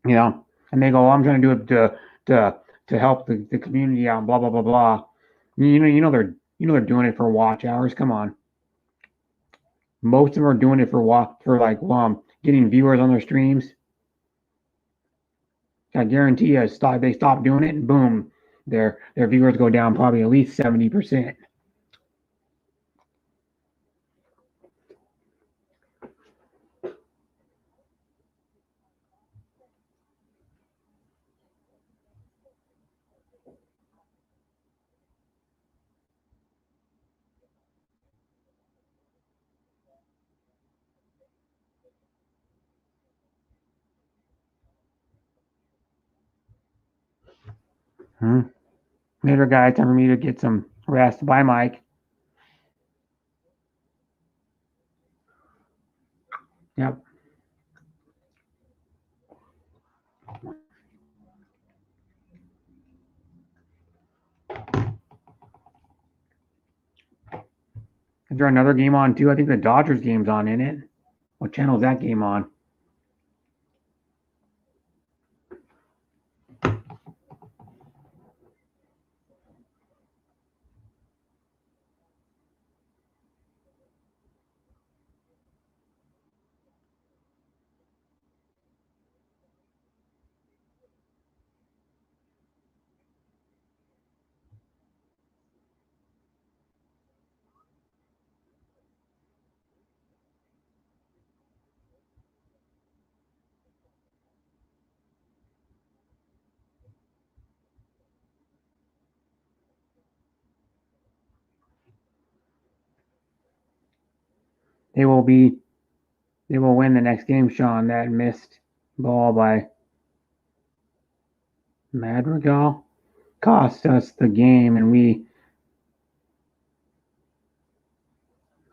and they go, I'm trying to do it to help the community out, blah blah blah blah. They're doing it for watch hours. Come on. Most of them are doing it for like getting viewers on their streams. I guarantee you, they stop doing it, and boom, their viewers go down probably at least 70%. Later, guys, time for me to get some rest. Bye, Mike. Yep. Is there another game on too? I think the Dodgers game's on, in it. What channel is that game on? They will win the next game, Sean. That missed ball by Madrigal cost us the game, and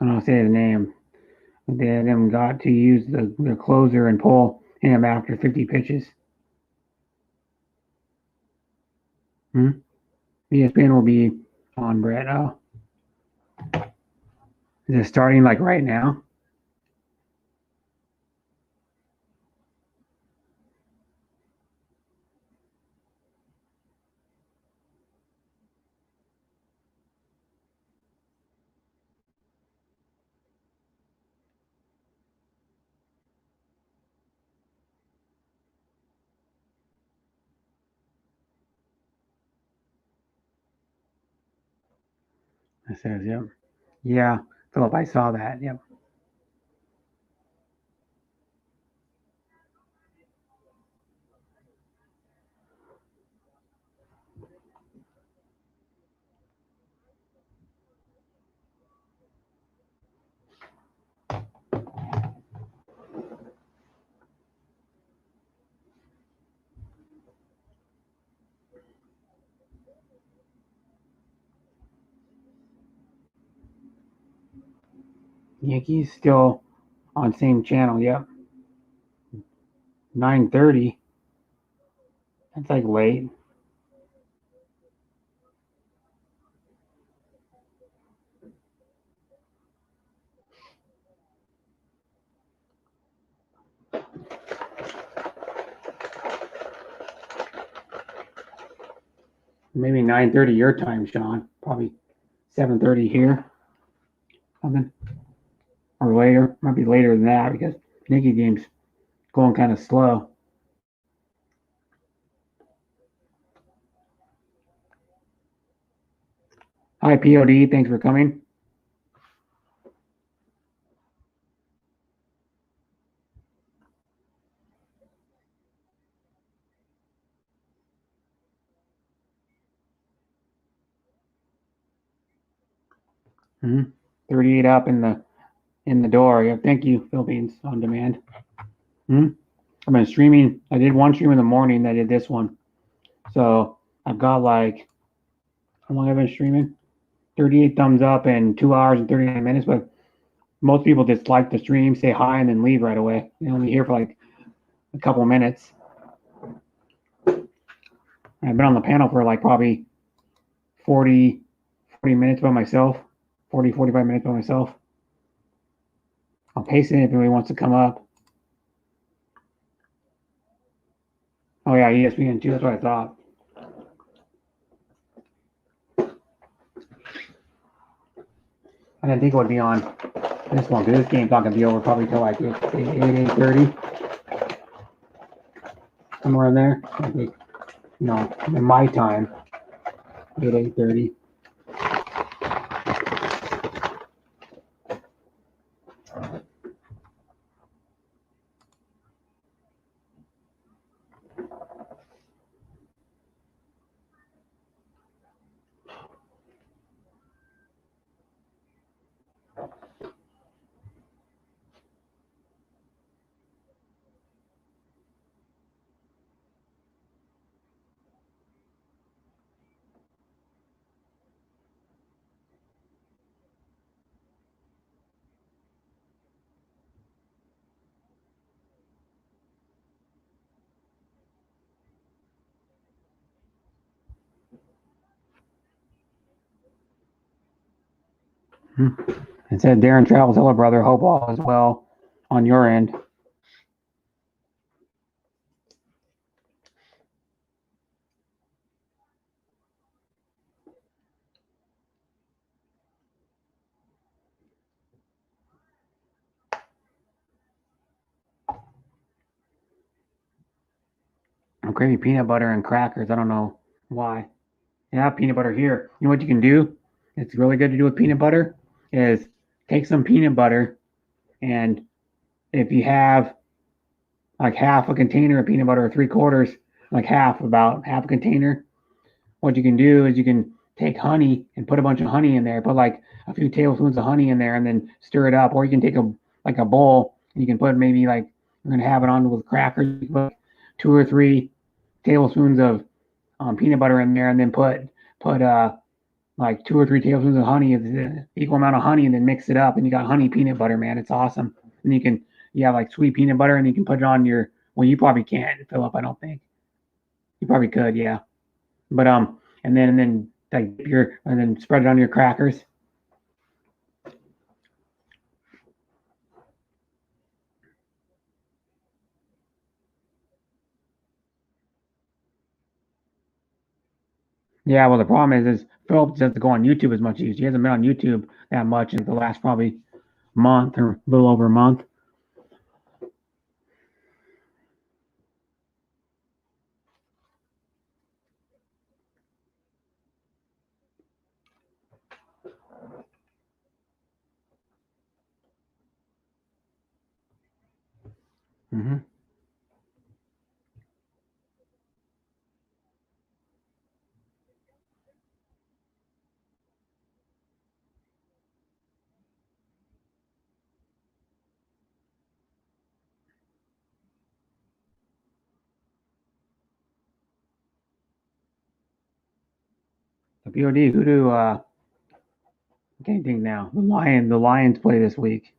I don't say his name. Them got to use the closer and pull him after 50 pitches. ESPN will be on, Brett. Oh. Is it starting like right now? It says, yep. Yeah, Philip, I saw that. Yep. Yankees still on same channel. Yep. 9:30. That's like late. Maybe 9:30 your time, Sean. Probably 7:30 here. Something. Or later. Might be later than that because Yankee game's going kind of slow. Hi, POD. Thanks for coming. Mm-hmm. 38 up in the door. Yeah, thank you, Philippines on demand. Hmm? I've been streaming. I did one stream in the morning. I did this one. So I've got like, how long have I been streaming? 38 thumbs up in 2 hours and 39 minutes. But most people just like the stream, say hi, and then leave right away. They only here for like a couple minutes. I've been on the panel for like probably 40 minutes by myself, 45 minutes by myself. I'll paste it if anybody wants to come up. Oh, yeah, ESPN too. That's what I thought. I didn't think it would be on this one because this game's not going to be over probably till like 8:30. Somewhere in there. I think, in my time, 8:30. It said Darren travels. Hello, brother. Hope all is well on your end. I'm craving peanut butter and crackers. I don't know why. Yeah, peanut butter here. You know what you can do? It's really good to do with peanut butter is take some peanut butter and if you have like half a container of peanut butter or 3/4, like about half a container, what you can do is you can take honey and put a bunch of honey in there, put like a few tablespoons of honey in there and then stir it up. Or you can take a bowl and you can put maybe like you're gonna have it on with crackers, you put 2 or 3 tablespoons of peanut butter in there and then put like 2 or 3 tablespoons of honey, equal amount of honey, and then mix it up and you got honey peanut butter, man. It's awesome. And you have like sweet peanut butter and you can put it on your, well, you probably can't fill up, I don't think. You probably could, yeah. But and then like and then spread it on your crackers. Yeah, well the problem is Philip doesn't go on YouTube as much. He hasn't been on YouTube that much in the last probably month or a little over a month. Mm-hmm. The BOD, who do I can't think now. The Lions play this week.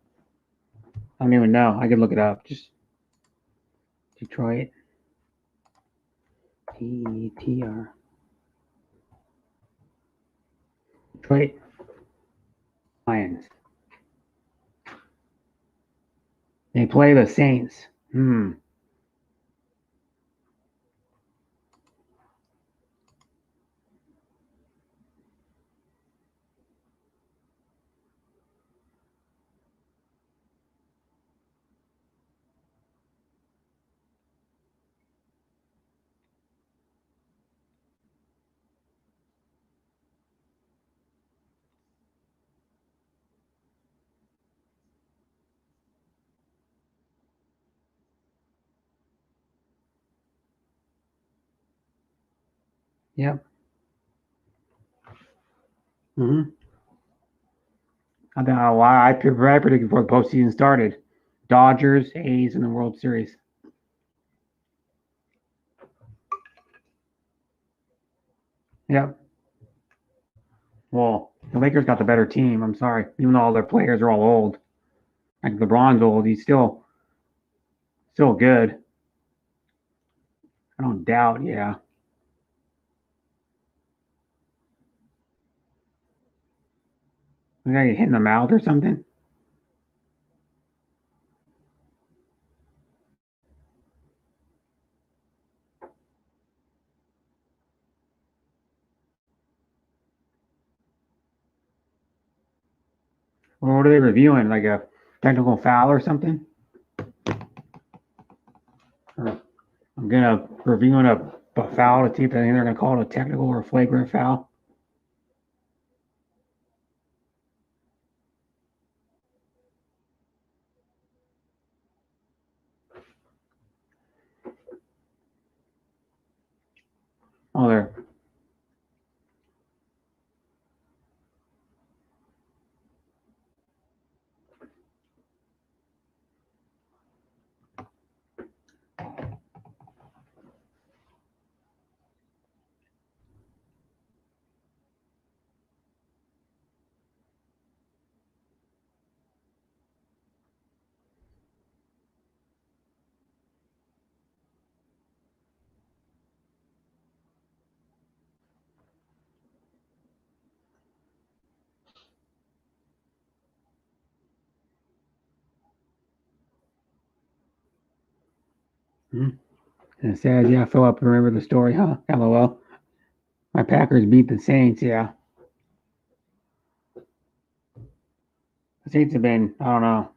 I don't even know. I could look it up. Just Detroit. DTR. Detroit Lions. They play the Saints. Yep. Mm-hmm. I don't know why I predicted before the postseason started. Dodgers, A's in the World Series. Yep. Well, the Lakers got the better team. I'm sorry. Even though all their players are all old. Like LeBron's old, he's still good. I don't doubt, yeah. Was that hit in the mouth or something? Or what are they reviewing? Like a technical foul or something? Or I'm gonna reviewing a foul to see if they're gonna call it a technical or a flagrant foul. Oh, they're and it says, yeah, Philip, remember the story, huh? LOL. My Packers beat the Saints, yeah. The Saints have been, I don't know.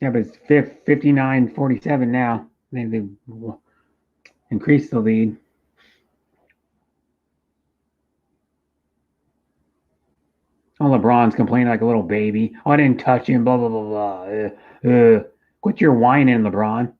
Yeah, but it's 59-47 now. They've increased the lead. Oh, LeBron's complaining like a little baby. Oh, I didn't touch him, blah, blah, blah, blah. Quit your whining, LeBron.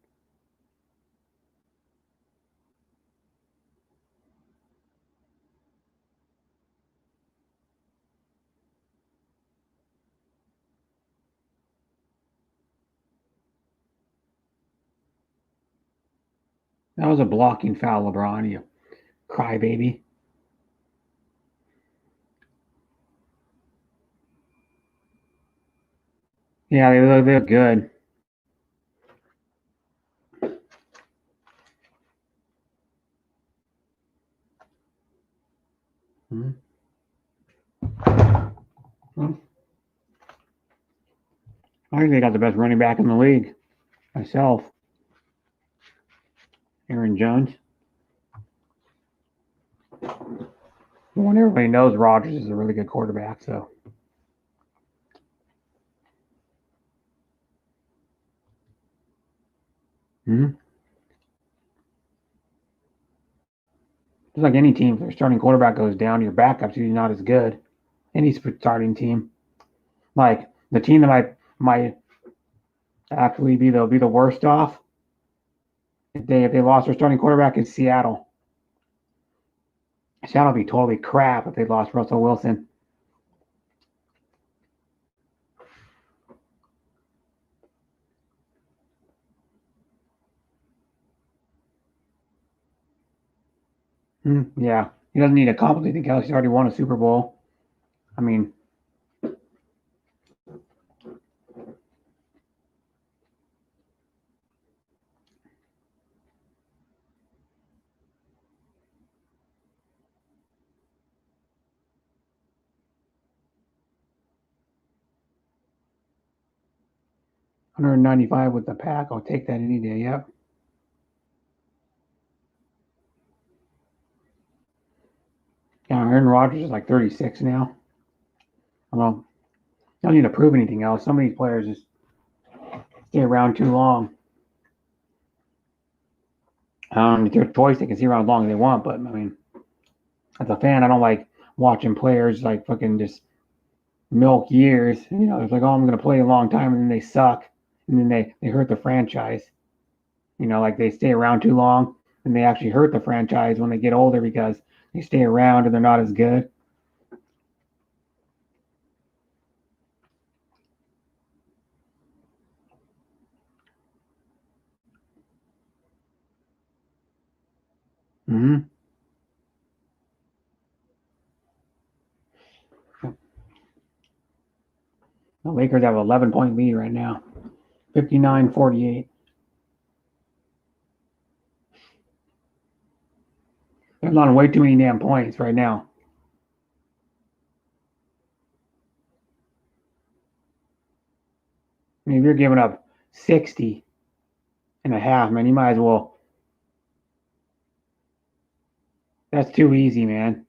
That was a blocking foul, LeBron, you crybaby. Yeah, they look good. Hmm. Well, I think they got the best running back in the league. Myself, Aaron Jones. The one everybody knows Rodgers is a really good quarterback, so. Hmm. Just like any team, if their starting quarterback goes down, your backup's usually not as good. Any starting team, like the team that might actually be the worst off if they lost their starting quarterback is Seattle. Seattle would be totally crap if they lost Russell Wilson. Yeah, he doesn't need to accomplish anything else. He's already won a Super Bowl. I mean, $195 with the pack. I'll take that any day. Yep. Yeah, Aaron Rodgers is like 36 now. Well, don't need to prove anything else. Some of these players just stay around too long. It's their choice. They can stay around as long as they want, but I mean, as a fan, I don't like watching players like fucking just milk years. It's like, oh, I'm going to play a long time, and then they suck, and then they hurt the franchise. Like they stay around too long, and they actually hurt the franchise when they get older because they stay around and they're not as good. Mm-hmm. The Lakers have an 11-point lead right now, 59-48. They're on way too many damn points right now. I mean, if you're giving up 60 and a half, man, you might as well. That's too easy, man.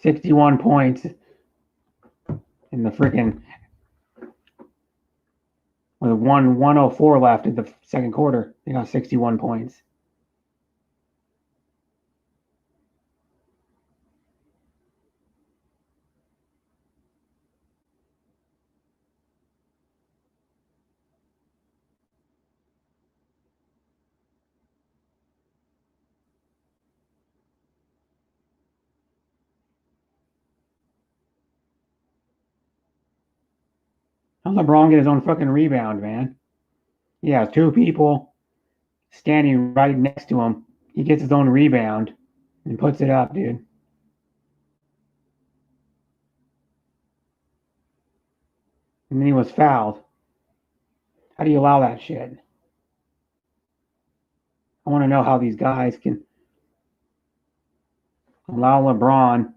61 points in the freaking with 104 left in the second quarter. They got 61 points. How LeBron get his own fucking rebound, man? Yeah, two people standing right next to him. He gets his own rebound and puts it up, dude. And then he was fouled. How do you allow that shit? I want to know how these guys can allow LeBron.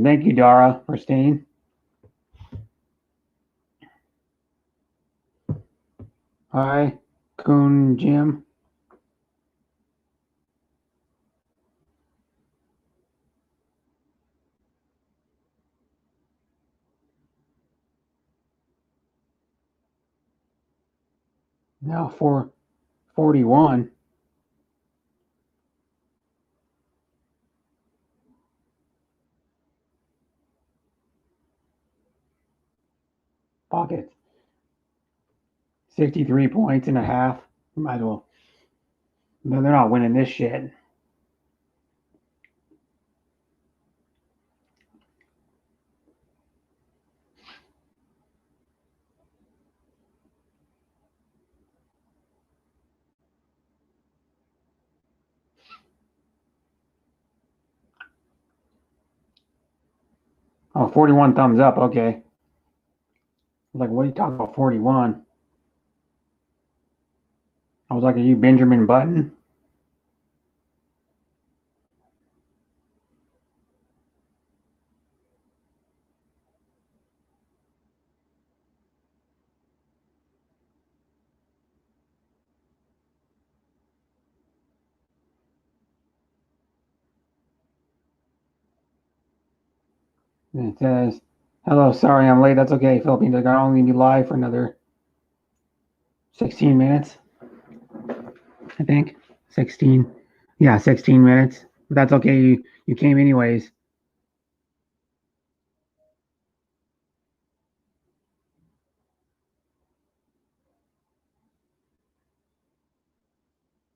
Thank you, Dara, for staying. Hi, Coon Jim. Now for 41. Pockets. 63 points and a half. Might as well. No, they're not winning this shit. Oh, 41 thumbs up. Okay. Like, what are you talking about? 41. I was like, are you Benjamin Button? And it says, hello, sorry I'm late. That's okay, Philippines. I can only be live for another 16 minutes, I think. 16. Yeah, 16 minutes. But that's okay. You came anyways.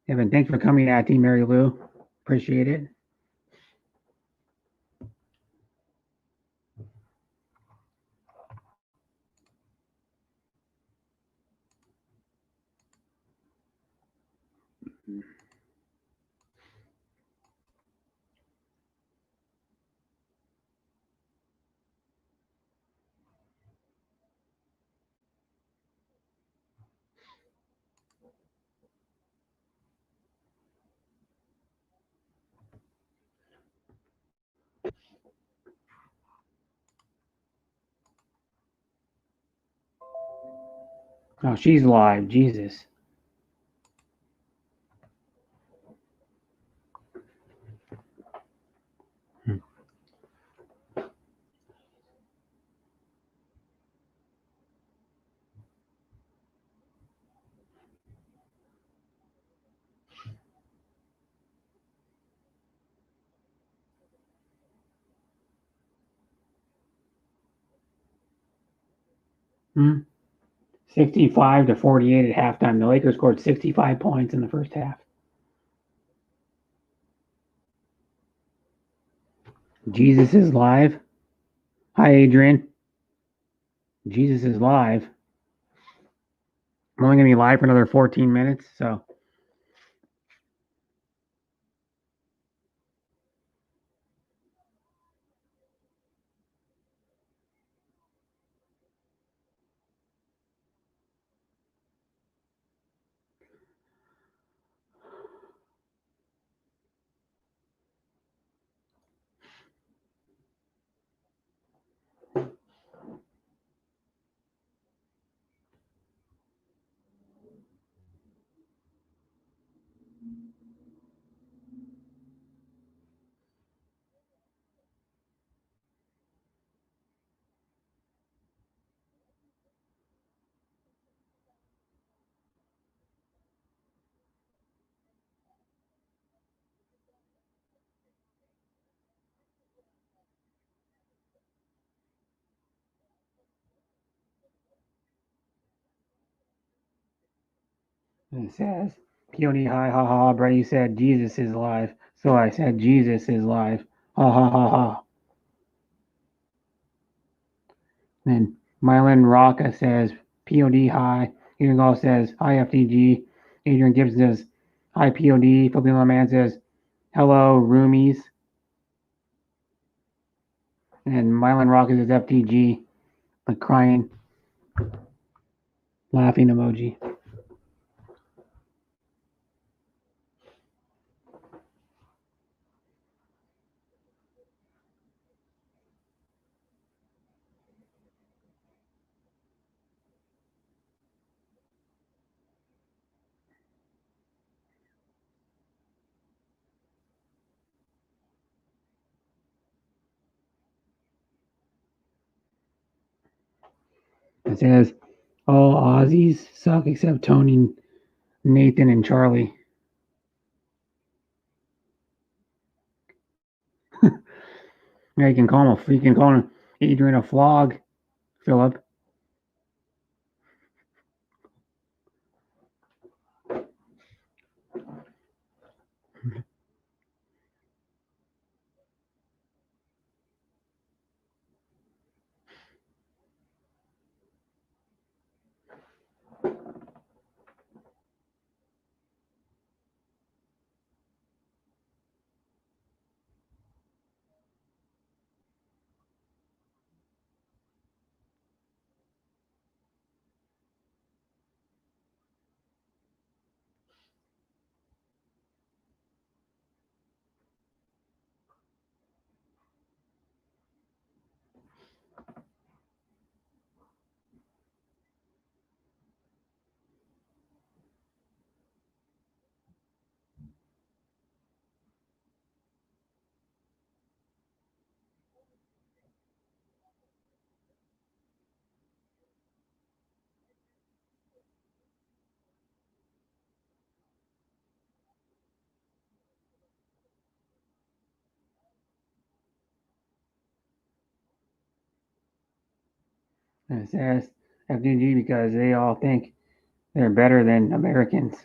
Evan, thanks for coming at Team Mary Lou. Appreciate it. Oh, she's live. Jesus. Hmm. 65 to 48 at halftime. The Lakers scored 65 points in the first half. Jesus is live. Hi, Adrian. Jesus is live. I'm only going to be live for another 14 minutes, so. And it says, Peony, hi, ha, ha, ha. Brett, you said Jesus is live. So I said Jesus is live. Ha, ha, ha, ha. Then Mylan Rocca says, POD, hi. Adrian Gall says, hi, FTG. Adrian Gibson says, hi, POD. Filipino Man says, hello, roomies. And Mylan Rocca says, FTG. Like crying, laughing emoji. It says, all Aussies suck except Tony, Nathan, and Charlie. Yeah, you can call him Adrian a flog, Philip. And it says FDG because they all think they're better than Americans.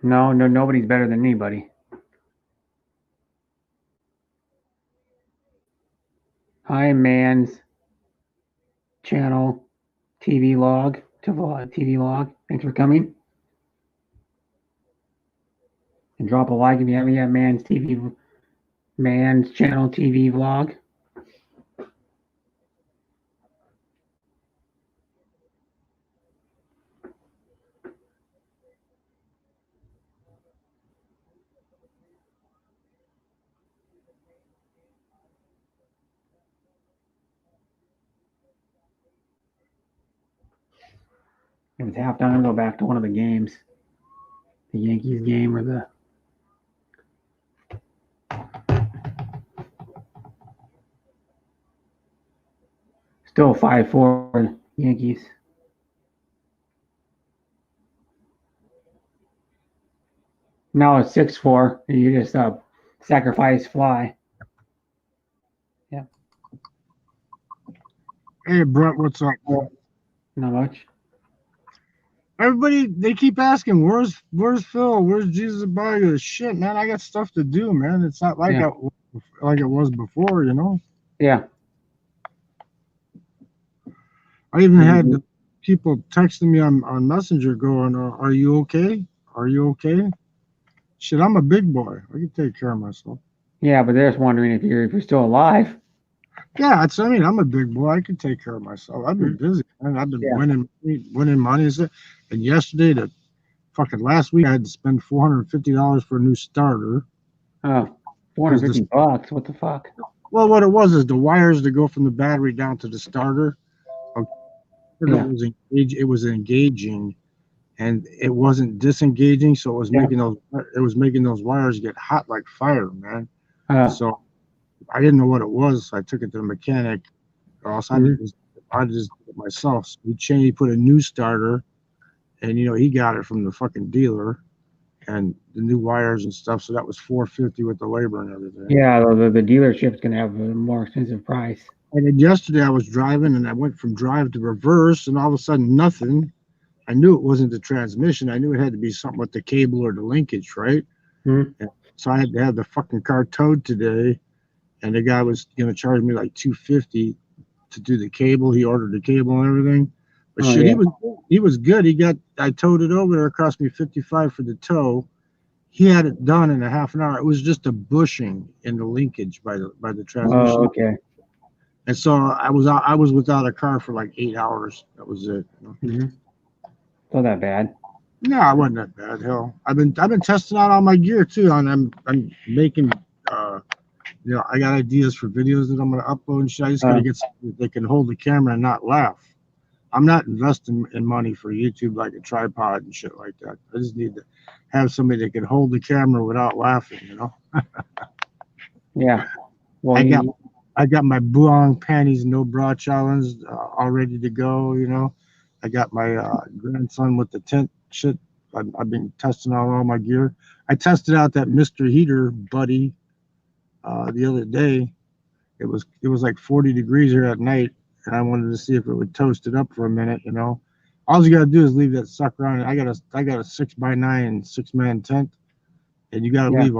No, nobody's better than anybody. Hi, Man's channel, TV log, TV log. Thanks for coming. And drop a like if you haven't yet. Man's channel, TV vlog. It was halftime. Go back to one of the games, the Yankees game or the. Still 5-4 Yankees. Now it's 6-4. You just sacrifice fly. Yeah. Hey, Brett, what's up? Not much. Everybody, they keep asking, where's Phil? Where's Jesus Barrios? Shit, man, I got stuff to do, man. It's not like like it was before, you know. Yeah. I even had the people texting me on Messenger going, "Are you okay? Are you okay?" Shit, I'm a big boy. I can take care of myself. Yeah, but they're just wondering if you're still alive. Yeah, I mean, I'm a big boy. I can take care of myself. I've been busy, man. I've been winning money. And yesterday, last week, I had to spend $450 for a new starter. Oh, $450. What the fuck? Well, what it was is the wires to go from the battery down to the starter. Yeah. It was engaging, and it wasn't disengaging, so it was making those wires get hot like fire, man. So I didn't know what it was, so I took it to the mechanic, or else I just did it myself. So he put a new starter, and he got it from the fucking dealer, and the new wires and stuff. So that was $450 with the labor and everything. Yeah, the dealership's gonna have a more expensive price. And then yesterday I was driving, and I went from drive to reverse, and all of a sudden nothing. I knew it wasn't the transmission. I knew it had to be something with the cable or the linkage, right? Mm-hmm. So I had to have the fucking car towed today, and the guy was going to charge me like $250 to do the cable. He ordered the cable and everything, but he was good. I towed it over there. It cost me $55 for the tow. He had it done in a half an hour. It was just a bushing in the linkage by the transmission. Oh, okay. And so I was without a car for like 8 hours. That was it. Mm-hmm. Not that bad. No, it wasn't that bad. Hell, I've been testing out all my gear too, and I'm making I got ideas for videos that I'm gonna upload and shit. I just gotta get something that can hold the camera and not laugh. I'm not investing in money for YouTube like a tripod and shit like that. I just need to have somebody that can hold the camera without laughing, Yeah. Well, I got my Buang panties no bra challenge all ready to go. I got my grandson with the tent shit. I've been testing out all my gear. I tested out that Mr. Heater buddy the other day. It was like 40 degrees here at night, and I wanted to see if it would toast it up for a minute. All you gotta do is leave that sucker on. I got a 6x9 6-man tent, and you gotta leave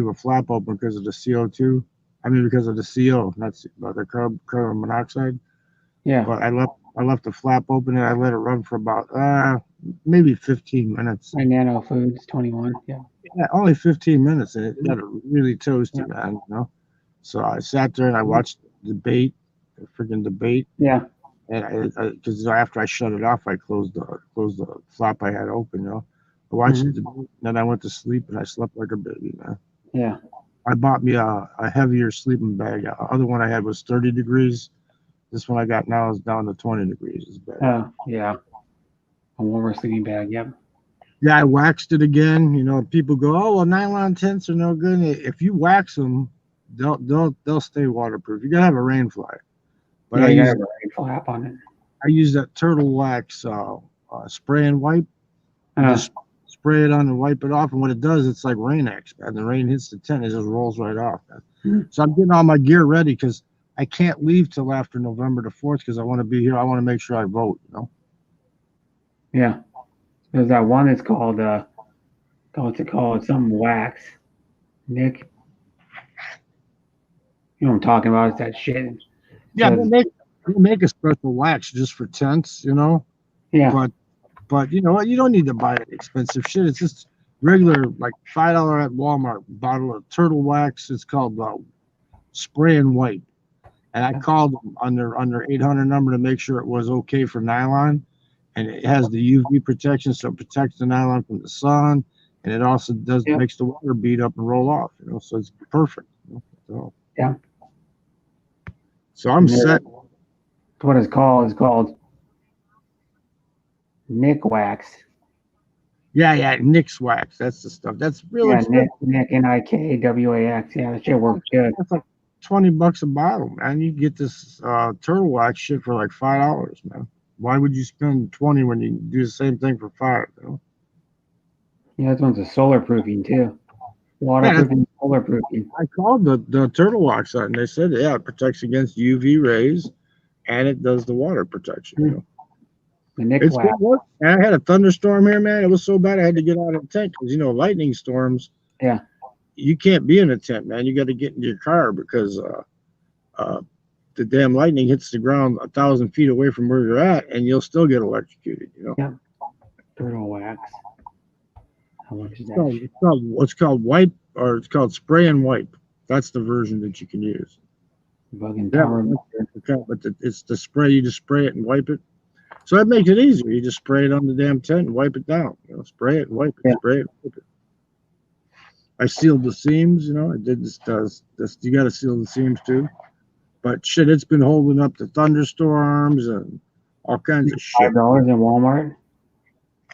a flap open because of the CO2. I mean, because of the CO, not the carbon monoxide. Yeah. But I left the flap open, and I let it run for about maybe 15 minutes. My Nano Foods 21. Yeah. Yeah, only 15 minutes, and it got it really toasty, man. So I sat there and I watched the freaking debate. Yeah. And because after I shut it off, I closed the flap I had open. I watched it, then I went to sleep and I slept like a baby, man. Yeah. I bought me a heavier sleeping bag. The other one I had was 30 degrees. This one I got now is down to 20 degrees. It's better. Yeah. A warmer sleeping bag. Yep. Yeah, I waxed it again. You know, people go, "Oh, well, nylon tents are no good." If you wax them, they'll stay waterproof. You gotta have a rain fly. But Yeah, I you use gotta have a rain flap on it. I use that turtle wax spray and wipe. You just spray it on and wipe it off, and what it does, it's like Rain-X, man. The rain hits the tent, it just rolls right off, man. So I'm getting all my gear ready because I can't leave till after November the 4th because I want to be here. I want to make sure I vote, you know. Yeah. There's that one that's called what's it called? Some wax. Nick. You know what I'm talking about? It's that shit. Yeah, Says- they make a special wax just for tents, you know. yeah. But you know what? You don't need to buy expensive shit. It's just regular, like $5 at Walmart bottle of turtle wax. It's called spray and wipe. And I called them on their 800 number to make sure it was okay for nylon. And it has the UV protection, so it protects the nylon from the sun. And it also makes the water bead up and roll off, you know. So it's perfect. You know? So, Yeah. So I'm set. What it's called is called Nick Wax. Yeah, Nick's wax. That's the stuff. That's really Yeah, Nick NIKWAX. Yeah, that shit works good. That's like $20 a bottle, man. You get this turtle wax shit for like $5, man. Why would you spend 20 when you can do the same thing for 5? You know? Yeah, this one's a solar proofing too. Waterproofing, solar proofing. I called the turtle wax out, and they said, yeah, it protects against UV rays, and it does the water protection. You know? The Nick It's Wax. good work. And I had a thunderstorm here, man. It was so bad I had to get out of the tent because, you know, lightning storms. Yeah. You can't be in a tent, man. You got to get in your car because the damn lightning hits the ground 1,000 feet away from where you're at, and you'll still get electrocuted. You know. Yeah. Turtle wax. How much is that? It's called wipe, or it's called spray and wipe. That's the version that you can use. Bugging Yeah, tower. but it's the spray. You just spray it and wipe it. So that makes it easier. You just spray it on the damn tent and wipe it down. You know, spray it and wipe it. Yeah. Spray it and wipe it. I sealed the seams. You know, I did this. You got to seal the seams too. But shit, it's been holding up the thunderstorms and all kinds of shit. $5 in Walmart.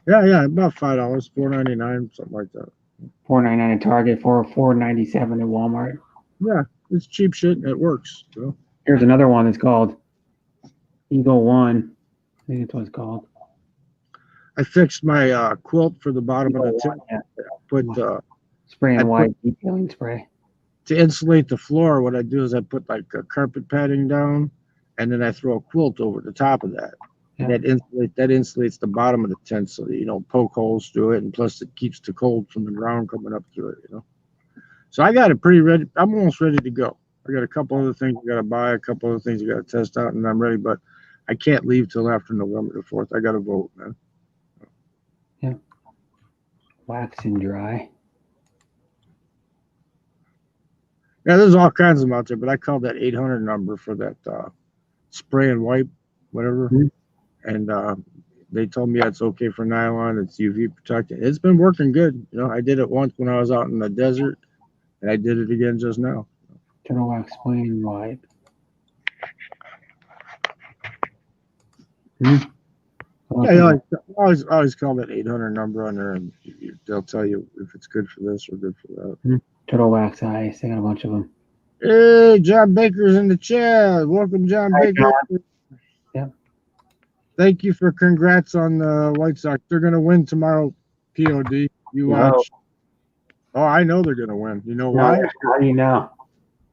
Yeah, about $5, $4.99, something like that. $4.99 at Target, $4.97 at Walmart. Yeah, it's cheap shit. And it works. You know? Here's another one that's called Eagle One. I think that's what it's called. I fixed my quilt for the bottom of the tent. Yeah. Put Spray and white detailing spray. to insulate the floor. What I do is I put like a carpet padding down, and then I throw a quilt over the top of that. Yeah. That insulates the bottom of the tent so that you don't poke holes through it, and plus it keeps the cold from the ground coming up through it. You know. So I got it pretty ready. I'm almost ready to go. I got a couple other things I got to buy, a couple other things I got to test out, and I'm ready. But I can't leave till after November the 4th. I got to vote, man. Yeah. Wax and dry. Yeah, there's all kinds of them out there, but I called that 800 number for that spray and wipe, whatever. Mhm. And they told me it's okay for nylon. It's UV protected. It's been working good. You know, I did it once when I was out in the desert, and I did it again just now. Turtle wax, spray and wipe. Yeah, I always call that 800 number on there, and they'll tell you if it's good for this or good for that. Turtle wax ice. I got a bunch of them. Hey, John Baker's in the chat. Welcome, John Hi, Baker. John. Yeah. Thank you for congrats on the White Sox. They're going to win tomorrow, POD. You watch. Oh, I know they're going to win. You know why? How do you know?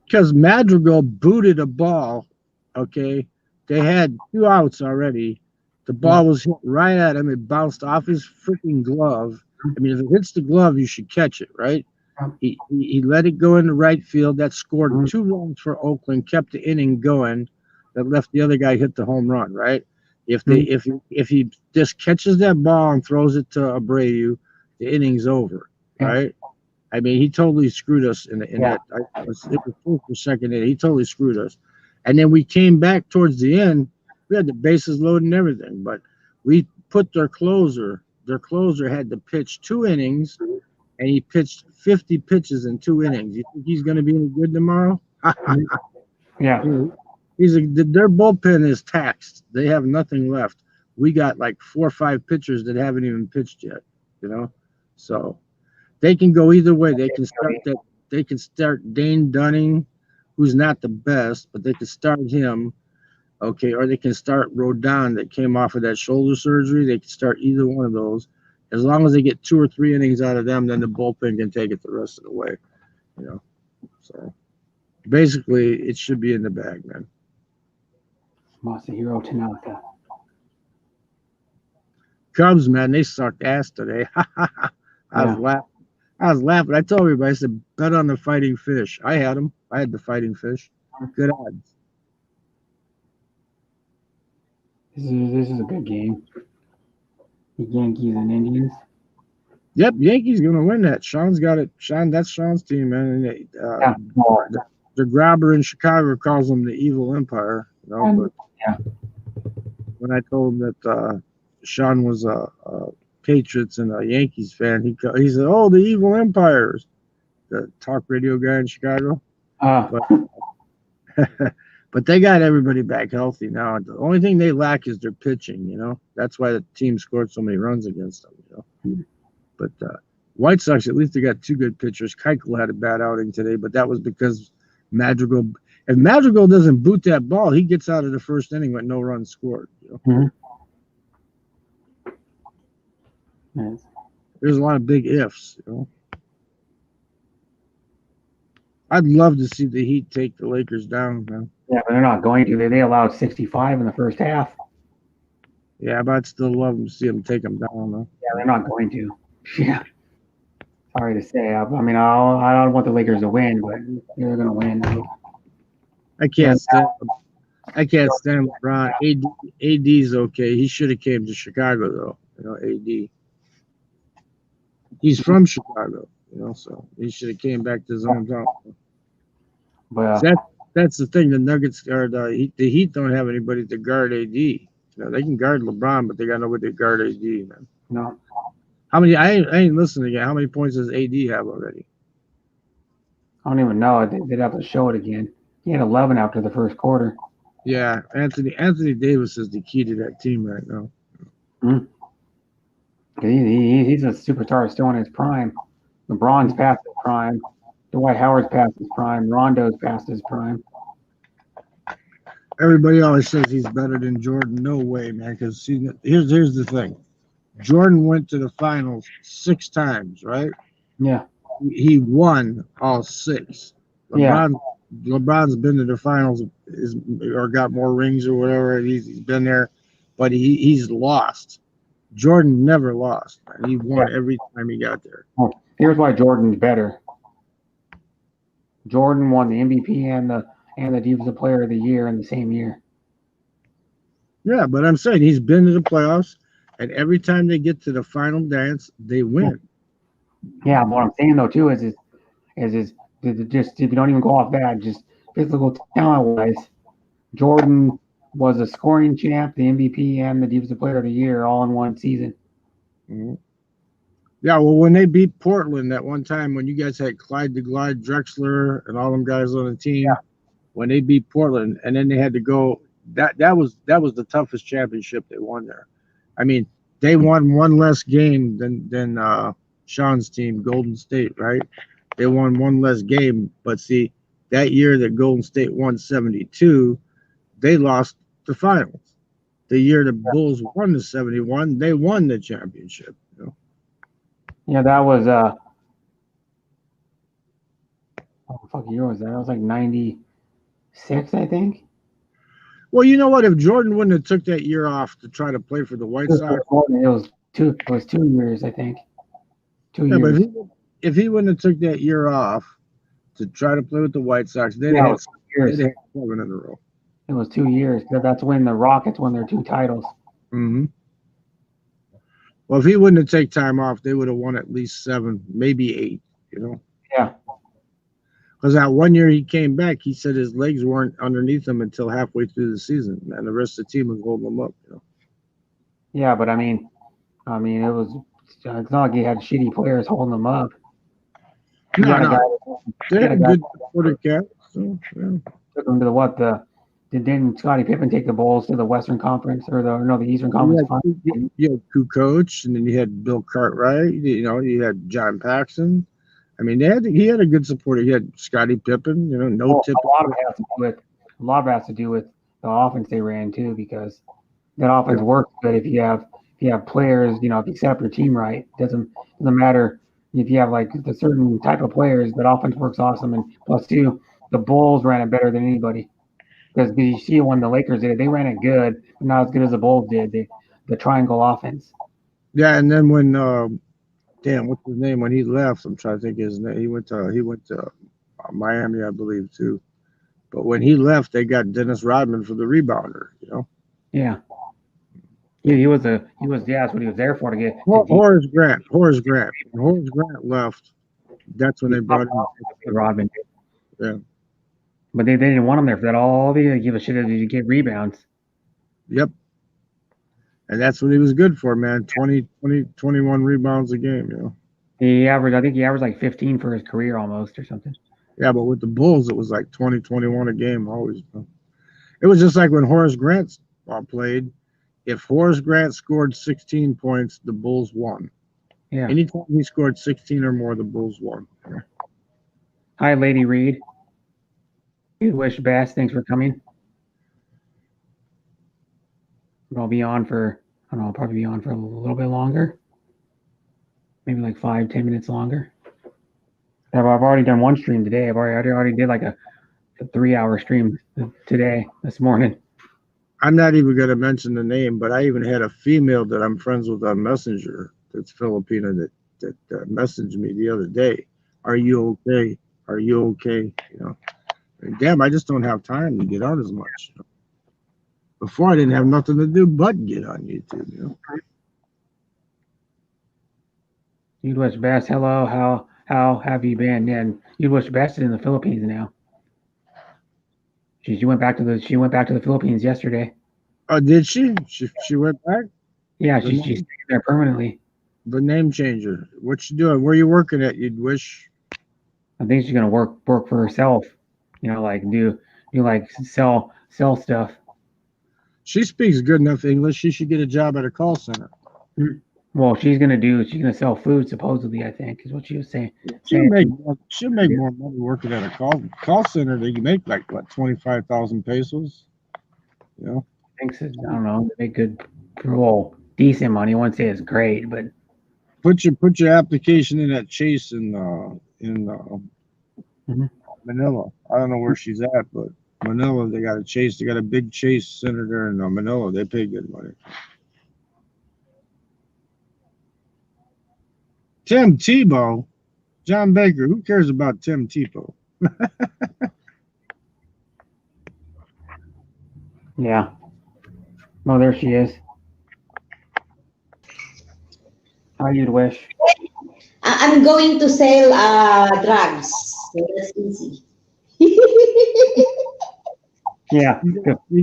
Because Madrigal booted a ball, okay? They had 2 outs already. The ball was hit right at him. It bounced off his freaking glove. I mean, if it hits the glove, you should catch it, right? He let it go into right field. That scored 2 runs for Oakland, kept the inning going. That left the other guy hit the home run, right? If he just catches that ball and throws it to Abreu, the inning's over, right? I mean, he totally screwed us in that. It was first or second inning. He totally screwed us. And then we came back towards the end. We had the bases loaded and everything, but we put their closer their closer had to pitch 2 innings, and he pitched 50 pitches in 2 innings. You think he's going to be any good tomorrow? Yeah. Their bullpen is taxed. They have nothing left. We got like 4 or 5 pitchers that haven't even pitched yet. So they can go either way. They can start that. They can start Dane Dunning, who's not the best, but they can start him. Okay, or they can start Rodon that came off of that shoulder surgery. They can start either one of those. As long as they get 2 or 3 innings out of them, then the bullpen can take it the rest of the way. So basically, it should be in the bag, man. Masahiro Tanaka. Cubs, man, they sucked ass today. I was laughing. I told everybody, I said, bet on the Fighting Fish. I had them. I had the Fighting Fish. Good odds. This is a good game. The Yankees and Indians. Yep, Yankees gonna win that. Sean's got it. That's Sean's team, man. And the grabber in Chicago calls them the Evil Empire. But when I told him that Sean was a Patriots and a Yankees fan, he said, "Oh, the Evil Empires," the talk radio guy in Chicago. But they got everybody back healthy now. The only thing they lack is their pitching. That's why the team scored so many runs against them. But White Sox, at least they got 2 good pitchers. Keuchel had a bad outing today, but that was because Madrigal. If Madrigal doesn't boot that ball, he gets out of the first inning with no runs scored. Nice. There's a lot of big ifs. I'd love to see the Heat take the Lakers down, man. Yeah, but they're not going to. They allowed 65 in the first half. Yeah, but I'd still love to see them take them down, though. Yeah, they're not going to. Yeah. Sorry to say. I don't want the Lakers to win, but they're going to win. I can't stand LeBron. AD's okay. He should have came to Chicago, though. AD. He's from Chicago, so he should have came back to his hometown. But that's the thing. The Nuggets or the Heat don't have anybody to guard AD. They can guard LeBron, but they got nobody to guard AD, man. no. How many? I ain't listening again. How many points does AD have already? I don't even know. They'd have to show it again. He had 11 after the first quarter. Yeah, Anthony Davis is the key to that team right now. He's a superstar still in his prime. LeBron's past his prime. Dwight Howard's past his prime. Rondo's past his prime. Everybody always says he's better than Jordan. No way, man. Because here's the thing. Jordan went to the finals 6 times, right? Yeah. He won all 6. LeBron's been to the finals or got more rings or whatever. He's been there, but he's lost. Jordan never lost. Man. He won every time he got there. Here's why Jordan's better. Jordan won the MVP and the Defensive Player of the Year in the same year. Yeah, but I'm saying he's been to the playoffs, and every time they get to the final dance, they win. Yeah, what I'm saying though too is just if you don't even go off that, just physical talent wise, Jordan was a scoring champ, the MVP, and the Defensive Player of the Year all in one season. Mm-hmm. Yeah, well, when they beat Portland that one time, when you guys had Clyde the Glide, Drexler, and all them guys on the team, when they beat Portland, and then they had to go, that was the toughest championship they won there. I mean, they won one less game than Sean's team, Golden State, right? They won one less game, but see, that year that Golden State won 72, they lost the finals. The year the Bulls won the 71, they won the championship. Yeah, that was fuck year was that? That was like 96, I think. Well, you know what? If Jordan wouldn't have took that year off to try to play for the White Sox, it was 2 years, I think. 2 years. But if he wouldn't have took that year off to try to play with the White Sox, they'd have 7 in a row. It was 2 years. That's when the Rockets won their 2 titles. Mm-hmm. Well, if he wouldn't have taken time off, they would have won at least 7, maybe 8, Yeah. Because that one year he came back, he said his legs weren't underneath him until halfway through the season, and the rest of the team was holding him up. Yeah, but I mean, I mean, it's not like he had shitty players holding them up. He No, got a guy, no. They he had got a a guy good supporting cast. So, yeah. took them to didn't Scottie Pippen take the Bulls to the Western Conference or the Eastern You Conference had, Finals? you had Kukoc, and then you had Bill Cartwright. You know, you had John Paxson. I mean, he had a good supporter. He had Scottie Pippen. You know, no Well, tip. a lot of it has to do with the offense they ran too, because that offense works good if you have players. If you set up your team right, doesn't matter if you have like the certain type of players. That offense works awesome, and plus two, the Bulls ran it better than anybody. Because you see when the Lakers did it, they ran it good, but not as good as the Bulls did. The triangle offense. Yeah, and then when damn, what's his name? When he left, I'm trying to think of his name. He went to Miami, I believe, too. But when he left, they got Dennis Rodman for the rebounder. You know, Yeah. He was that's what he was there for, to get his Horace Grant. When Horace Grant left, that's when they brought in Rodman. Yeah. But they didn't want him there for that. All they give a shit is to get rebounds. Yep. And that's what he was good for, man. 20, 21 rebounds a game, you know. I think he averaged like 15 for his career almost or something. Yeah, but with the Bulls, it was like 20, 21 a game always. It was just like when Horace Grant played. If Horace Grant scored 16 points, the Bulls won. Yeah. Anytime he scored 16 or more, the Bulls won. Hi, Lady Reed. You wish best. Thanks for coming. I'll be on for, I don't know, I'll probably be on for a little bit longer. Maybe like 5-10 minutes longer. I've already done one stream today. I already did like a 3-hour stream this morning. I'm not even going to mention the name, but I even had a female that I'm friends with on Messenger that's Filipina that messaged me the other day. Are you okay? Are you okay? You know, and damn, I just don't have time to get on as much. You know? Before I didn't have nothing to do but get on YouTube. You know. You'd wish best. Hello, how have you been? And you'd wish best is in the Philippines now. She went back to the Philippines yesterday. Oh, did she? She went back? Yeah, she's staying there permanently. The name changer. What you doing? Where you working at? You'd wish. I think she's gonna work for herself. Like do like sell stuff. She speaks good enough English. She should get a job at a call center. Well, she's gonna sell food supposedly. I think is what she was saying. She'll make more money working at a call center. They make like what 25,000 pesos. You know. I think so. I don't know. They make good, well, decent money. I wouldn't say it's great, but put your application in at Chase in Manila. I don't know where she's at, but Manila, they got a Chase. They got a big Chase center there in Manila. They pay good money. Tim Tebow, John Baker. Who cares about Tim Tebow? yeah. Oh, there she is. How you'd wish? I'm going to sell drugs. So that's easy. Yeah. What do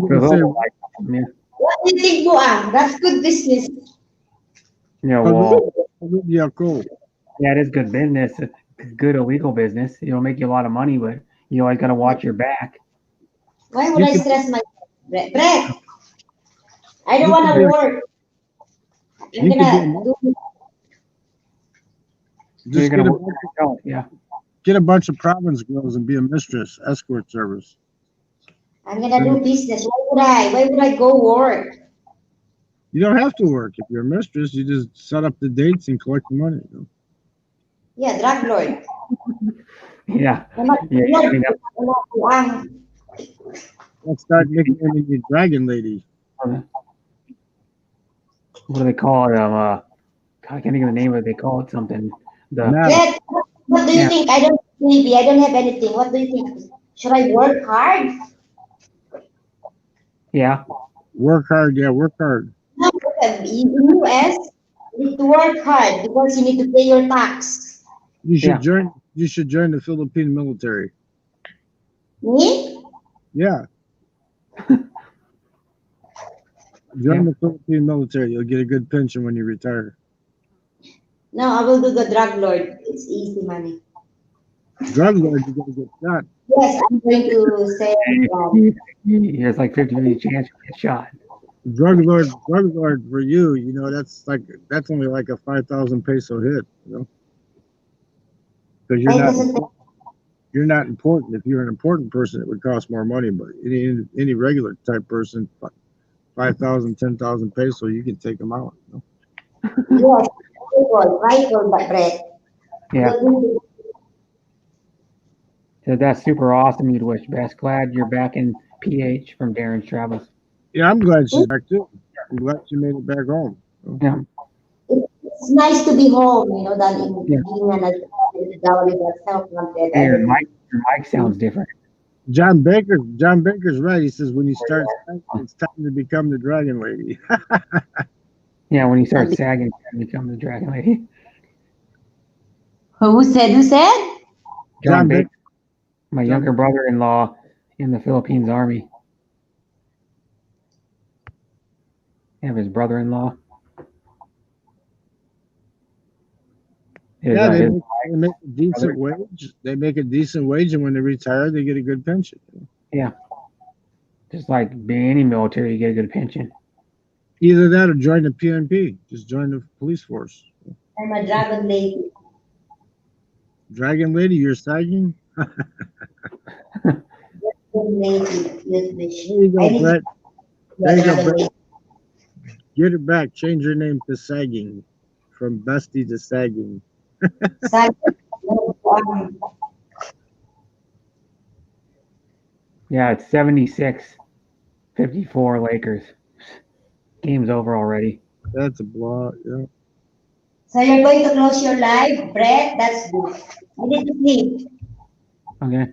you think, Buang? That's good business. Yeah, well, yeah, cool. Yeah, it is good business. It's good illegal business. It'll make you a lot of money, but you always got to watch your back. Why would I stress my Brett? I don't want to work. I'm gonna do. Just get a bunch of province girls and be a mistress, escort service. I'm gonna do business. Why would I go work? You don't have to work. If you're a mistress, you just set up the dates and collect the money. You know? Yeah, drug lord. Yeah. Let's start nicknaming you Dragon Lady. What do they call it? I can't think of the name of it. They call it something. What do you think? I don't have anything. What do you think? Should I work hard? Yeah. Work hard. Yeah, work hard. No, in the US, you need to work hard because you need to pay your tax. You should join. You should join the Philippine military. Me? Yeah. Join the Philippine military. You'll get a good pension when you retire. No, I will do the drug lord. It's easy money. Drug lord, you gotta get shot. Yes, I'm going to say There's like 50-50 chance you get shot. Drug lord for you. You know that's only like a 5,000 peso hit. You know, because you're not important. If you're an important person, it would cost more money. But any regular type person, 5,000, 10,000 peso, you can take them out. You know? yes, rifle, but Brett. Yeah. So that's super awesome, You'd Wish. Best. Glad you're back in PH from Darren's Travels. Yeah, I'm glad she's back too. I'm glad she made it back home. Yeah. It's nice to be home, you know, than in Yeah. being an dowry that's self-wanted. Hey, your mic sounds different. John Baker's right. He says when you start sagging, it's time to become the dragon lady. Yeah, when you start sagging, you become the dragon lady. Who said? John John Baker, my younger brother-in-law in the Philippines Army. I have his brother-in-law. Yeah, they make a decent wage. They make a decent wage, and when they retire, they get a good pension. Yeah. Just like being any military, you get a good pension. Either that or join the PNP. Just join the police force. I'm a dragon lady. Dragon lady, you're sagging? Dragon lady, You'd Wish. There you go, Brett. There you go, Dragon Brett. Get it back. Change your name to sagging. From bestie to sagging. lady. Yeah, it's 76-54 Lakers. Game's over already. That's a blowout, yeah. So you're going to close your live, Brett? That's good. I need to sleep. Okay.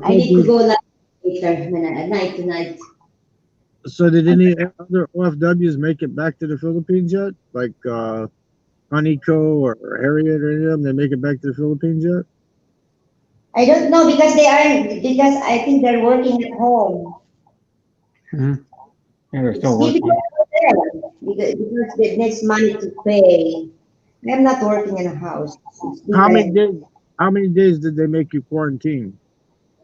I need to go live later at night tonight. So did any other OFWs make it back to the Philippines yet? Like Honeyco or Harriet or any of them? They make it back to the Philippines yet? I don't know because I think they're working at home. Mm-hmm. Yeah, they're still It's working. because they need money to pay. I'm not working in a house. It's How different. many days did they make you quarantine?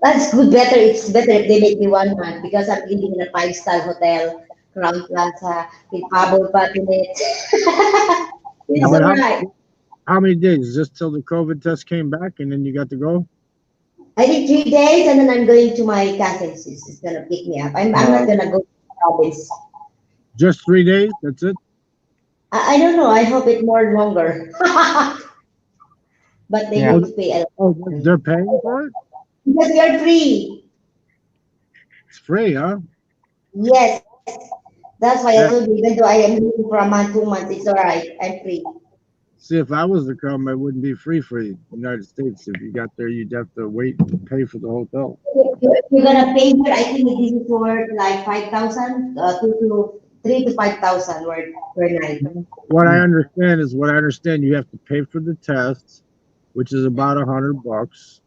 That's good. It's better if they make me 1 month because I'm living in a 5-star hotel, Crown Plaza, with bubble bath in it. It's Yeah, but alright. how many days? Just till the COVID test came back and then you got to go? I did 3 days and then I'm going to my cousin's. She's gonna pick me up. I'm not gonna go to the province. Just 3 days? That's it? I don't know. I hope it's more longer. But they Yeah. need to pay a lot Oh, they're paying for it? because you're free. It's free, huh? Yes. That's why I told you, even though I am leaving for a month, 2 months, it's alright. I'm free. See, if I was to come, it wouldn't be free for the United States. If you got there, you'd have to wait and pay for the hotel. If you're gonna pay here, I think this is worth like 5,000, 3 to 5,000 worth per night. What I understand, you have to pay for the test, which is about $100,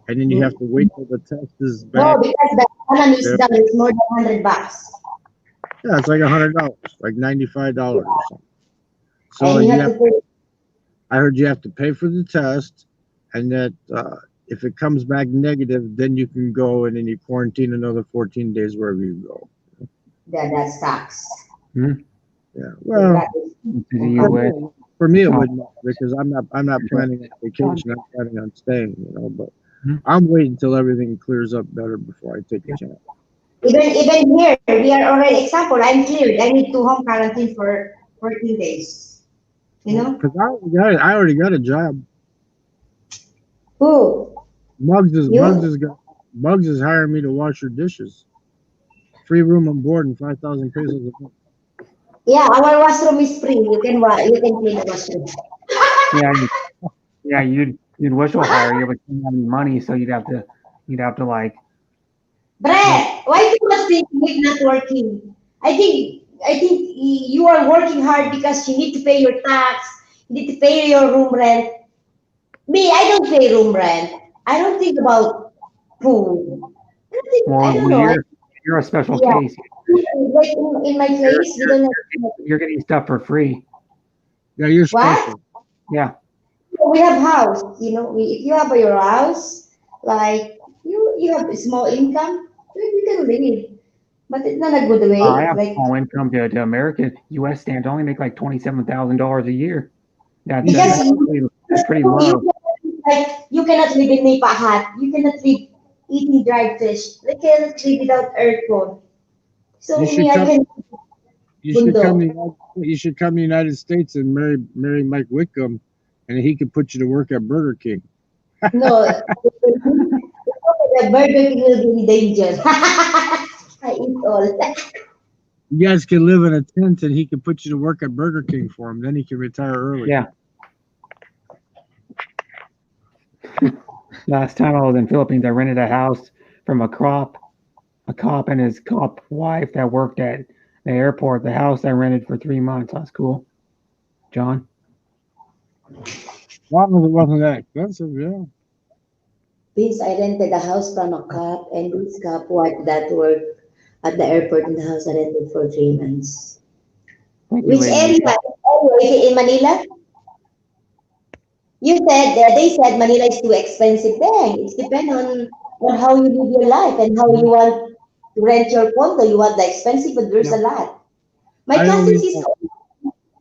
and then you have to wait till the test is No, back. because the economy is done. It's more than $100. Yeah, it's like $100, like $95 or something. So And you have to pay. I heard you have to pay for the test, and that if it comes back negative, then you can go and then you quarantine another 14 days wherever you go. That sucks. Yeah, well, for me it wouldn't matter because I'm not planning on vacation. I'm planning on staying, but I'm waiting until everything clears up better before I take a chance. Even here, we are already, example, I'm cleared. I need to home quarantine for 14 days. You know? Because I already got a job. Who? Muggs is hiring me to wash your dishes. Free room and board and 5,000 pesos a month. Yeah, our washroom is free. You can clean the washroom. Yeah, you'd wish will hire you, but you don't have any money, so you'd have to like. Brett, why do you not think we're not working? I think you are working hard because you need to pay your tax, you need to pay your room rent. Me, I don't pay room rent. I don't think about food. I don't know. You're a special Yeah. case. Like in my place, we don't have, You're getting stuff for free. Yeah, you're what? special. Yeah. We have house, if you have your house, like you have a small income, you can live, but it's not a good I way. have Like small income to American U.S. standards. Only make like $27,000 a year. That's because that's pretty low. you cannot live in Nipa hut, you cannot live eating dried fish. They cannot live without aircon. So You should me, I come. can You should come. bundo. You should come to the United States and marry Mike Wickham, and he could put you to work at Burger King. No, the Burger King will be in danger. I eat all. You guys can live in a tent, and he can put you to work at Burger King for him. Then he can retire early. Yeah. Last time I was in Philippines, I rented a house from a cop and his cop wife that worked at the airport. The house I rented for 3 months. That's cool. John? Well, it wasn't that expensive, yeah. Since I rented a house from a cop, and this cop worked at the airport in the house I rented for 3 months. Thank you, Which lady. area? Is it in Manila? You said they said Manila is too expensive there. It depends on how you live your life and how you want to rent your condo. You want the expensive, but there's a lot. My I cousin only is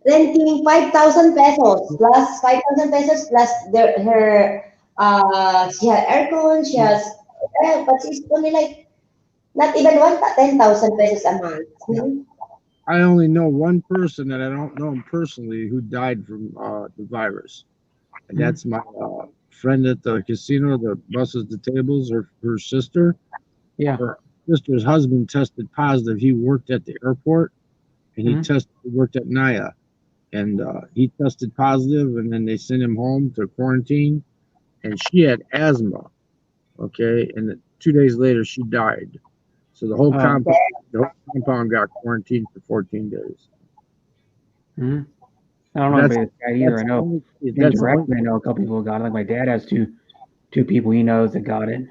renting 5,000 pesos plus 5,000 pesos plus her she has aircon, she has but she's only like not even 10,000 pesos a month. I only know one person that I don't know him personally who died from the virus, and that's my friend at the casino that busses the tables. Her sister. Yeah. Her sister's husband tested positive. He worked at the airport, and he worked at Naya, and he tested positive, and then they sent him home to quarantine, and she had asthma. Okay, and 2 days later she died. So the whole compound got quarantined for 14 days. I don't know about that either. I know indirectly, I know a couple people got it. Like my dad has two people he knows that got it.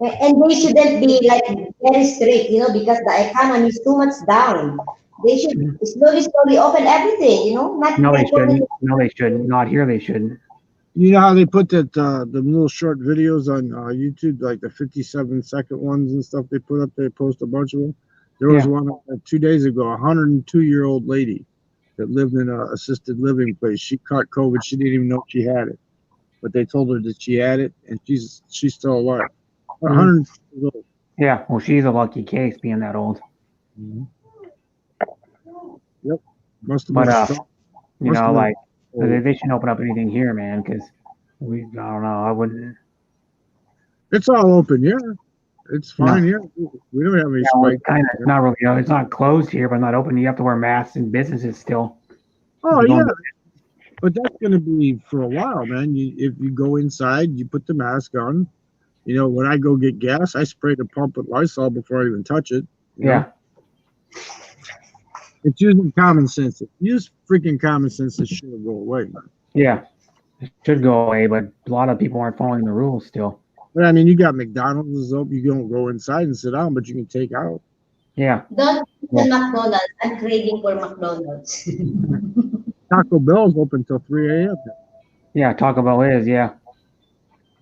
And they shouldn't be like very strict, because the economy is too much down. They should slowly open everything, not No, they like opening- shouldn't. No, they shouldn't. Not here, they shouldn't. You know how they put that the little short videos on YouTube, like the 57-second ones and stuff they put up? They post a bunch of them. There was one 2 days ago, a 102-year-old lady that lived in an assisted living place. She caught COVID. She didn't even know she had it, but they told her that she had it, and she's still alive. 102 years old. Yeah, well, she's a lucky case being that old. Yep. Must have But been like they shouldn't open up anything here, man, because I don't know. I wouldn't. It's all open, yeah. It's fine here. We don't have any spike. Kind of not really. It's not closed here, but not open. You have to wear masks in businesses still. Oh yeah, but that's going to be for a while, man. If you go inside, you put the mask on. When I go get gas, I spray the pump with Lysol before I even touch it. You know? It's using common sense. Use freaking common sense. This shit will go away, man. Yeah, it should go away, but a lot of people aren't following the rules still. But I mean, you got McDonald's is open. You don't go inside and sit down, but you can take out. Yeah. Don't the McDonald's. I'm craving for McDonald's. Taco Bell's open until 3 a.m. Yeah, Taco Bell is, yeah.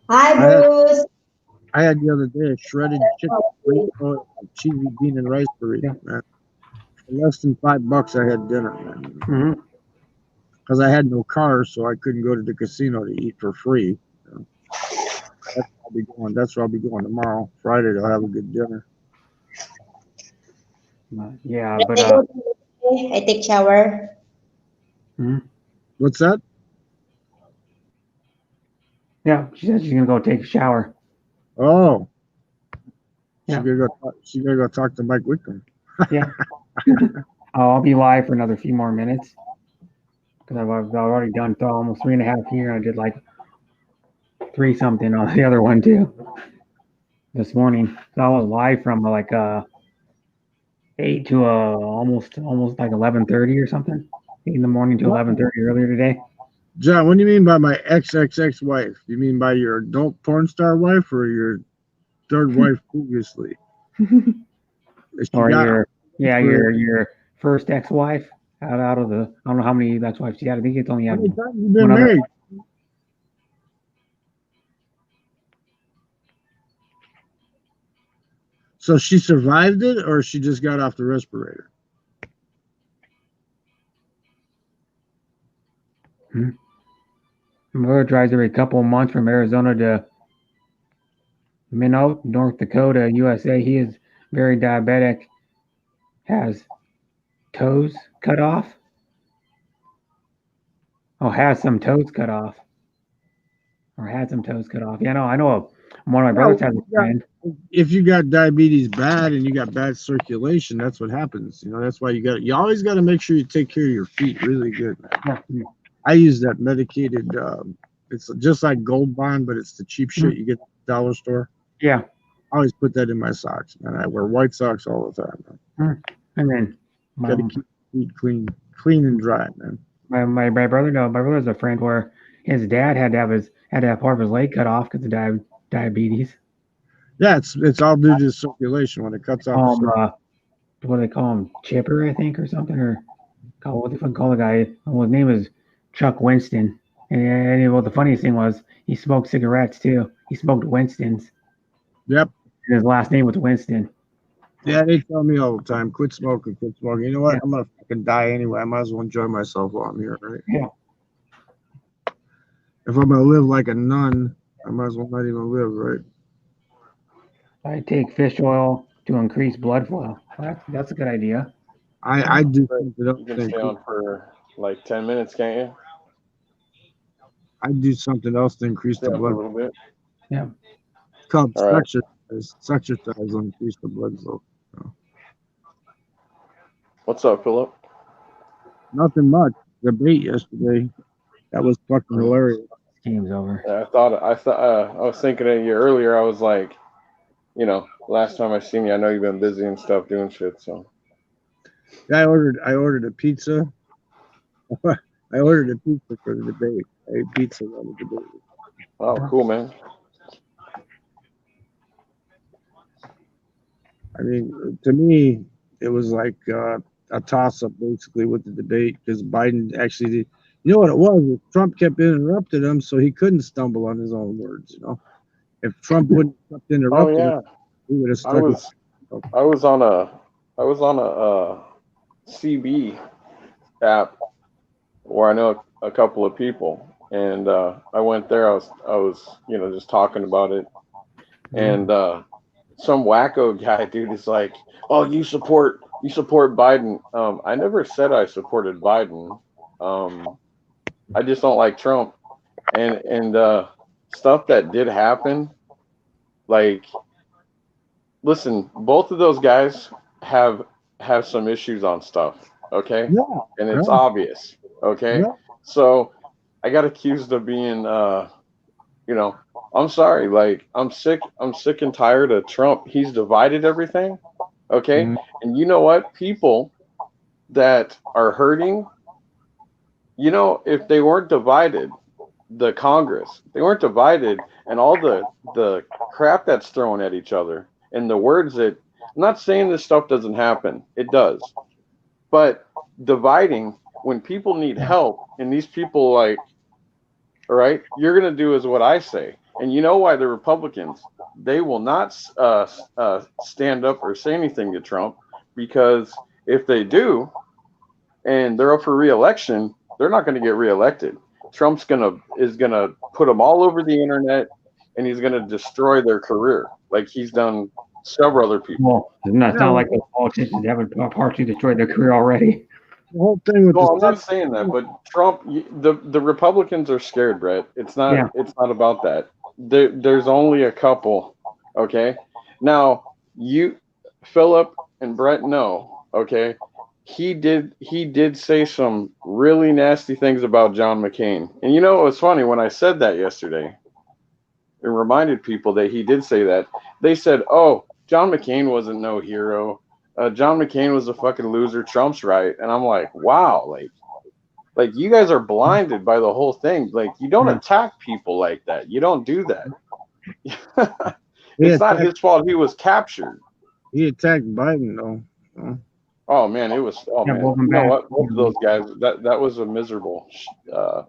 Hi, Bruce. I had the other day a shredded chicken, cheesy bean and rice burrito, man. For less than $5, I had dinner, man. Because I had no car, so I couldn't go to the casino to eat for free. That's where I'll be going tomorrow. Friday, they'll have a good dinner. Yeah, but I take shower. What's that? Yeah, she said she's gonna go take a shower. Oh, Yeah. She gotta go talk to Mike Wickham. Yeah. I'll be live for another few more minutes because I've already done almost 3.5 here. I did like 3 something on the other one too this morning. So I was live from like 8 to almost like 11:30 or something. 8 in the morning to 11:30 earlier today. John, what do you mean by my XXX wife? You mean by your adult porn star wife or your third wife previously? She Or got- your first ex-wife out of the, I don't know how many ex-wives she had. I think it's only How had many times you been one other. married? So she survived it, or she just got off the respirator? My brother drives every couple of months from Arizona to Minot, North Dakota, USA. He is very diabetic, has toes cut off. Oh, has some toes cut off. Or had some toes cut off. Yeah, no, I know one of my brothers has a friend. If you got diabetes bad and you got bad circulation, that's what happens. That's why you always got to make sure you take care of your feet really good, man. Yeah. I use that medicated. It's just like Gold Bond, but it's the cheap shit you get at the dollar store. Yeah. I always put that in my socks, man. I wear white socks all the time, man. And then Got to keep feet clean and dry, man. my brother's a friend where his dad had to have part of his leg cut off because of diabetes. Yeah, it's all due to circulation when it cuts off. What do they call him? Chipper, I think, or something, or what they fucking call the guy? Well, his name is Chuck Winston. And well, the funniest thing was he smoked cigarettes too. He smoked Winston's. Yep. And his last name was Winston. Yeah, they tell me all the time, quit smoking, quit smoking. You know what? Yeah. I'm gonna fucking die anyway. I might as well enjoy myself while I'm here, right? Yeah. If I'm gonna live like a nun, I might as well not even live, right? I take fish oil to increase blood flow. That's a good idea. I do something else. You can stay on for like 10 minutes, can't you? I do something else to increase Stay the on for a blood. little bit. It's called All right. exercise will increase the blood flow. What's up, Philip? Nothing much. Debate yesterday. That was fucking hilarious. Game's over. I was thinking of you earlier. I was like, last time I seen you, I know you've been busy and stuff doing shit. So I ordered a pizza. I ordered a pizza for the debate. I ate pizza on the debate. oh, cool, man. I mean, to me, it was like a toss-up basically with the debate because Biden actually did. You know what it was? Trump kept interrupting him, so he couldn't stumble on his own words. If Trump wouldn't have interrupted him, he would have stuck. I was on a CB app where I know a couple of people, and I went there. I was just talking about it, and some wacko guy, dude, is like, "Oh, you support Biden." I never said I supported Biden. I just don't like Trump, and stuff that did happen. Like, listen, both of those guys have some issues on stuff, okay? Yeah, and it's yeah. obvious, okay? Yeah. So I got accused of being, I'm sorry, like I'm sick and tired of Trump. He's divided everything, okay? Mhm. And you know what? People that are hurting, if they weren't divided, the Congress, they weren't divided, and all the crap that's thrown at each other, and the words that, I'm not saying this stuff doesn't happen, it does, but dividing when people need help, and these people like, all right, you're gonna do is what I say, and you know why the Republicans, they will not stand up or say anything to Trump, because if they do, and they're up for re-election, they're not going to get reelected. Trump's is gonna put them all over the internet, and he's gonna destroy their career, like he's done several other people. Well, it's not like those politicians haven't partially destroyed their career already. The whole thing with No, I'm the not saying that, but Trump, the Republicans are scared, Brett. It's not. Yeah. It's not about that. There's only a couple. Okay. Now you, Philip and Brett know. Okay. He did say some really nasty things about John McCain. And it was funny when I said that yesterday. It reminded people that he did say that. They said, "Oh, John McCain wasn't no hero. John McCain was a fucking loser. Trump's right." And I'm like, wow, like you guys are blinded by the whole thing. Like, you don't attack people like that. You don't do that. It's not his fault he was captured. He attacked Biden though. Oh man, it was. Oh Yeah, man, welcome you know back. what? Both of those guys. That was a miserable.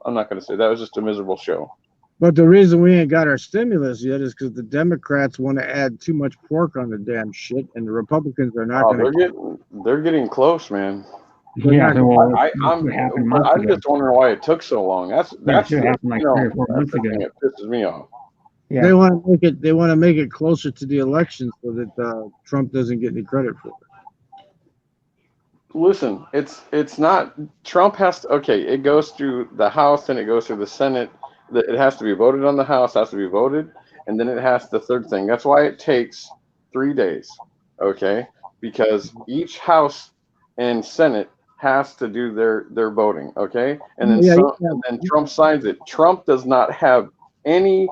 I'm not going to say that was just a miserable show. But the reason we ain't got our stimulus yet is because the Democrats want to add too much pork on the damn shit, and the Republicans are not Oh, going to. they're getting close, man. Yeah, not- well, I'm what happened months I'm ago. just wondering why it took so long. Yeah, That's it should have happened like 3 or 4 that's months the ago. thing that pisses me off. Yeah. They want to make it. They want to make it closer to the election so that Trump doesn't get any credit for it. Listen, it's not. Trump has to. Okay, it goes through the House and it goes through the Senate. It has to be voted on. The House has to be voted, and then it has the third thing. That's why it takes 3 days. Okay, because each House and Senate has to do their voting. Okay, and then and then Trump signs it. Trump does not have any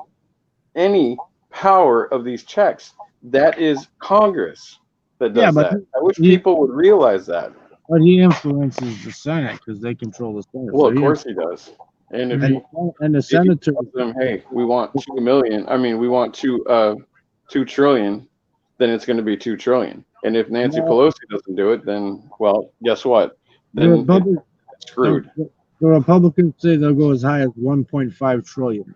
power of these checks. That is Congress that does that. I wish people would realize that. But he influences the Senate because they control the Senate. Well, of course he does. And if and the senators, them, hey, we want 2 million. I mean, we want 2 trillion. Then it's going to be 2 trillion. And if Nancy Pelosi doesn't do it, then well, guess what? Then it's screwed. The Republicans say they'll go as high as 1.5 trillion.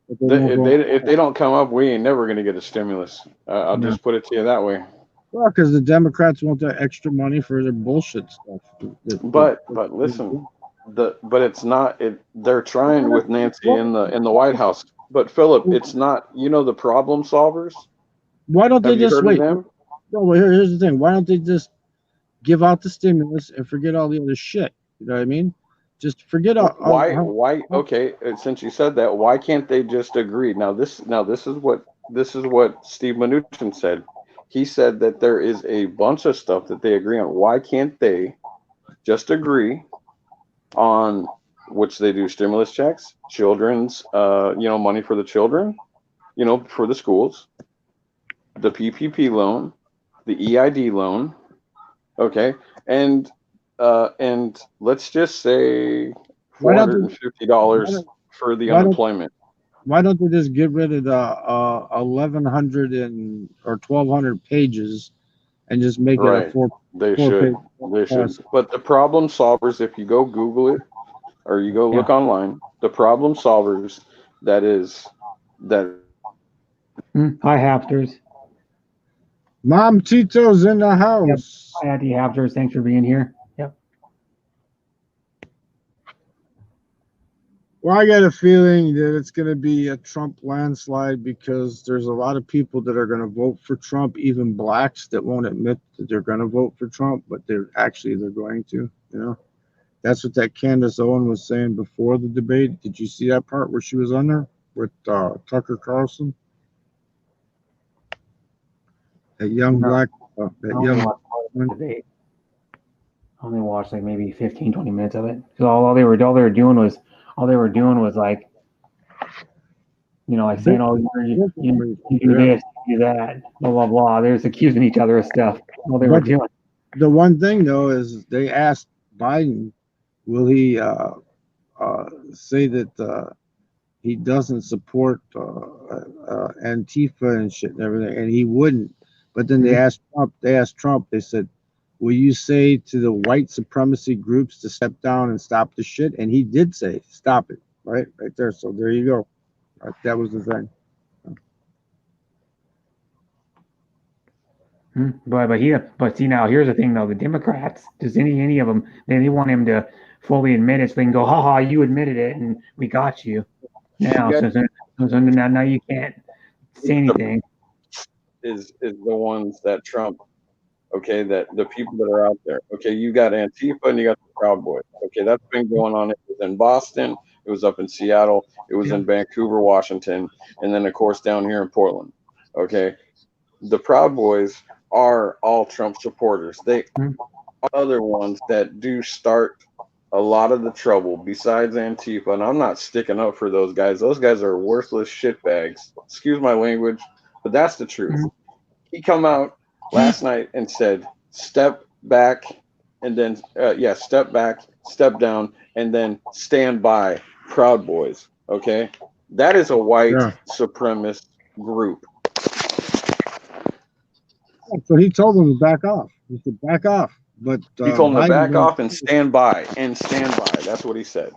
If they don't come up, we ain't never going to get a stimulus. I'll just put it to you that way. Well, because the Democrats want that extra money for their bullshit stuff. But listen, but it's not. They're trying with Nancy in the White House. But Philip, it's not. You know the problem solvers. Why don't they just wait? No, well, here's the thing. Why don't they just give out the stimulus and forget all the other shit? You know what I mean? Just forget all. Why? Okay, since you said that, why can't they just agree? Now this is what Steve Mnuchin said. He said that there is a bunch of stuff that they agree on. Why can't they just agree on which they do stimulus checks, children's, money for the children, for the schools, the PPP loan, the EID loan, okay, and let's just say $450 for the unemployment. Why don't they just get rid of the 1,100 or 1,200 pages and just make it a four? They should. But the problem solvers, if you go Google it or you go look online, the problem solvers that. Hi, Hafters. Mom Tito's in the house. Hi, Auntie Hafters. Thanks for being here. Yep. Well, I got a feeling that it's going to be a Trump landslide because there's a lot of people that are going to vote for Trump, even blacks that won't admit that they're going to vote for Trump, but they're going to, That's what that Candace Owen was saying before the debate. Did you see that part where she was on there with Tucker Carlson? That young black, debate. I only watched like maybe 15, 20 minutes of it. Because all they were doing was like, like saying, "Oh, you do this, you do that, blah blah blah." They're just accusing each other of stuff. All they were doing. The one thing though is they asked Biden, will he say that he doesn't support Antifa and shit and everything, and he wouldn't. But then they asked Trump. They said, will you say to the white supremacy groups to step down and stop the shit? And he did say, stop it, right there. So there you go. Right, that was the thing. But see now, here's the thing though. The Democrats, does any of them, they want him to fully admit it, so they can go, ha, you admitted it, and we got you. Now, so now you can't say anything. Is the ones that Trump. Okay, that the people that are out there. Okay, you got Antifa and you got the Proud Boys. Okay, that's been going on. It was in Boston, it was up in Seattle, it was in Vancouver, Washington, and then of course down here in Portland. Okay, the Proud Boys are all Trump supporters. They are other ones that do start a lot of the trouble besides Antifa, and I'm not sticking up for those guys. Those guys are worthless shitbags. Excuse my language, but that's the truth. He come out last night and said, step back, and then, step back, step down, and then stand by Proud Boys. Okay? That is a white supremacist group. So he told them to back off. He said, back off. But He told him to Biden back off and stand by. That's what he said.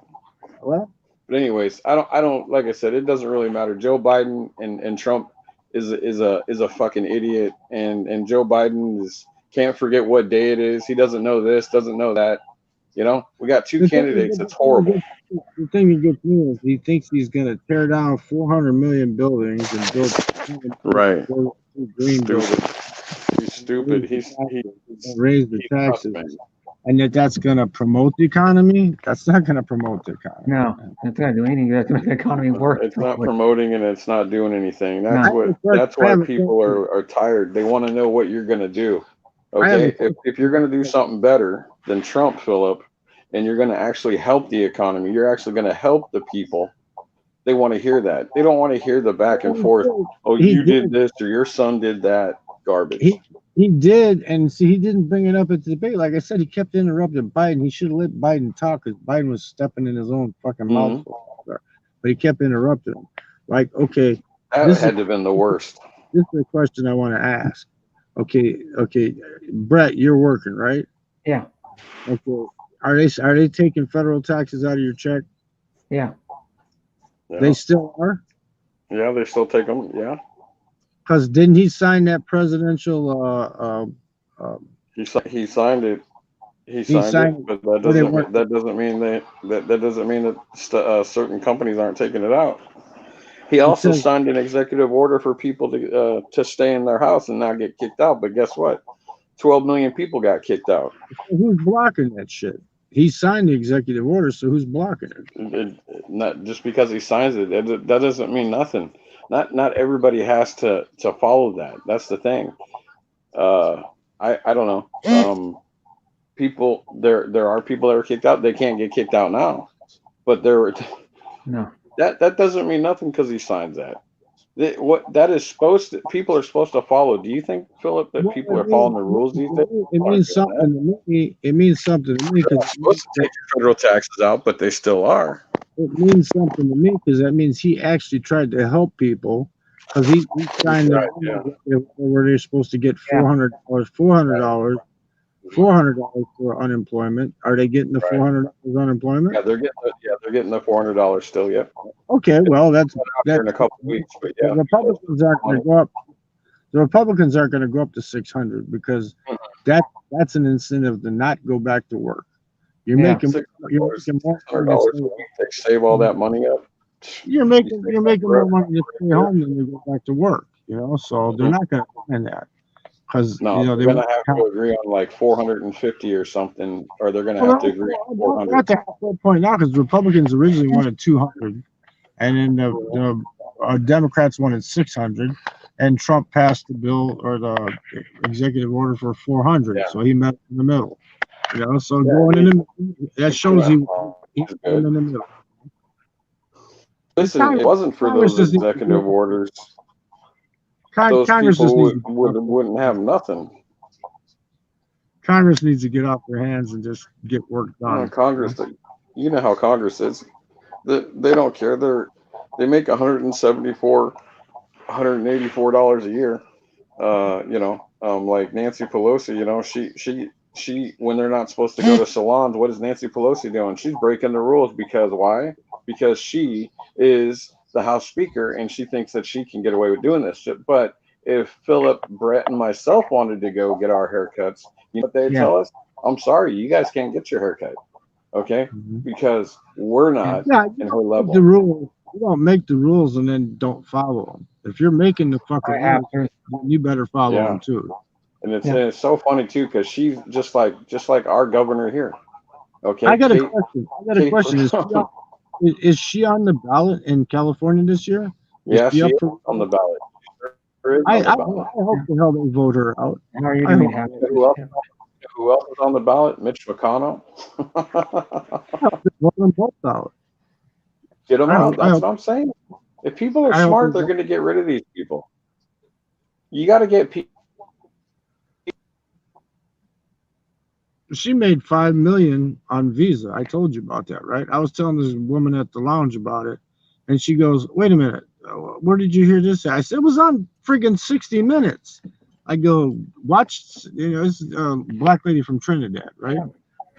Well, But anyways, I don't like I said, it doesn't really matter. Joe Biden and Trump is a fucking idiot, and Joe Biden can't forget what day it is. He doesn't know this, doesn't know that. You know, we got two candidates. It's horrible. The thing that gets me is he thinks he's going to tear down 400 million buildings and build Right. green buildings. He's stupid. He's raise the taxes, and that's going to promote the economy. That's not going to promote the economy. No, it's not doing anything that's make the economy work. It's not promoting and it's not doing anything. That's why people are tired. They want to know what you're going to do. Okay, if you're going to do something better than Trump, Philip, and you're going to actually help the economy, you're actually going to help the people. They want to hear that. They don't want to hear the back and forth. Oh, you did this or your son did that garbage. He did, and see, he didn't bring it up at the debate. Like I said, he kept interrupting Biden. He should have let Biden talk because Biden was stepping in his own fucking mouth. But he kept interrupting him. Like, okay, that had to have been the worst. This is a question I want to ask. Okay, Brett, you're working, right? Yeah. Okay, are they taking federal taxes out of your check? Yeah. They still are. Yeah, they still take them. Yeah. Because didn't he sign that presidential? He signed it. He signed it, but that doesn't mean that certain companies aren't taking it out. He also signed an executive order for people to stay in their house and not get kicked out. But guess what? 12 million people got kicked out. Who's blocking that shit? He signed the executive order, so who's blocking it? Not just because he signs it, that doesn't mean nothing. Not everybody has to follow that. That's the thing. I don't know. People there are people that are kicked out. They can't get kicked out now, but no. That doesn't mean nothing because he signs that. That is people are supposed to follow. Do you think, Philip, that people are following the rules these days? It means something to me. It means something to me. They're not supposed to take federal taxes out, but they still are. It means something to me because that means he actually tried to help people because he signed where they're supposed to get $400 for unemployment. Are they getting the $400 unemployment? Yeah, they're getting the $400 still. Yep. Okay, well that's in a couple of weeks, but yeah. The Republicans aren't going to go up. The Republicans aren't going to go up to 600 because that's an incentive to not go back to work. You're making more $600 a week. They save all that money up. You're making more money to stay home than to go back to work. You know, so they're not going to find that. Because they're going to have to agree on like 450 or something, or they're going to have to agree on 400. We're at the halfway point now because the Republicans originally wanted 200, and then the Democrats wanted 600, and Trump passed the bill or the executive order for 400. Yeah. So he met in the middle. You know, so going in the that shows he's going in the middle. Listen, it wasn't for those executive orders. Those people wouldn't have nothing. Congress needs to get off their hands and just get work done. Congress, you know how Congress is. They don't care. They make $174, $184 a year. Like Nancy Pelosi. You know, she when they're not supposed to go to salons, what is Nancy Pelosi doing? She's breaking the rules because why? Because she is the House Speaker and she thinks that she can get away with doing this shit. But if Philip, Brett, and myself wanted to go get our haircuts, you know what they'd tell us? I'm sorry, you guys can't get your haircut. Okay? Because we're not in her level. The rules. You don't make the rules and then don't follow them. If you're making the fucking rules, you better follow them too. And it's so funny too because she's just like our governor here. Okay. I got a question. Is she on the ballot in California this year? Yeah, she is on the ballot. I hope the hell they vote her out. Who else is on the ballot? Mitch McConnell. Vote them both out. Get them out. That's what I'm saying. If people are smart, they're going to get rid of these people. You got to get people. She made $5 million on Visa. I told you about that, right? I was telling this woman at the lounge about it, and she goes, "Wait a minute, where did you hear this?" I said, "It was on friggin' 60 Minutes." I go, watch, this is a black lady from Trinidad, right?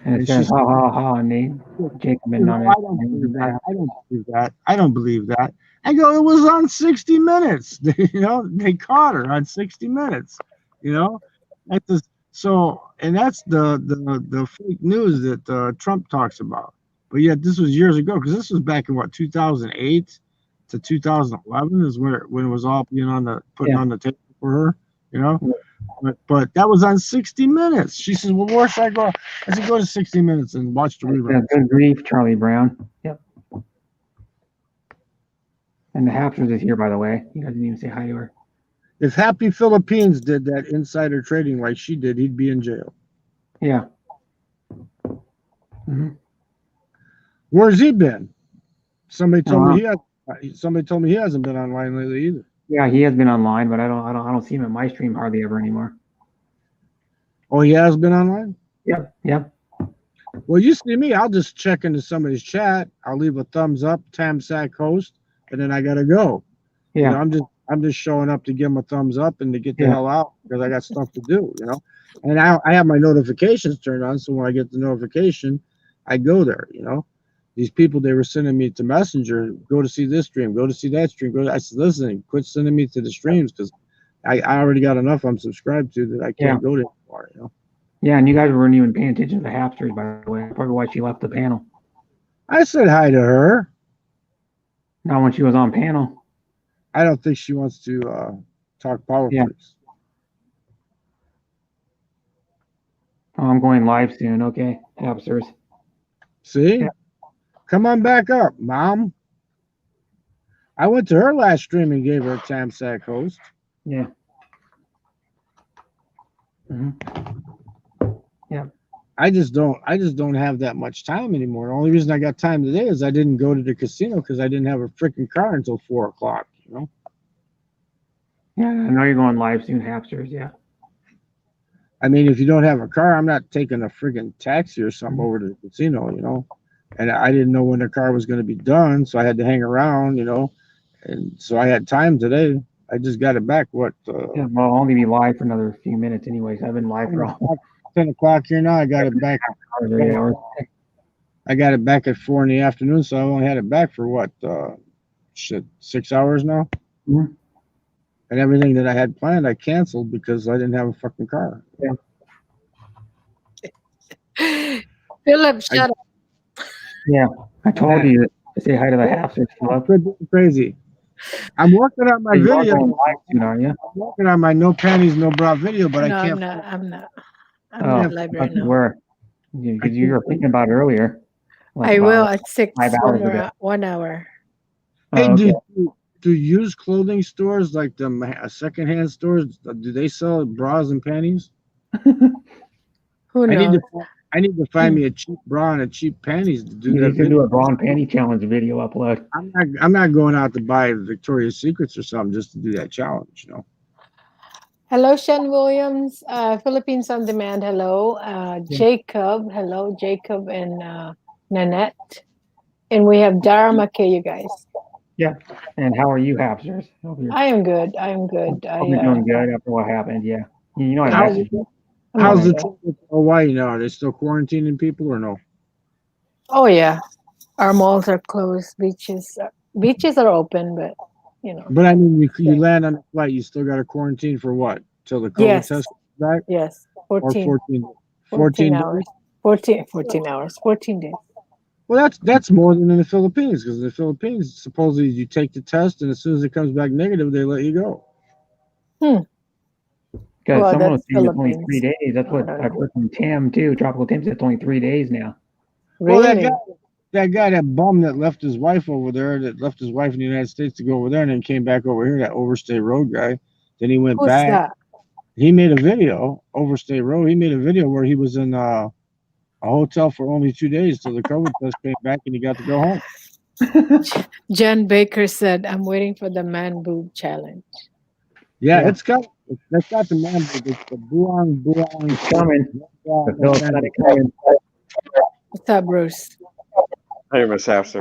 And it And says, she's, ha, ha, ha, Nate. Jacob and no, I don't believe that. I don't believe that. I don't believe that. I go, it was on 60 Minutes. They caught her on 60 Minutes. That's the, and that's the fake news that Trump talks about. But yet this was years ago, because this was back in what, 2008 to 2011 is when it was all being putting on the table for her. But that was on 60 Minutes. She says, well, where should I go? I said, go to 60 Minutes and watch the rerun. Good grief, Charlie Brown. Yep. And the Hapsters is here, by the way. You guys didn't even say hi to her. If Happy Philippines did that insider trading like she did, he'd be in jail. Yeah. Mm-hmm. Where's he been? Somebody told me he hasn't been online lately either. Yeah, he has been online, but I don't see him in my stream hardly ever anymore. Oh, he has been online? Yep. Well, you see me, I'll just check into somebody's chat. I'll leave a thumbs up, Tamsack host, and then I gotta go. Yeah. I'm just showing up to give him a thumbs up and to get the hell out because I got stuff to do, And I have my notifications turned on, so when I get the notification, I go there, These people, they were sending me to Messenger, go to see this stream, go to see that stream. I said, listen, quit sending me to the streams because I already got enough I'm subscribed to that I can't go to anymore, Yeah, and you guys weren't even paying attention to the Hapsters, by the way. Probably why she left the panel. I said hi to her. Not when she was on panel. I don't think she wants to talk politics. Oh, I'm going live soon. Okay, Hapsters. See? Yeah. Come on back up, Mom. I went to her last stream and gave her a Tamsack host. Yeah. Mm-hmm. Yeah. I just don't have that much time anymore. The only reason I got time today is I didn't go to the casino because I didn't have a freaking car until 4 o'clock, Yeah, I know you're going live soon, Hapsters, yeah. I mean, if you don't have a car, I'm not taking a freaking taxi or something over to the casino, And I didn't know when the car was going to be done, so I had to hang around, And so I had time today. I just got it back. Well, I'll only be live for another few minutes anyways. I've been live for all 10 o'clock here now. I got it back. I got it back at 4 in the afternoon, so I only had it back for what? 6 hours now? Mm-hmm. And everything that I had planned, I canceled because I didn't have a fucking car. Yeah. Philip, shut up. Yeah, I told you to say hi to the Hapsters, Philip. Crazy. I'm working on my video. Live soon, are you? I'm working on my no panties, no bra video, but No, I can't. I'm not live right now. Where? Because you were thinking about it earlier. I will at 6, 5 hours 1 hour. Hey, okay. do used clothing stores like the secondhand stores, do they sell bras and panties? Who knows? I need to find me a cheap bra and a cheap panties to do You that. can do a bra and panty challenge video upload. I'm not going out to buy Victoria's Secrets or something just to do that challenge, Hello, Sean Williams, Philippines on Demand. Hello, Jacob. Hello, Jacob and Nanette. And we have Dara McKay, you guys. Yeah. And how are you, Hapsters? I am good. I am good. You're doing good after what happened. Yeah. You know, how's the trip with Hawaii now? Are they still quarantining people or no? Oh yeah, our malls are closed. Beaches are open, but But I mean, you land on a flight, you still got to quarantine for what? Till the COVID test comes back? Yes, 14 hours. 14 hours. 14 days. Well, that's more than in the Philippines, because in the Philippines, supposedly you take the test, and as soon as it comes back negative, they let you go. Because someone was saying it's only 3 days. That's what I've heard from Tim too. Tropical Tim said it's only 3 days now. Really? Well, that bum that left his wife over there, that left his wife in the United States to go over there, and then came back over here. That Overstay Road guy. Then he went back. That? He made a video, Overstay Road. He made a video where he was in a hotel for only 2 days till the COVID test came back, and he got to go home. Jen Baker said, "I'm waiting for the man boob challenge." Yeah. That's got the man boob. It's the buang. It's coming. Coming. What's up, Bruce? Hey, Miss Hapster.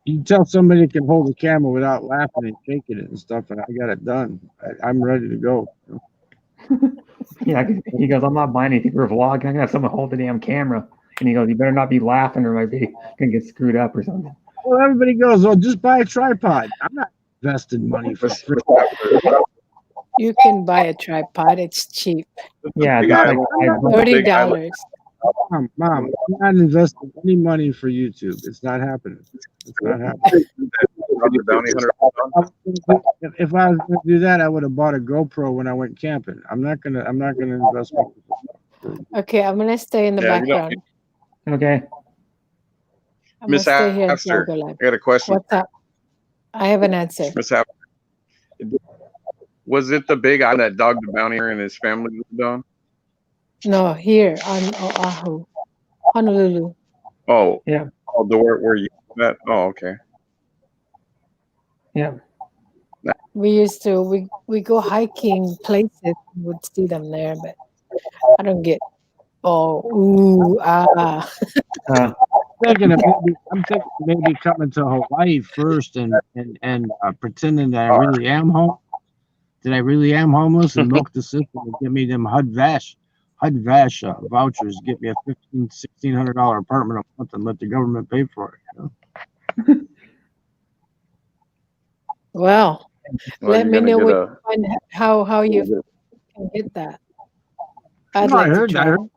You tell somebody that can hold the camera without laughing and shaking it and stuff, and I got it done. I'm ready to go. Yeah, he goes, I'm not buying anything for a vlog. I'm gonna have someone hold the damn camera. And he goes, you better not be laughing or I might be gonna get screwed up or something. Well, everybody goes, well, just buy a tripod. I'm not investing money for free. You can buy a tripod. It's cheap. Yeah, Big it's island. like Big $30. Mom, I'm not investing any money for YouTube. It's not happening. It's not happening. The bounty hunter. If I was going to do that, I would have bought a GoPro when I went camping. I'm not gonna invest money. Okay, I'm gonna stay in the Yeah, you don't background. okay. I'm Miss gonna stay here until I After, go live. I got a question. What's up? I have an answer. Miss After. Was it the big island that Dog the Bounty Hunter and his family lived on? No, here on Oahu, Honolulu. Oh, Yeah. Oh, the where you at? Oh, okay. Yeah. We used to we go hiking places. We would see them there, but I don't get. Uh, I'm thinking maybe coming to Hawaii first and pretending that I really am home. That I really am homeless and milk the system and give me them HUD-VASH vouchers. Get me a $1,600 apartment a month and let the government pay for it. You know? well, let you're me gonna know get what a- you find, how you can get that. I'd No, I like to heard- I try. heard-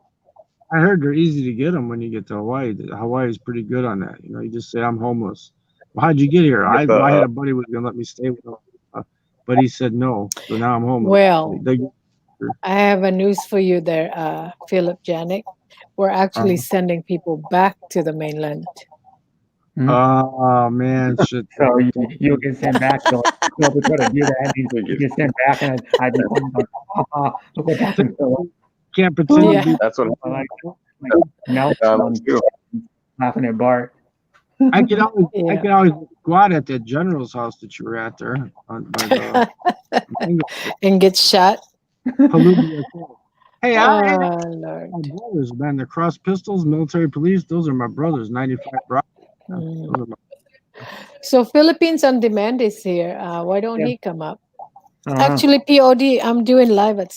I heard they're easy to get them when you get to Hawaii. Hawaii is pretty good on that. You know, you just say I'm homeless. Well, how'd you get here? I had a buddy who was gonna let me stay with him, but he said no. So now I'm homeless. Well, I have a news for you there, Philip Janik. We're actually sending people back to the mainland. Oh man, shit. So you get sent back. So we try to do that. You get sent back, and I'd be going, look what happened. Can't pretend Yeah. to be. That's what Like now that's true. laughing at Bart. I could always Yeah. go out at that general's house that you were at there on by the And get shot. Paludia. Hey, I Lord. my brothers, man. The Cross Pistols, military police. Those are my brothers. 95 Rock. Mm. Those are my- So Philippines on Demand is here. Why don't Yeah. he come up? Uh-huh. Actually, POD, I'm doing live at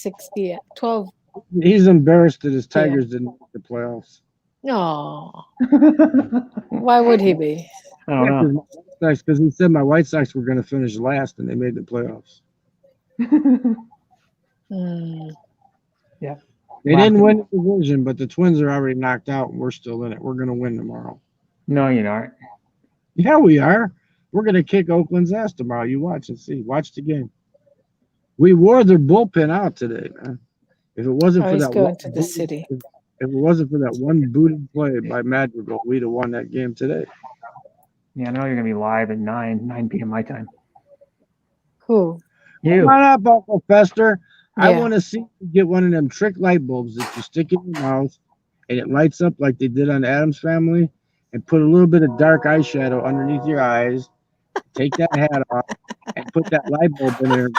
12. He's embarrassed that his Tigers didn't make the playoffs. No. Why would he be? I don't know. Because he said my White Sox were going to finish last and they made the playoffs. Mm. They didn't win the division, but the Twins are already knocked out and we're still in it. We're going to win tomorrow. No, you're not. Yeah, we are. We're going to kick Oakland's ass tomorrow. You watch and see. Watch the game. We wore their bullpen out today, man. If it wasn't for He's that going one to the city. If it wasn't for that one booted play by Madrigal, we'd have won that game today. Yeah, I know you're gonna be live at 9 p.m. my time. Who? You. Come on up, Uncle Fester. I Yeah. want to see you get one of them trick light bulbs that you stick in your mouth and it lights up like they did on Addams Family, and put a little bit of dark eyeshadow underneath your eyes. Take that hat off and put that light bulb in there.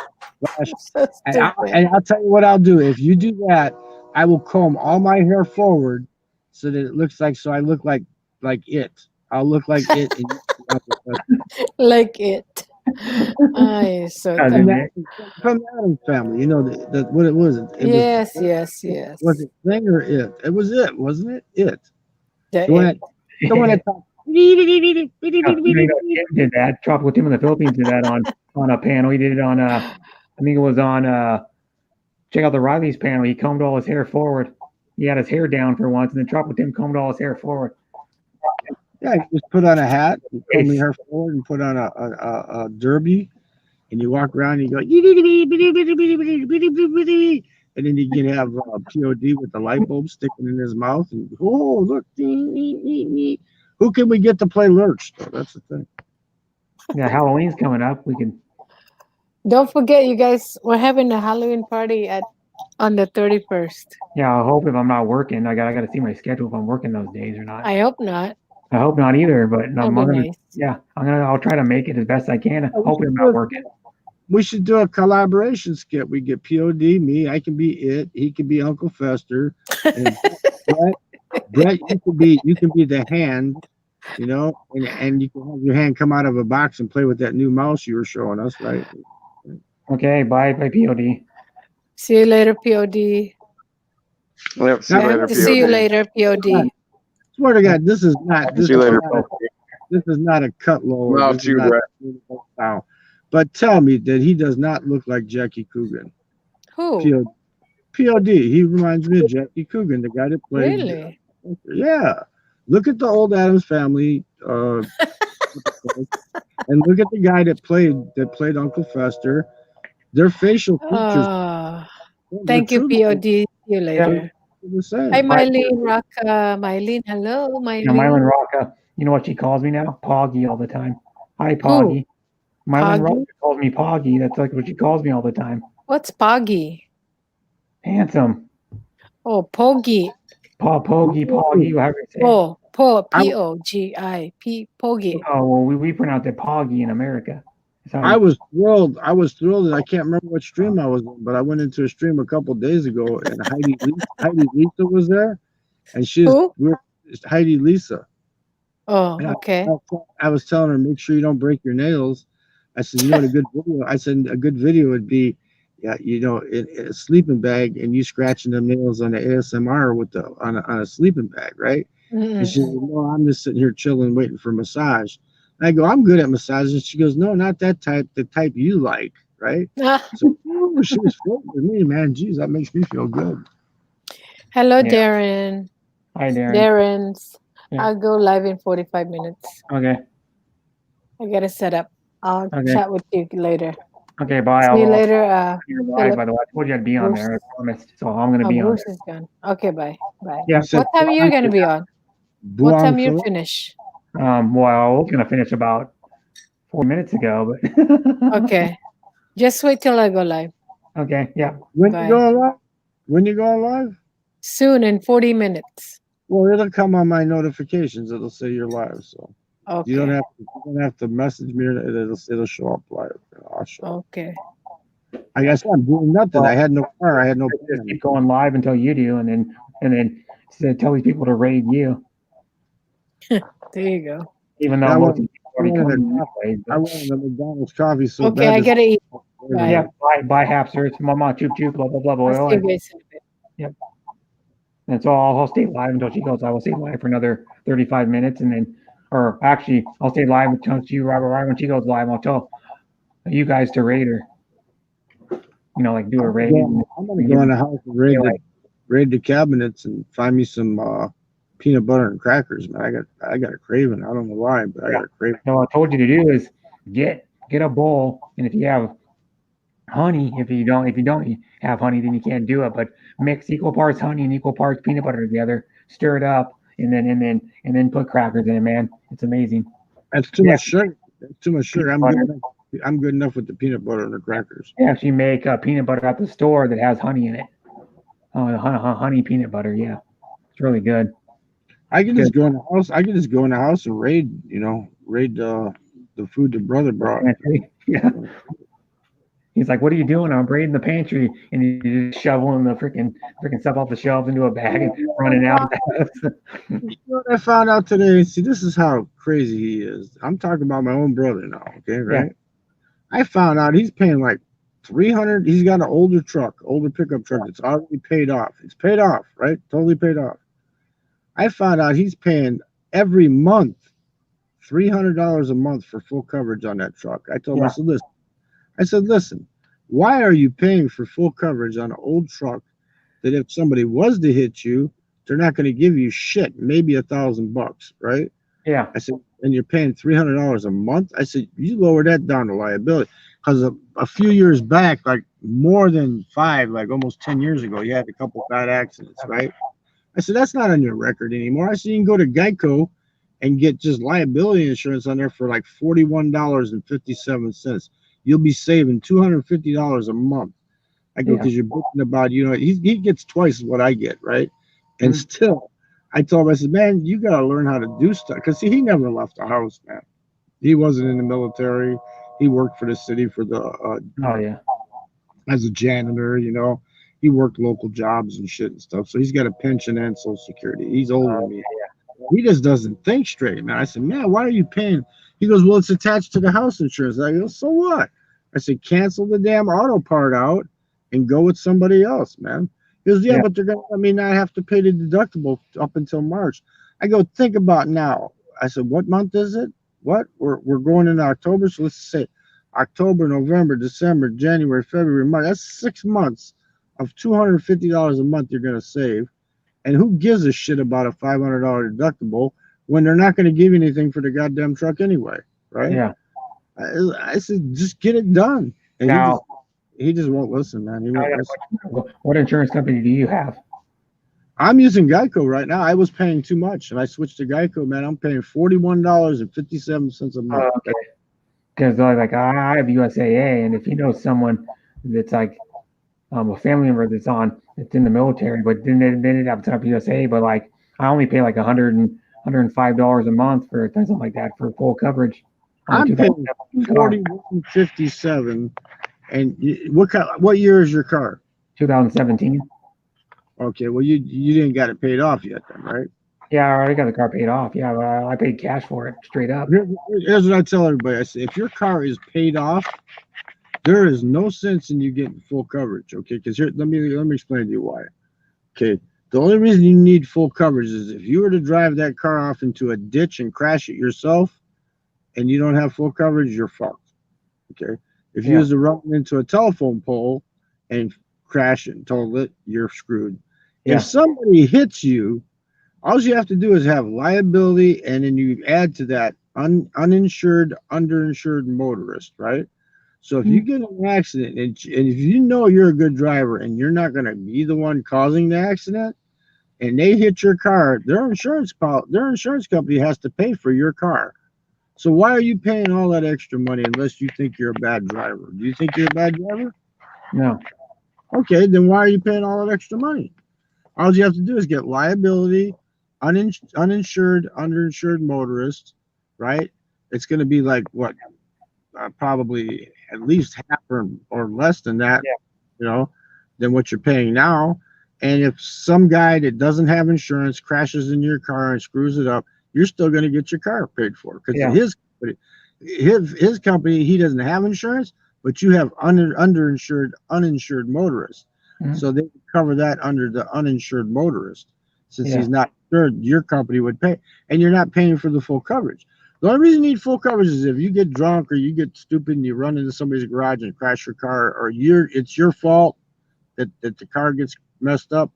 Flash. So And stupid. I'll tell you what I'll do. If you do that, I will comb all my hair forward so that it looks like, so I look like it. I'll look like it. Like it. Ay, so Doesn't From dumb. the Addams Family, you know what it was. It Yes, was, yes. Was it Thing or It? It was It, wasn't it? It. The The one it. that, the one that talked. Tim did that. Tropical Tim in the Philippines did that on a panel. He did it on I think it was on check out the Riley's panel. He combed all his hair forward. He had his hair down for once, and then Tropical Tim combed all his hair forward. Yeah, you just put on a hat, you comb your hair forward, and put on a derby, and you walk around and you go, and then you can have POD with the light bulb sticking in his mouth, and oh look, who can we get to play Lurch? Though? That's the thing. Yeah, Halloween's coming up. We can. Don't forget, you guys, we're having a Halloween party on the 31st. Yeah, I hope if I'm not working, I gotta see my schedule if I'm working those days or not. I hope not. I hope not either, but I'm That'll be gonna. nice. Yeah, I'll try to make it as best I can. Hopefully I'm not working. We should do a collaboration skit. We get POD, me, I can be It, he can be Uncle Fester, and Brett, you can be the hand, you know, and you can have your hand come out of a box and play with that new mouse you were showing us, right? Okay, bye, POD. See you later, POD. Yep. See you I later, hope to see you POD. later, POD. Swear to God, this is not See you later, POD. this is not a cut low. No, This is too not right. now. But tell me that he does not look like Jackie Coogan. Who? POD. He reminds me of Jackie Coogan, the guy that played. Really? Yeah. Look at the old Addams Family, and look at the guy that played Uncle Fester. Their facial features. Thank you, truly POD. See you later. the same. Hi, Mylene, Raka. Mylene, hello, You know, Mylan Mylene. Rocca, you know what she calls me now? Poggy all the time. Hi, Poggy. Mylan Poggy? Rocca calls me Poggy. That's like what she calls me all the time. What's Poggy? Handsome. Oh, Pogi. Poggy, Poggy, however you say it. Oh, P-O-G-I. Pogi. Oh, well, we pronounce it Poggy in America. I was thrilled. I was thrilled, and I can't remember what stream I was in, but I went into a stream a couple days ago, and Heidi Lisa was there, and Heidi Lisa. Oh, okay. I was telling her, make sure you don't break your nails. I said, you know what a good video? I said a good video would be, yeah, you know, in a sleeping bag and you scratching them nails on the ASMR with on a sleeping bag, right? And she said, no, I'm just sitting here chilling, waiting for massage. And I go, I'm good at massage. And she goes, no, not that type, the type you like, right? So she was flirting with me, man. Geez, that makes me feel good. Hello, Yeah. Darren. Hi, Darren. Darren's. Yeah. I'll go live in 45 minutes. Okay. I gotta set up. I'll Okay. chat with you later. Okay, bye. See you I'll- later. You're live, by the way. I told you I'd be on there. I promised. So I'm going to be on Bruce there. is gone. Okay, bye. Bye. Yeah. What time are you gonna be on? What time you finish? Well, I was going to finish about 4 minutes ago, but Okay. Just wait till I go live. okay, yeah. When Bye. you go live? When you go live? Soon, in 40 minutes. Well, it'll come on my notifications. It'll say you're live. So Okay. you don't have to message me. It'll show up live. I'll show up. Okay. I guess I'm doing nothing. I had no car. I had no Just plan. keep going live until you do, and then tell these people to raid you. There you go. Even though Yeah, most people already I wanted come a- in I wanted a McDonald's coffee so Okay, bad. I gotta eat. Bye. Yeah, bye Hapsters, mama, choop choop, blah blah blah blah. I'll see you guys in a bit. And so I'll stay live until she goes. I will stay live for another 35 minutes, and then, or actually, I'll stay live until she right when she goes live. I'll tell you guys to raid her. You know, like do a raid. I'm gonna go in the house and raid the cabinets and find me some peanut butter and crackers, man. I got a craving. I don't know why, but I got a craving. So what I told you to do is get a bowl, and if you have honey, if you don't have honey, then you can't do it. But mix equal parts honey and equal parts peanut butter together, stir it up, and then put crackers in it, man. It's amazing. That's too much sugar. That's too much sugar. I'm good enough with the peanut butter and the crackers. They actually make peanut butter at the store that has honey in it. Oh, honey peanut butter, yeah, it's really good. I can just go in the house. I can just go in the house and raid the food that brother brought. Yeah. He's like, "What are you doing?" I'm raiding the pantry, and he's just shoveling the freaking stuff off the shelves into a bag and running out. You know what I found out today? See, this is how crazy he is. I'm talking about my own brother now. Okay, right? Yeah. I found out he's paying like $300. He's got an older pickup truck that's already paid off. It's paid off, right? Totally paid off. I found out he's paying every month $300 a month for full coverage on that truck. I told him, I said, listen, why are you paying for full coverage on an old truck that if somebody was to hit you, they're not going to give you shit, maybe $1,000, right? Yeah. I said, and you're paying $300 a month? I said, you lower that down to liability. Because a few years back, like more than 5, like almost 10 years ago, you had a couple bad accidents, right? I said, that's not on your record anymore. I said, you can go to Geico and get just liability insurance on there for like $41.57. You'll be saving $250 a month. I go, because you're bitching about, he gets twice what I get, right? And still, I told him, I said, man, you got to learn how to do stuff. Because, see, he never left the house, man. He wasn't in the military. He worked for the city for as a janitor, He worked local jobs and shit and stuff. So he's got a pension and Social Security. He's older than me. he just doesn't think straight, man. I said, man, why are you paying? He goes, well, it's attached to the house insurance. I go, so what? I said, cancel the damn auto part out and go with somebody else, man. He goes, yeah, Yeah. but they're gonna let me not have to pay the deductible up until March. I go, think about now. I said, what month is it? What? We're going into October, so let's say October, November, December, January, February, March. That's 6 months of $250 a month you're gonna save. And who gives a shit about a $500 deductible when they're not going to give you anything for the goddamn truck anyway, right? Yeah. I said, just get it done. And Now, he just won't listen, man. He I won't got a listen. question. What insurance company do you have? I'm using Geico right now. I was paying too much, and I switched to Geico, man. I'm paying $41.57 a month. Okay. Because like I have USAA, and if you know someone that's like a family member that's in the military, but then they didn't have to set up USAA, but like I only pay like $105 a month for something like that for full coverage. I'm paying $41.57. And what year is your car? 2017. Okay, well you didn't got it paid off yet, then, right? Yeah, I already got the car paid off. Yeah, but I paid cash for it straight up. Here's what I tell everybody. I say, if your car is paid off, there is no sense in you getting full coverage. Okay, because here, let me explain to you why. Okay, the only reason you need full coverage is if you were to drive that car off into a ditch and crash it yourself, and you don't have full coverage, you're fucked. Okay, if you was to run into a telephone pole and crash it and total it, you're screwed. Yeah. If somebody hits you, all you have to do is have liability, and then you add to that uninsured, underinsured motorist, right? So if you get in an accident, and if you know you're a good driver and you're not going to be the one causing the accident, and they hit your car, their insurance company has to pay for your car. So why are you paying all that extra money unless you think you're a bad driver? Do you think you're a bad driver? No. Okay, then why are you paying all that extra money? All you have to do is get liability, uninsured, underinsured motorist, right? It's going to be like what, probably at least half or less than that, than what you're paying now. And if some guy that doesn't have insurance crashes in your car and screws it up, you're still going to get your car paid for because his company, he doesn't have insurance, but you have underinsured, uninsured motorists. Mm-hmm. So they cover that under the uninsured motorist. Since he's not insured, your company would pay, and you're not paying for the full coverage. The only reason you need full coverage is if you get drunk or you get stupid and you run into somebody's garage and crash your car, or it's your fault that the car gets messed up.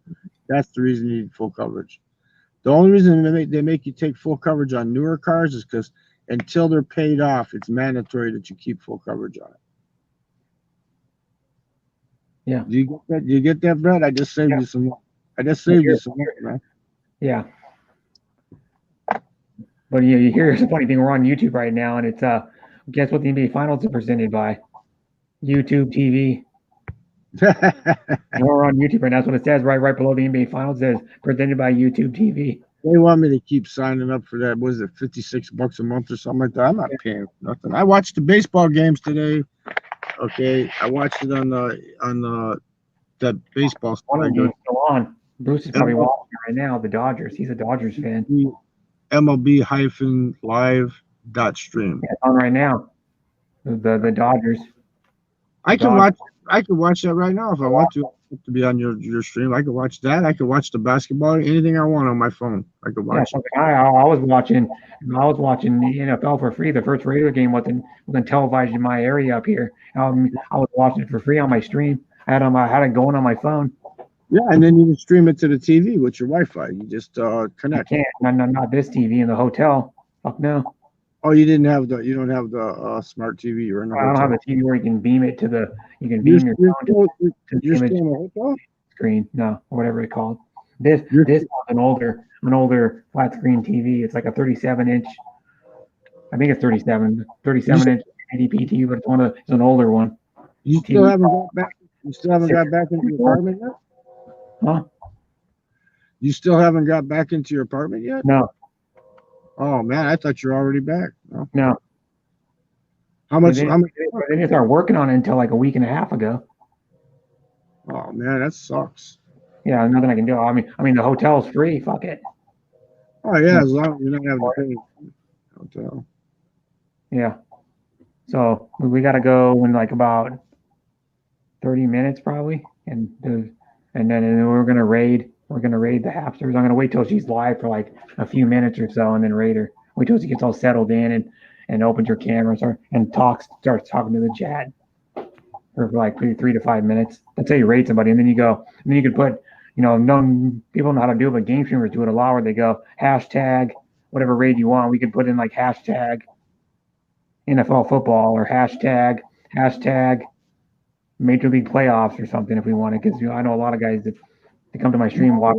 That's the reason you need full coverage. The only reason they make you take full coverage on newer cars is because until they're paid off, it's mandatory that you keep full coverage on it. Yeah. Do you get that? Do you get that, Brett? I just saved you some. I just saved you some money, man. Yeah. But you hear the funny thing, we're on YouTube right now, and it's guess what the NBA Finals are presented by? YouTube TV. We're on YouTube right now. That's what it says right below the NBA Finals. It says presented by YouTube TV. They want me to keep signing up for that. What is it, $56 a month or something like that? I'm not paying for nothing. I watched the baseball games today. Okay, I watched it on that baseball. One of them is still on. Bruce is probably watching it right now. The Dodgers. He's a Dodgers fan. MLB-live.stream. Yeah, it's on right now. The Dodgers. I can watch that right now if I want to be on your stream. I can watch that. I can watch the basketball, anything I want on my phone. I can watch. Yeah, I was watching the NFL for free. The first Raider game wasn't televised in my area up here. I was watching it for free on my stream. I had it going on my phone. Yeah, and then you can stream it to the TV with your Wi-Fi. You just connect. I can't. Not this TV in the hotel. Fuck no. Oh, you don't have the smart TV. You're in the I don't hotel. have a TV where you can beam it to the. You can beam your phone to the You're image still in the hotel? screen. No, or whatever it's called. This is an older flat screen TV. It's like a 37-inch. I think it's 37 inch ADP TV, but it's an older one. You still haven't got back. You still haven't got back into your apartment yet? Huh? You still haven't got back into your apartment yet? No. Oh man, I thought you were already back. No. How much? They didn't start working on it until like a week and a half ago. Oh man, that sucks. Yeah, nothing I can do. I mean, the hotel's free. Fuck it. Oh yeah, as long as you're not having to pay hotel. Yeah. So we got to go in like about 30 minutes probably, and then we're gonna raid. We're gonna raid the Hapsters. I'm gonna wait till she's live for like a few minutes or so, and then raid her. Wait till she gets all settled in and opens her camera and starts talking to the chat for like 3 to 5 minutes. That's how you raid somebody, and then you go, and then you can put, no people know how to do it, but game streamers do it a lot where they go hashtag whatever raid you want. We could put in like hashtag NFL football or hashtag Major League playoffs or something if we want it, because I know a lot of guys that come to my stream watch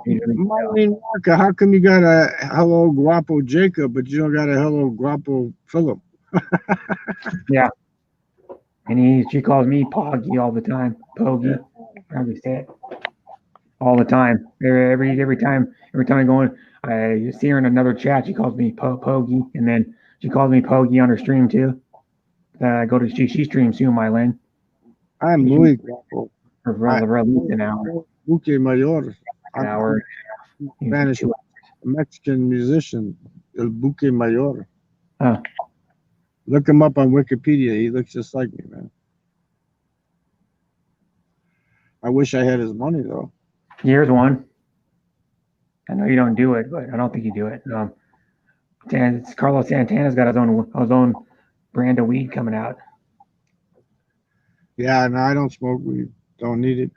Major League playoffs. Marlene Walker, how come you got a hello guapo Jacob, but you don't got a hello guapo Philip? Yeah, and she calls me Poggy all the time. Poggy, probably say it all the time. Every time I go in, I see her in another chat. She calls me Poggy, and then she calls me Poggy on her stream too. She streams too, Mylene. I'm muy guapo. For at least an hour. Buque Mayor. An hour. Spanish Mexican musician, El Buque Mayor. Huh. Look him up on Wikipedia. He looks just like me, man. I wish I had his money though. Here's one. I know you don't do it, but I don't think you do it. Carlos Santana's got his own brand of weed coming out. Yeah, no, I don't smoke weed. Don't need it.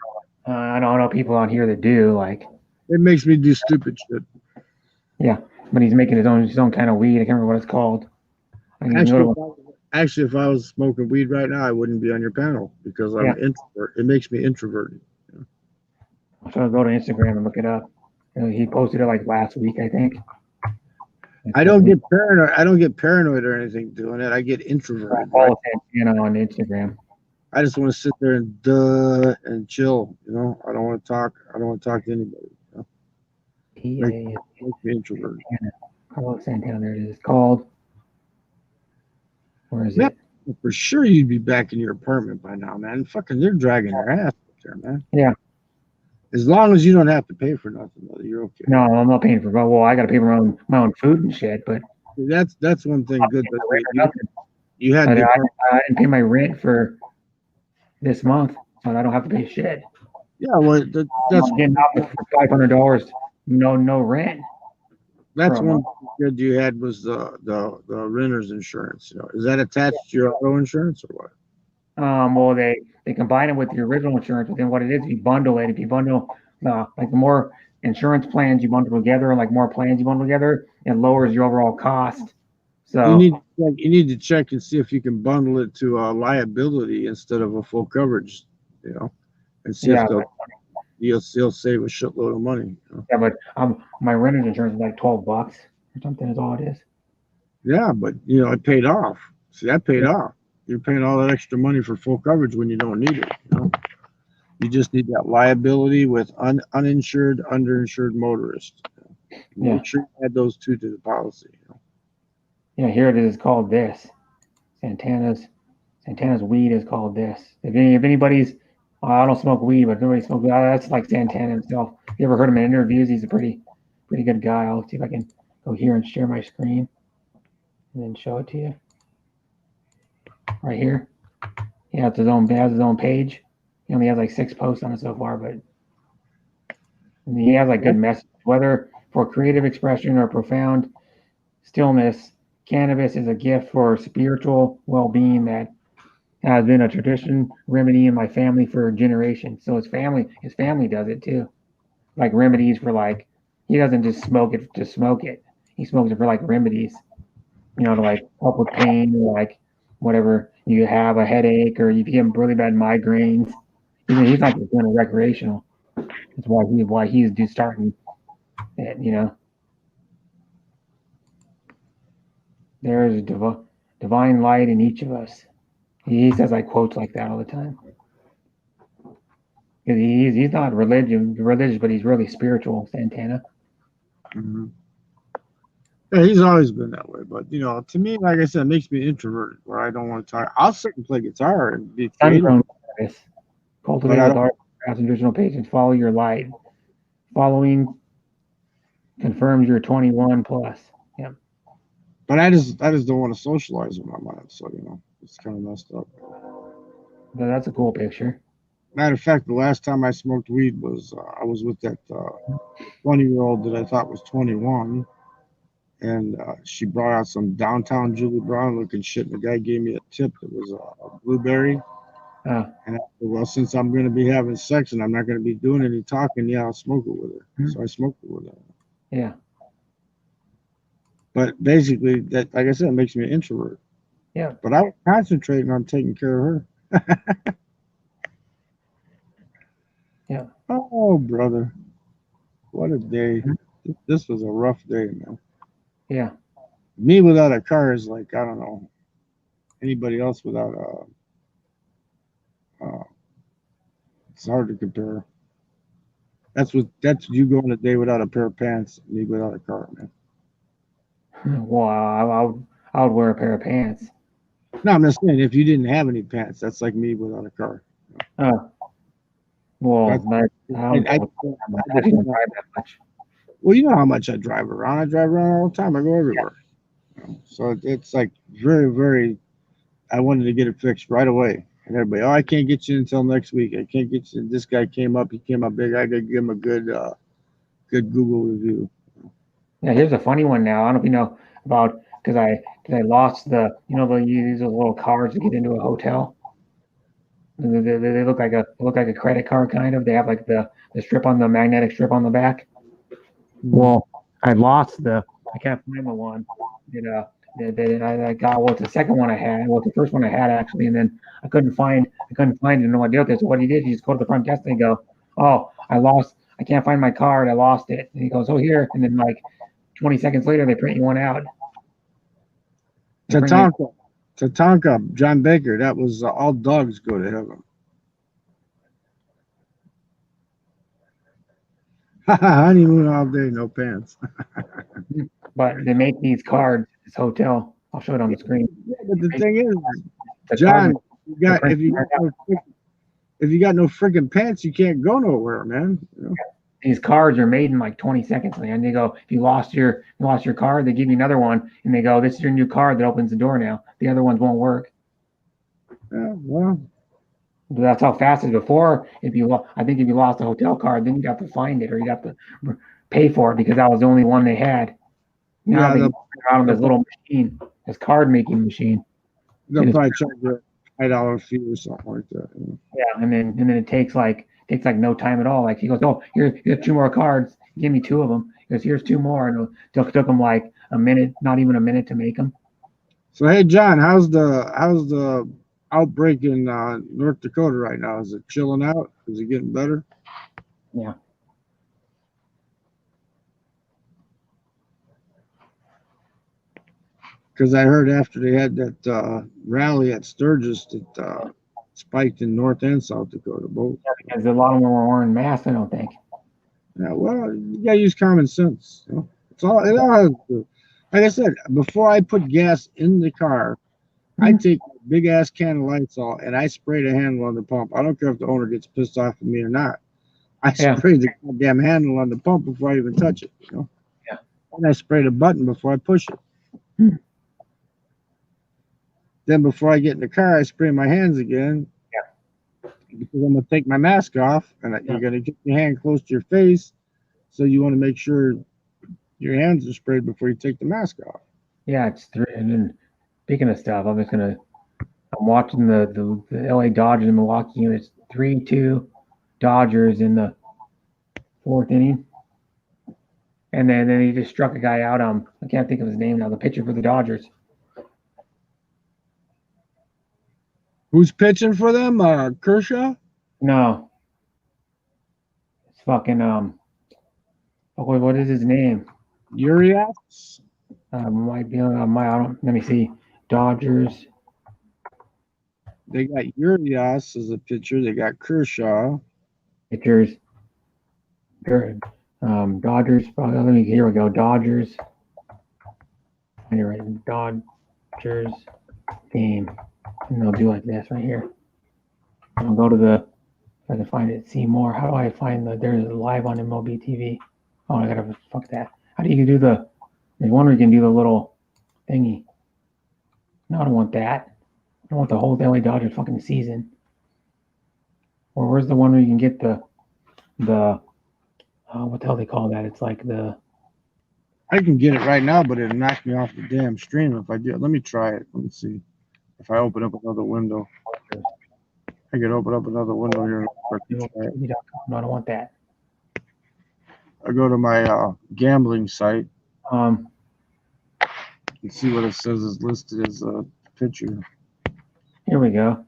I don't know people on here that do. Like, it makes me do stupid shit. Yeah, but he's making his own kind of weed. I can't remember what it's called. Actually, if I was smoking weed right now, I wouldn't be on your panel because I'm an introvert. It makes me introverted. So I'll go to Instagram and look it up. He posted it like last week, I think. I don't get paranoid. I don't get paranoid or anything doing it. I get introverted. Follow Santana on Instagram. I just want to sit there and chill. I don't want to talk. I don't want to talk to anybody. Makes me introverted. Carlos Santana, there it is. It's called. Where is it? For sure, you'd be back in your apartment by now, man. Fucking, they're dragging their ass up there, man. Yeah. As long as you don't have to pay for nothing, though, you're okay. No, I'm not paying for. Well, I got to pay for my own food and shit. But that's one thing good. But you had. I didn't pay my rent for this month, so I don't have to pay shit. Yeah, well, that's getting out for $500. No rent. That's one thing good you had was the renter's insurance. Is that attached to your auto insurance or what? Well, they combine it with the original insurance, but then what it is, you bundle it. If you bundle, like the more insurance plans you bundle together, like more plans you bundle together, it lowers your overall cost. So you need to check and see if you can bundle it to a liability instead of a full coverage, and see if you'll save a shitload of money. Yeah, but my renter's insurance is like $12 or something. Is all it is. Yeah, but it paid off. See, that paid off. You're paying all that extra money for full coverage when you don't need it. You just need that liability with uninsured, underinsured motorist. Make sure you add those two to the policy. Yeah, here it is. It's called this. Santana's weed is called this. If anybody's, I don't smoke weed, but if nobody smokes weed, that's like Santana himself. If you ever heard him in interviews, he's a pretty good guy. I'll see if I can go here and share my screen and then show it to you. Right here. He has his own page. He only has like 6 posts on it so far, but he has like good message. Whether for creative expression or profound stillness, cannabis is a gift for spiritual well-being that has been a tradition remedy in my family for generations. So his family does it too. Like remedies for like, he doesn't just smoke it to smoke it. He smokes it for like remedies, to like help with pain or like whatever you have, a headache, or if you have really bad migraines. He's not just doing it recreational. That's why he's just starting it, There's divine light in each of us. He says like quotes like that all the time. He's not religious, but he's really spiritual, Santana. Mm-hmm. Yeah, he's always been that way. But to me, like I said, it makes me introverted where I don't want to talk. I'll sit and play guitar and be creative. Cultivate with art, nutritional patience. Follow your light. Following Confirms you're 21 plus. Yeah. But I just don't want to socialize with my mom. So it's kind of messed up. But that's a cool picture. Matter of fact, the last time I smoked weed was I was with that 20-year-old that I thought was 21, and she brought out some downtown Julie Brown looking shit. And the guy gave me a tip that was a blueberry. Uh, And I said, well, since I'm going to be having sex and I'm not going to be doing any talking, yeah, I'll smoke it with her. So I smoked it with her. yeah. But basically, that, like I said, it makes me an introvert. Yeah. But I was concentrating on taking care of her. Yeah. Oh, brother. What a day. This was a rough day, man. Yeah. Me without a car is like, I don't know, anybody else without a, it's hard to compare. That's you going a day without a pair of pants, me without a car, man. Well, I would wear a pair of pants. No, I'm just saying, if you didn't have any pants, that's like me without a car. Well, I don't I drive that much. Well, you know how much I drive around. I drive around all the time. I go everywhere. So it's like very, very. I wanted to get it fixed right away, and everybody, I can't get you until next week. I can't get you. This guy came up. He came up big. I gotta give him a good Google review. Yeah, here's a funny one now. I don't know if you know about because I lost they use those little cards to get into a hotel. They look like a credit card kind of. They have like the strip on the magnetic strip on the back. Well, I lost I can't find the one that I got. Well, it's the second one I had. Well, it's the first one I had actually, and then I couldn't find it. And no idea what this. So what he did, he just go to the front desk and go, "Oh, I can't find my card. I lost it." And he goes, "Oh, here." And then like 20 seconds later, they print you one out. Tatanka, John Baker. That was all dogs go to heaven. Honeymoon all day, no pants. But they make these cards. This hotel. I'll show it on the screen. Yeah, but the thing is, John, if you got no freaking pants, you can't go nowhere, man. These cards are made in like 20 seconds, man. They go, if you lost your card, they give you another one, and they go, "This is your new card that opens the door now. The other ones won't work." Yeah, well, that's how fast it is. Before, I think if you lost a hotel card, then you'd have to find it or you'd have to pay for it because that was the only one they had. Now they put out this little machine, this card making machine. They'll probably charge you a $5 fee or something like that. Yeah, and then it takes like no time at all. Like he goes, "Oh, you have 2 more cards. Give me 2 of them." He goes, "Here's 2 more," and it took them like a minute, not even a minute to make them. So hey, John, how's the outbreak in North Dakota right now? Is it chilling out? Is it getting better? Yeah. Because I heard after they had that rally at Sturgis that spiked in North and South Dakota both. Yeah, because a lot of them were wearing masks, I don't think. Yeah, well, you gotta use common sense. It all has to do. Like I said, before I put gas in the car, I take a big ass can of Lysol and I spray the handle on the pump. I don't care if the owner gets pissed off at me or not. I spray the goddamn handle on the pump before I even touch it. Yeah. And I spray the button before I push it. Then before I get in the car, I spray my hands again. Yeah. Because I'm gonna take my mask off, and you're gonna get your hand close to your face, so you want to make sure your hands are sprayed before you take the mask off. Yeah, it's 3. And then speaking of stuff, I'm watching the LA Dodgers in Milwaukee, and it's 3-2 Dodgers in the 4th inning. And then he just struck a guy out. I can't think of his name now. The pitcher for the Dodgers. Who's pitching for them? Kershaw? No. It's fucking what is his name? Urias? Might be let me see. Dodgers. They got Urias as a pitcher. They got Kershaw. Pitchers. Dodgers. Here we go. Dodgers. Anyway, Dodgers game. And they'll do like this right here. I'll go to if I can find it, see more. How do I find there's live on MLB TV? Oh, fuck that. How do you do the? There's one where you can do the little thingy. No, I don't want that. I don't want the whole LA Dodgers fucking season. Or where's the one where you can get the what the hell they call that? It's like the I can get it right now, but it'll knock me off the damn stream if I do. Let me try it. Let me see if I open up another window. I could open up another window here. No, I don't want that. I go to my gambling site Um, and see what it says is listed as a picture. here we go.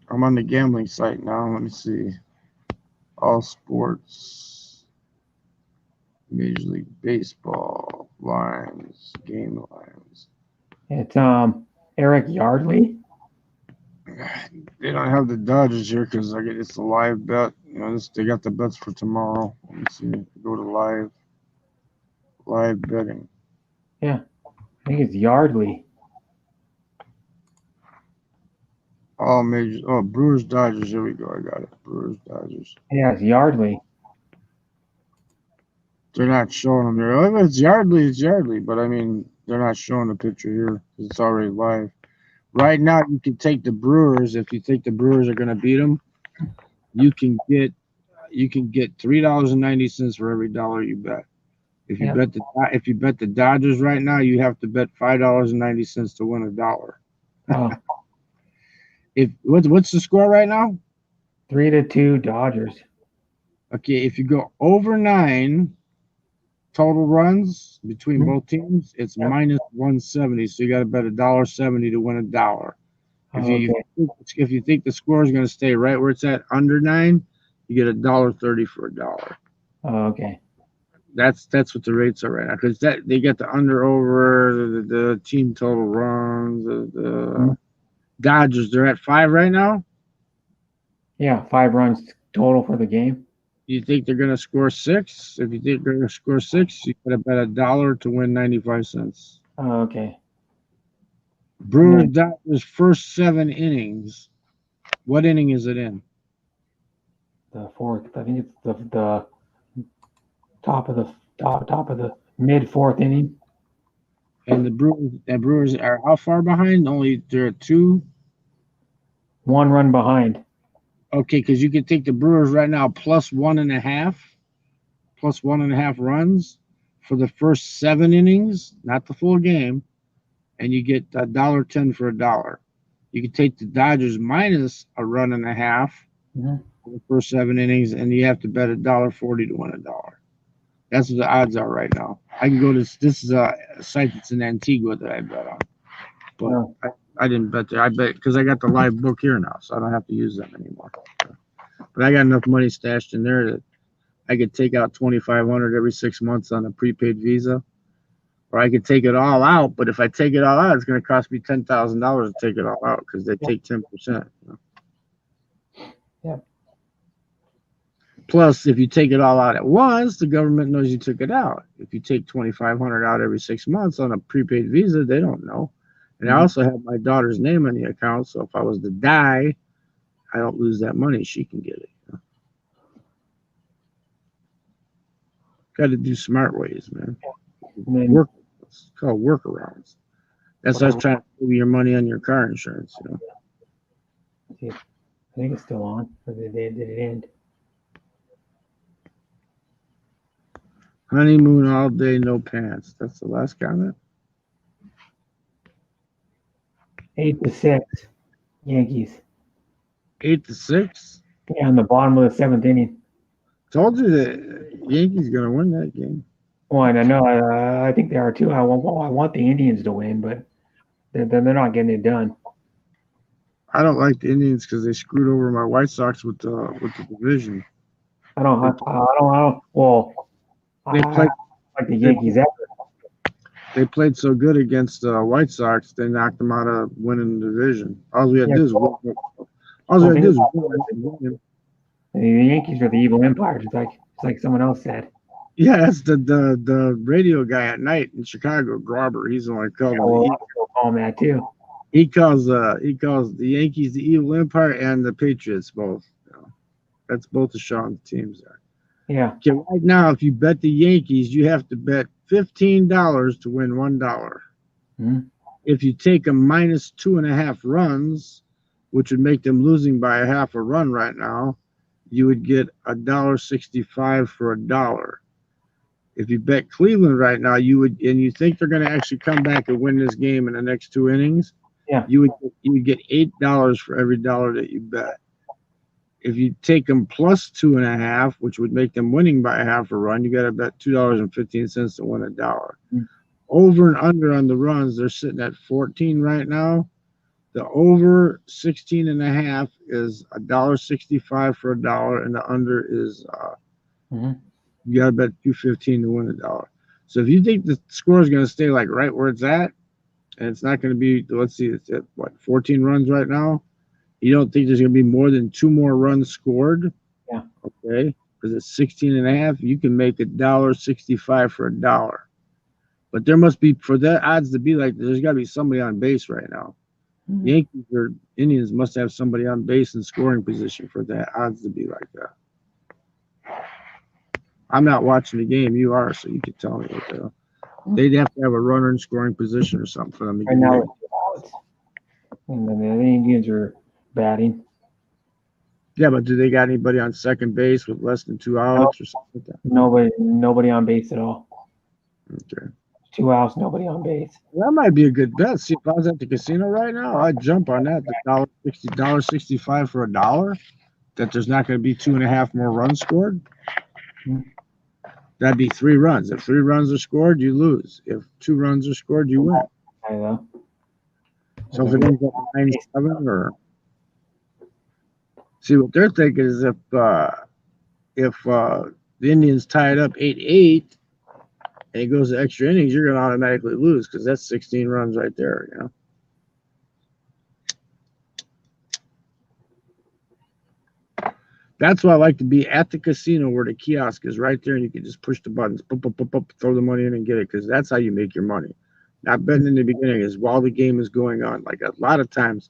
I'm on the gambling site now. Let me see. All sports, Major League Baseball, lines, game lines. It's Eric Yardley. They don't have the Dodgers here because it's a live bet. You know, they got the bets for tomorrow. Let me see. Go to live betting. I think it's Yardley. All major. Oh, Brewers, Dodgers. Here we go. I got it. Brewers, Dodgers. Yeah, it's Yardley. They're not showing them here. Oh, if it's Yardley. But I mean, they're not showing the picture here. It's already live. Right now, you can take the Brewers. If you think the Brewers are going to beat them, you can get $3.90 for every dollar you bet. If you bet the Dodgers right now, you have to bet $5.90 to win a dollar. Oh, What's the score right now? 3-2 Dodgers. Okay, if you go over 9 total runs between both teams, it's minus 170. So you got to bet $1.70 to win a dollar. If you think the score is going to stay right where it's at, under 9, you get $1.30 for a dollar. Oh, okay. That's what the rates are right now, because they get the under over the team total runs. The Dodgers, they're at 5 right now. Yeah, 5 runs total for the game. You think they're going to score 6? If you think they're going to score 6, you got to bet $1 to win 95 cents. Oh, okay. Brewers Dodgers first 7 innings. What inning is it in? The 4th. I think it's the top of the mid 4th inning. And the Brewers are how far behind? They're at 2. 1 run behind. Okay, because you can take the Brewers right now plus 1.5 runs for the first 7 innings, not the full game, and you get $1.10 for a dollar. You can take the Dodgers minus 1.5 runs for the first 7 innings, and you have to bet $1.40 to win a dollar. That's what the odds are right now. I can go to this is a site that's in Antigua that I bet on, but I didn't bet there. I bet because I got the live book here now, so I don't have to use them anymore. But I got enough money stashed in there that I could take out $2,500 every 6 months on a prepaid Visa, or I could take it all out. But if I take it all out, it's going to cost me $10,000 to take it all out because they take 10%. You know? Yeah. Plus, if you take it all out at once, the government knows you took it out. If you take $2,500 out every 6 months on a prepaid Visa, they don't know. And I also have my daughter's name on the account, so if I was to die, I don't lose that money. She can get it. You know? Got to do smart ways, man. It's called workarounds. That's us trying to save your money on your car insurance. You know. I think it's still on. Or did it end? Honeymoon all day, no pants. That's the last comment. 8-6 Yankees. 8-6. Yeah, on the bottom of the 7th inning. Told you that Yankees gonna win that game. Well, and I know I think they are too. I want the Indians to win, but they're not getting it done. I don't like the Indians because they screwed over my White Sox with the division. I don't. Well, They played like the Yankees ever. They played so good against the White Sox, they knocked them out of winning the division. All we had to do is win. The Yankees are the evil empires. It's like someone else said. Yeah, that's the radio guy at night in Chicago, Grauber. He's the one that called them that too. He calls the Yankees the evil empire and the Patriots both. You know, that's both of Sean's teams there. Yeah. Okay, right now, if you bet the Yankees, you have to bet $15 to win $1. Mhm. If you take them minus 2.5 runs, which would make them losing by a half a run right now, you would get $1.65 for $1. If you bet Cleveland right now, you would, and you think they're going to actually come back and win this game in the next 2 innings, Yeah. you would get $8 for every dollar that you bet. If you take them plus 2.5, which would make them winning by a half a run, you got to bet $2.15 to win $1. Mm. Over and under on the runs, they're sitting at 14 right now. The over 16.5 is $1.65 for $1, and the under is Mhm. you got to bet $2.15 to win $1. So if you think the score is going to stay like right where it's at, and it's not going to be, let's see, it's at what, 14 runs right now. You don't think there's going to be more than 2 more runs scored? Yeah. Okay. Because it's 16.5, you can make $1.65 for $1. But there must be, for that odds to be like, there's got to be somebody on base right now. Mhm. Yankees or Indians must have somebody on base in scoring position for that odds to be like that. I'm not watching the game. You are, so you can tell me what the. They'd have to have a runner in scoring position or something for them to Right give now, you it's 2 outs. And then the Indians are batting. Yeah, but do they got anybody on second base with less than 2 outs or something like that? Nobody on base at all. Okay. 2 outs, nobody on base. That might be a good bet. See, if I was at the casino right now, I'd jump on that. The $1.65 for $1. That there's not going to be 2.5 more runs scored. Hmm. That'd be 3 runs. If 3 runs are scored, you lose. If 2 runs are scored, you win. I know. So if it ends up 9-7 or see what they're thinking is if the Indians tie it up 8-8 and it goes to extra innings, you're going to automatically lose because that's 16 runs right there. You know. That's why I like to be at the casino where the kiosk is right there and you can just push the buttons, throw the money in and get it because that's how you make your money. Not betting in the beginning is while the game is going on. Like a lot of times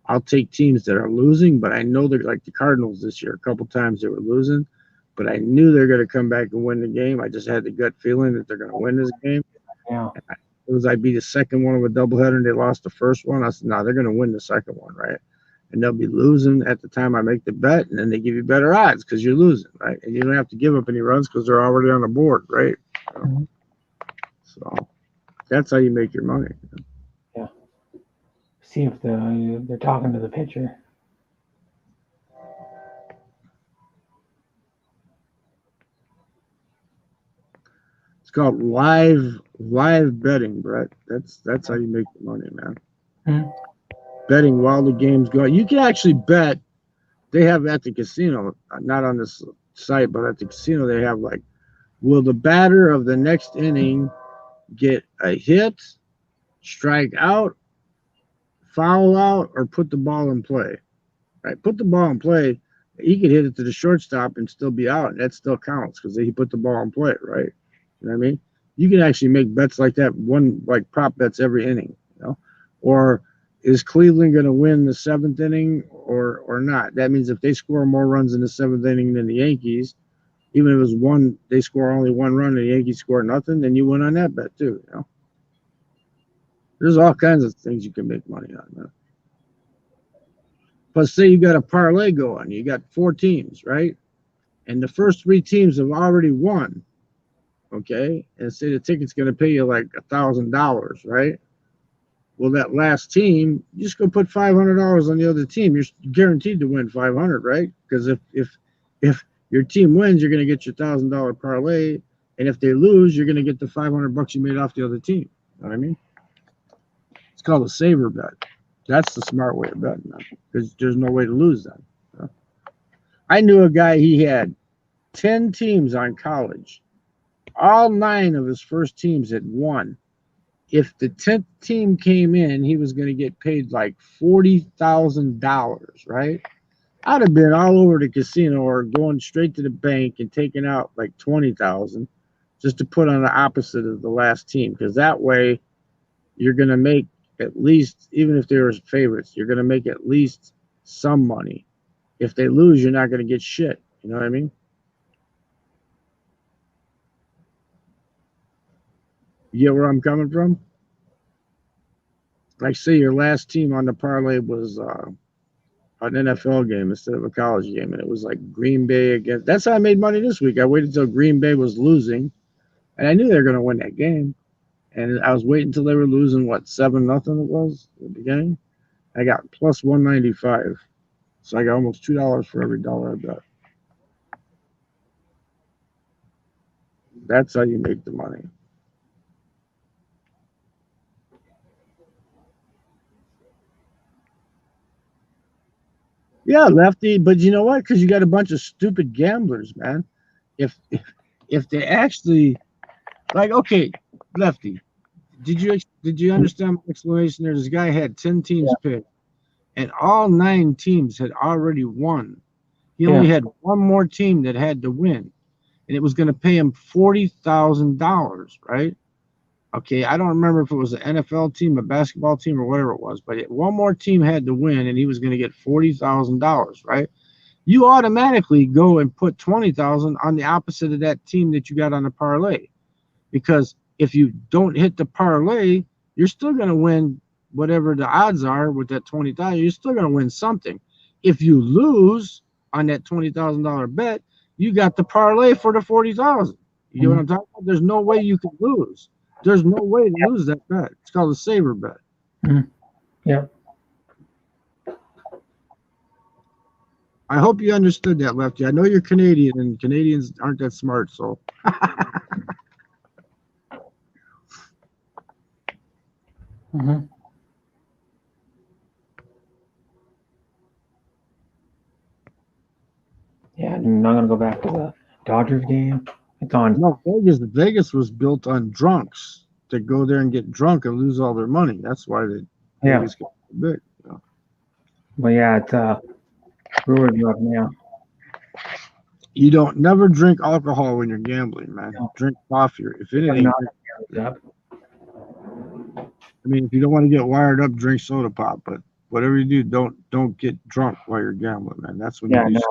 I'll take teams that are losing, but I know they're like the Cardinals this year. A couple times they were losing, but I knew they're going to come back and win the game. I just had the gut feeling that they're going to win this game. Yeah. It was I'd be the second one of a doubleheader and they lost the first one. I said, no, they're going to win the second one, right? And they'll be losing at the time I make the bet, and then they give you better odds because you're losing, right? And you don't have to give up any runs because they're already on the board, right? Mhm. So that's how you make your money. See if they're talking to the pitcher. It's called live betting, Brett. That's how you make the money, man. Mhm. Betting while the game's going. You can actually bet. They have at the casino, not on this site, but at the casino they have like, will the batter of the next inning get a hit, strike out, foul out, or put the ball in play? Right, put the ball in play. He could hit it to the shortstop and still be out, and that still counts because he put the ball in play, right? You know what I mean? You can actually make bets like that, one like prop bets every inning, you know? Or is Cleveland going to win the 7th inning or not? That means if they score more runs in the 7th inning than the Yankees, even if it was one, they score only 1 run and the Yankees score nothing, then you win on that bet too, you know? There's all kinds of things you can make money on, man. But say you got a parlay going, you got 4 teams, right? And the first 3 teams have already won, okay? And say the ticket's going to pay you like $1,000, right? Well, that last team, you just go put $500 on the other team. You're guaranteed to win 500, right? Because if your team wins, you're going to get your $1,000 parlay, and if they lose, you're going to get the $500 you made off the other team. You know what I mean? It's called a saver bet. That's the smart way of betting, man, because there's no way to lose then. You know? I knew a guy, he had 10 teams on college. All 9 of his first teams had won. If the 10th team came in, he was going to get paid like $40,000, right? I'd have been all over the casino or going straight to the bank and taking out like $20,000 just to put on the opposite of the last team, because that way you're going to make at least, even if they were favorites, you're going to make at least some money. If they lose, you're not going to get shit. You know what I mean? You get where I'm coming from? Like, say your last team on the parlay was an NFL game instead of a college game, and it was like Green Bay against. That's how I made money this week. I waited until Green Bay was losing, and I knew they were going to win that game. And I was waiting until they were losing, what, 7-0 it was at the beginning? I got plus 195. So I got almost $2 for every dollar I bet. That's how you make the money. Yeah, Lefty, but you know what? Because you got a bunch of stupid gamblers, man. If they actually, like, okay, Lefty, did you understand my explanation there? This guy had 10 teams picked, and all 9 teams had already won. He only had one more team that had to win, and it was going to pay him $40,000, right? Okay, I don't remember if it was an NFL team, a basketball team, or whatever it was, but one more team had to win, and he was going to get $40,000, right? You automatically go and put $20,000 on the opposite of that team that you got on the parlay, because if you don't hit the parlay, you're still going to win whatever the odds are with that $20,000. You're still going to win something. If you lose on that $20,000 bet, you got the parlay for the $40,000. You know what I'm talking about? There's no way you can lose. There's no way to lose that bet. It's called a saver bet. Yeah. I hope you understood that, Lefty. I know you're Canadian, and Canadians aren't that smart, so. Yeah, I'm not gonna go back to the Dodgers game. It's on. No, Vegas was built on drunks that go there and get drunk and lose all their money. That's why Vegas got so big. You know? But yeah, it's Brewers are up now. You don't never drink alcohol when you're gambling, man. No. Drink coffee. If anything, Up. I mean, if you don't want to get wired up, drink soda pop. But whatever you do, don't get drunk while you're gambling, man. That's when you do.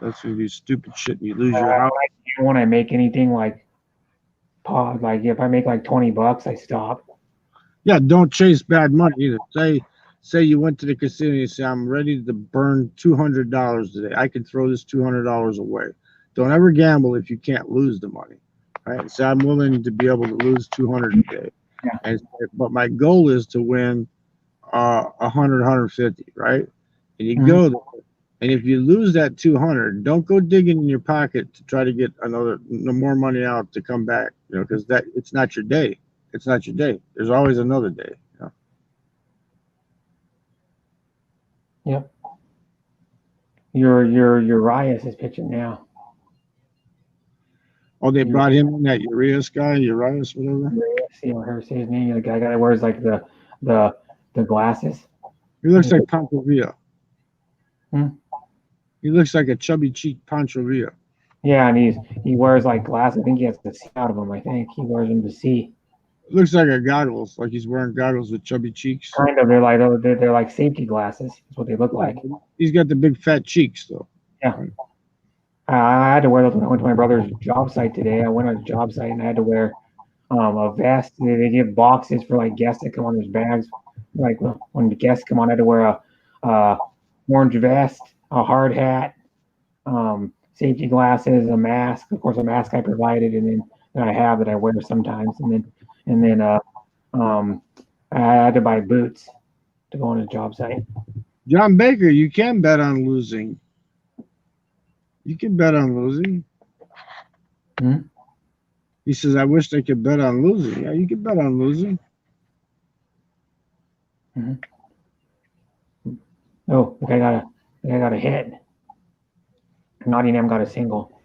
That's when you do stupid shit and you lose your house. When I make anything like pause, like if I make like $20, I stop. Yeah, don't chase bad money either. Say you went to the casino and you say, I'm ready to burn $200 today. I can throw this $200 away. Don't ever gamble if you can't lose the money. Right? Say I'm willing to be able to lose $200 today. Yeah. But my goal is to win 100, 150, right? And you go there. And if you lose that 200, don't go digging in your pocket to try to get more money out to come back, you know, because it's not your day. It's not your day. There's always another day. You know? Yep. Your Urias is pitching now. Oh, they brought him in, that Urias guy, Urias, whatever. Urias, you know, her say his name. The guy that wears like the glasses. He looks like Pancho Villa. He looks like a chubby cheek Pancho Villa. Yeah, and he wears like glasses. I think he has to see out of them. I think he wears them to see. Looks like a goggles, like he's wearing goggles with chubby cheeks. Kind of. They're like safety glasses. That's what they look like. He's got the big fat cheeks though. Yeah. I had to wear those when I went to my brother's job site today. I went on a job site and I had to wear a vest. They give boxes for like guests that come on. There's bags. Like when the guests come on, I had to wear a orange vest, a hard hat, safety glasses, a mask. Of course, a mask I provided, and then that I have that I wear sometimes, and then I had to buy boots to go on a job site. John Baker, you can bet on losing. You can bet on losing. He says, I wish I could bet on losing. Yeah, you can bet on losing. Oh, I got a hit. Nottingham got a single.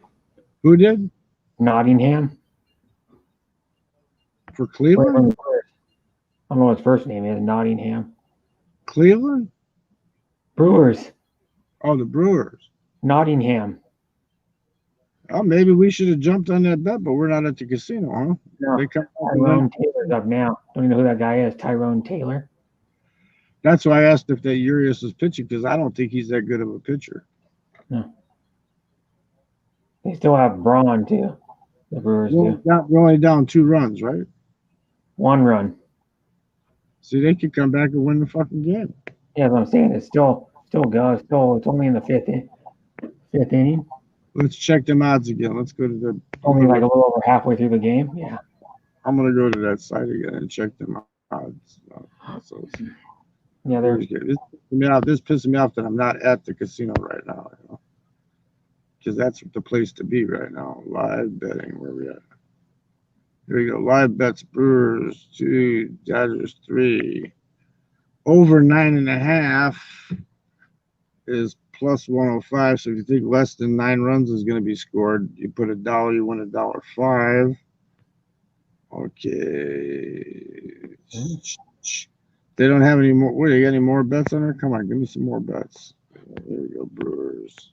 Who did? Nottingham. For Cleveland? I don't know what his first name is. Nottingham. Cleveland? Brewers. Oh, the Brewers. Nottingham. Oh, maybe we should have jumped on that bet, but we're not at the casino, huh? No. Tyrone Taylor's up now. Don't even know who that guy is. Tyrone Taylor. That's why I asked if that Urias was pitching, because I don't think he's that good of a pitcher. No. They still have Braun too. The Brewers do. We're only down 2 runs, right? 1 run. See, they could come back and win the fucking game. Yeah, that's what I'm saying. It's still goes. It's only in the fifth inning. Let's check them odds again. Let's go to the. Only like a little over halfway through the game. Yeah. I'm gonna go to that site again and check them odds. So Yeah, they're this pissing me off that I'm not at the casino right now. You know? Because that's the place to be right now. Live betting. Where we at? Here we go. Live bets. Brewers 2, Dodgers 3. Over 9.5 is plus 105. So if you think less than 9 runs is going to be scored, you put $1, you win $1.05. Okay. They don't have any more. Wait, you got any more bets on there? Come on, give me some more bets. There we go. Brewers.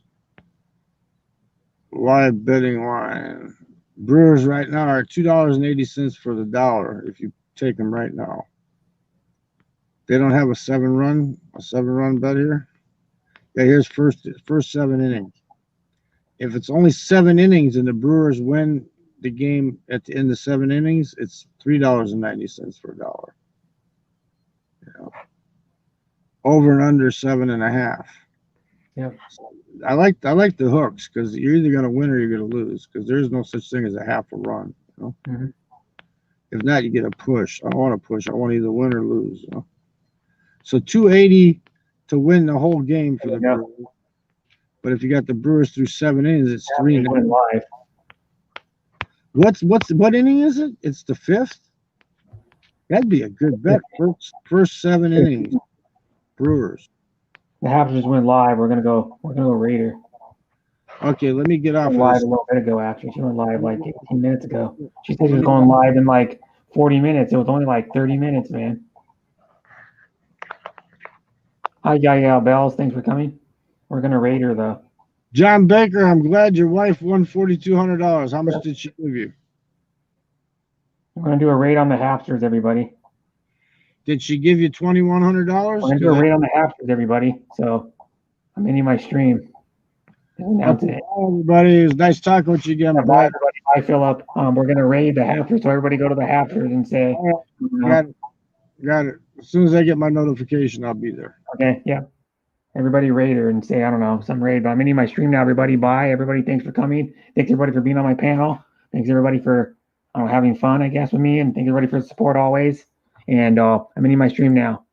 Live betting line. Brewers right now are $2.80 for the dollar if you take them right now. They don't have a 7-run bet here. Yeah, here's first 7 innings. If it's only 7 innings and the Brewers win the game at the end of 7 innings, it's $3.90 for a dollar. Yeah. Over and under 7.5. Yeah. I like the hooks because you're either gonna win or you're gonna lose because there's no such thing as a half a run. You know? Mm-hmm. If not, you get a push. I don't want to push. I want to either win or lose. You know? So 280 to win the whole game for the Brewers. But if you got the Brewers through 7 innings, it's 3-9. Live. What inning is it? It's the 5th. That'd be a good bet. First 7 innings, Brewers. The Hamptons went live. We're gonna go Raider. Okay, let me get off Live of a little bit ago. Actually, she went live like 18 minutes ago. She said she was going live in like 40 minutes. It was only like 30 minutes, man. Hi, Yael Bells. Thanks for coming. We're gonna rate her though. John Baker, I'm glad your wife won $4,200. How much did she give you? We're gonna do a rate on the Hapsters, everybody. Did she give you $2,100? We're gonna do a rate on the Hapsters, everybody. So I'm in my stream. Announce it. Hi, everybody. It was nice talking with you again. Bye, everybody. Hi, Philip. We're gonna raid the Hapsters, so everybody go to the Hapsters and say. Got it. As soon as I get my notification, I'll be there. Okay. Yeah. Everybody raid her and say, I don't know, some raid, but I'm in my stream now. Everybody, bye. Everybody, thanks for coming. Thanks everybody for being on my panel. Thanks everybody for having fun, I guess, with me, and thanks everybody for the support always. And I'm in my stream now.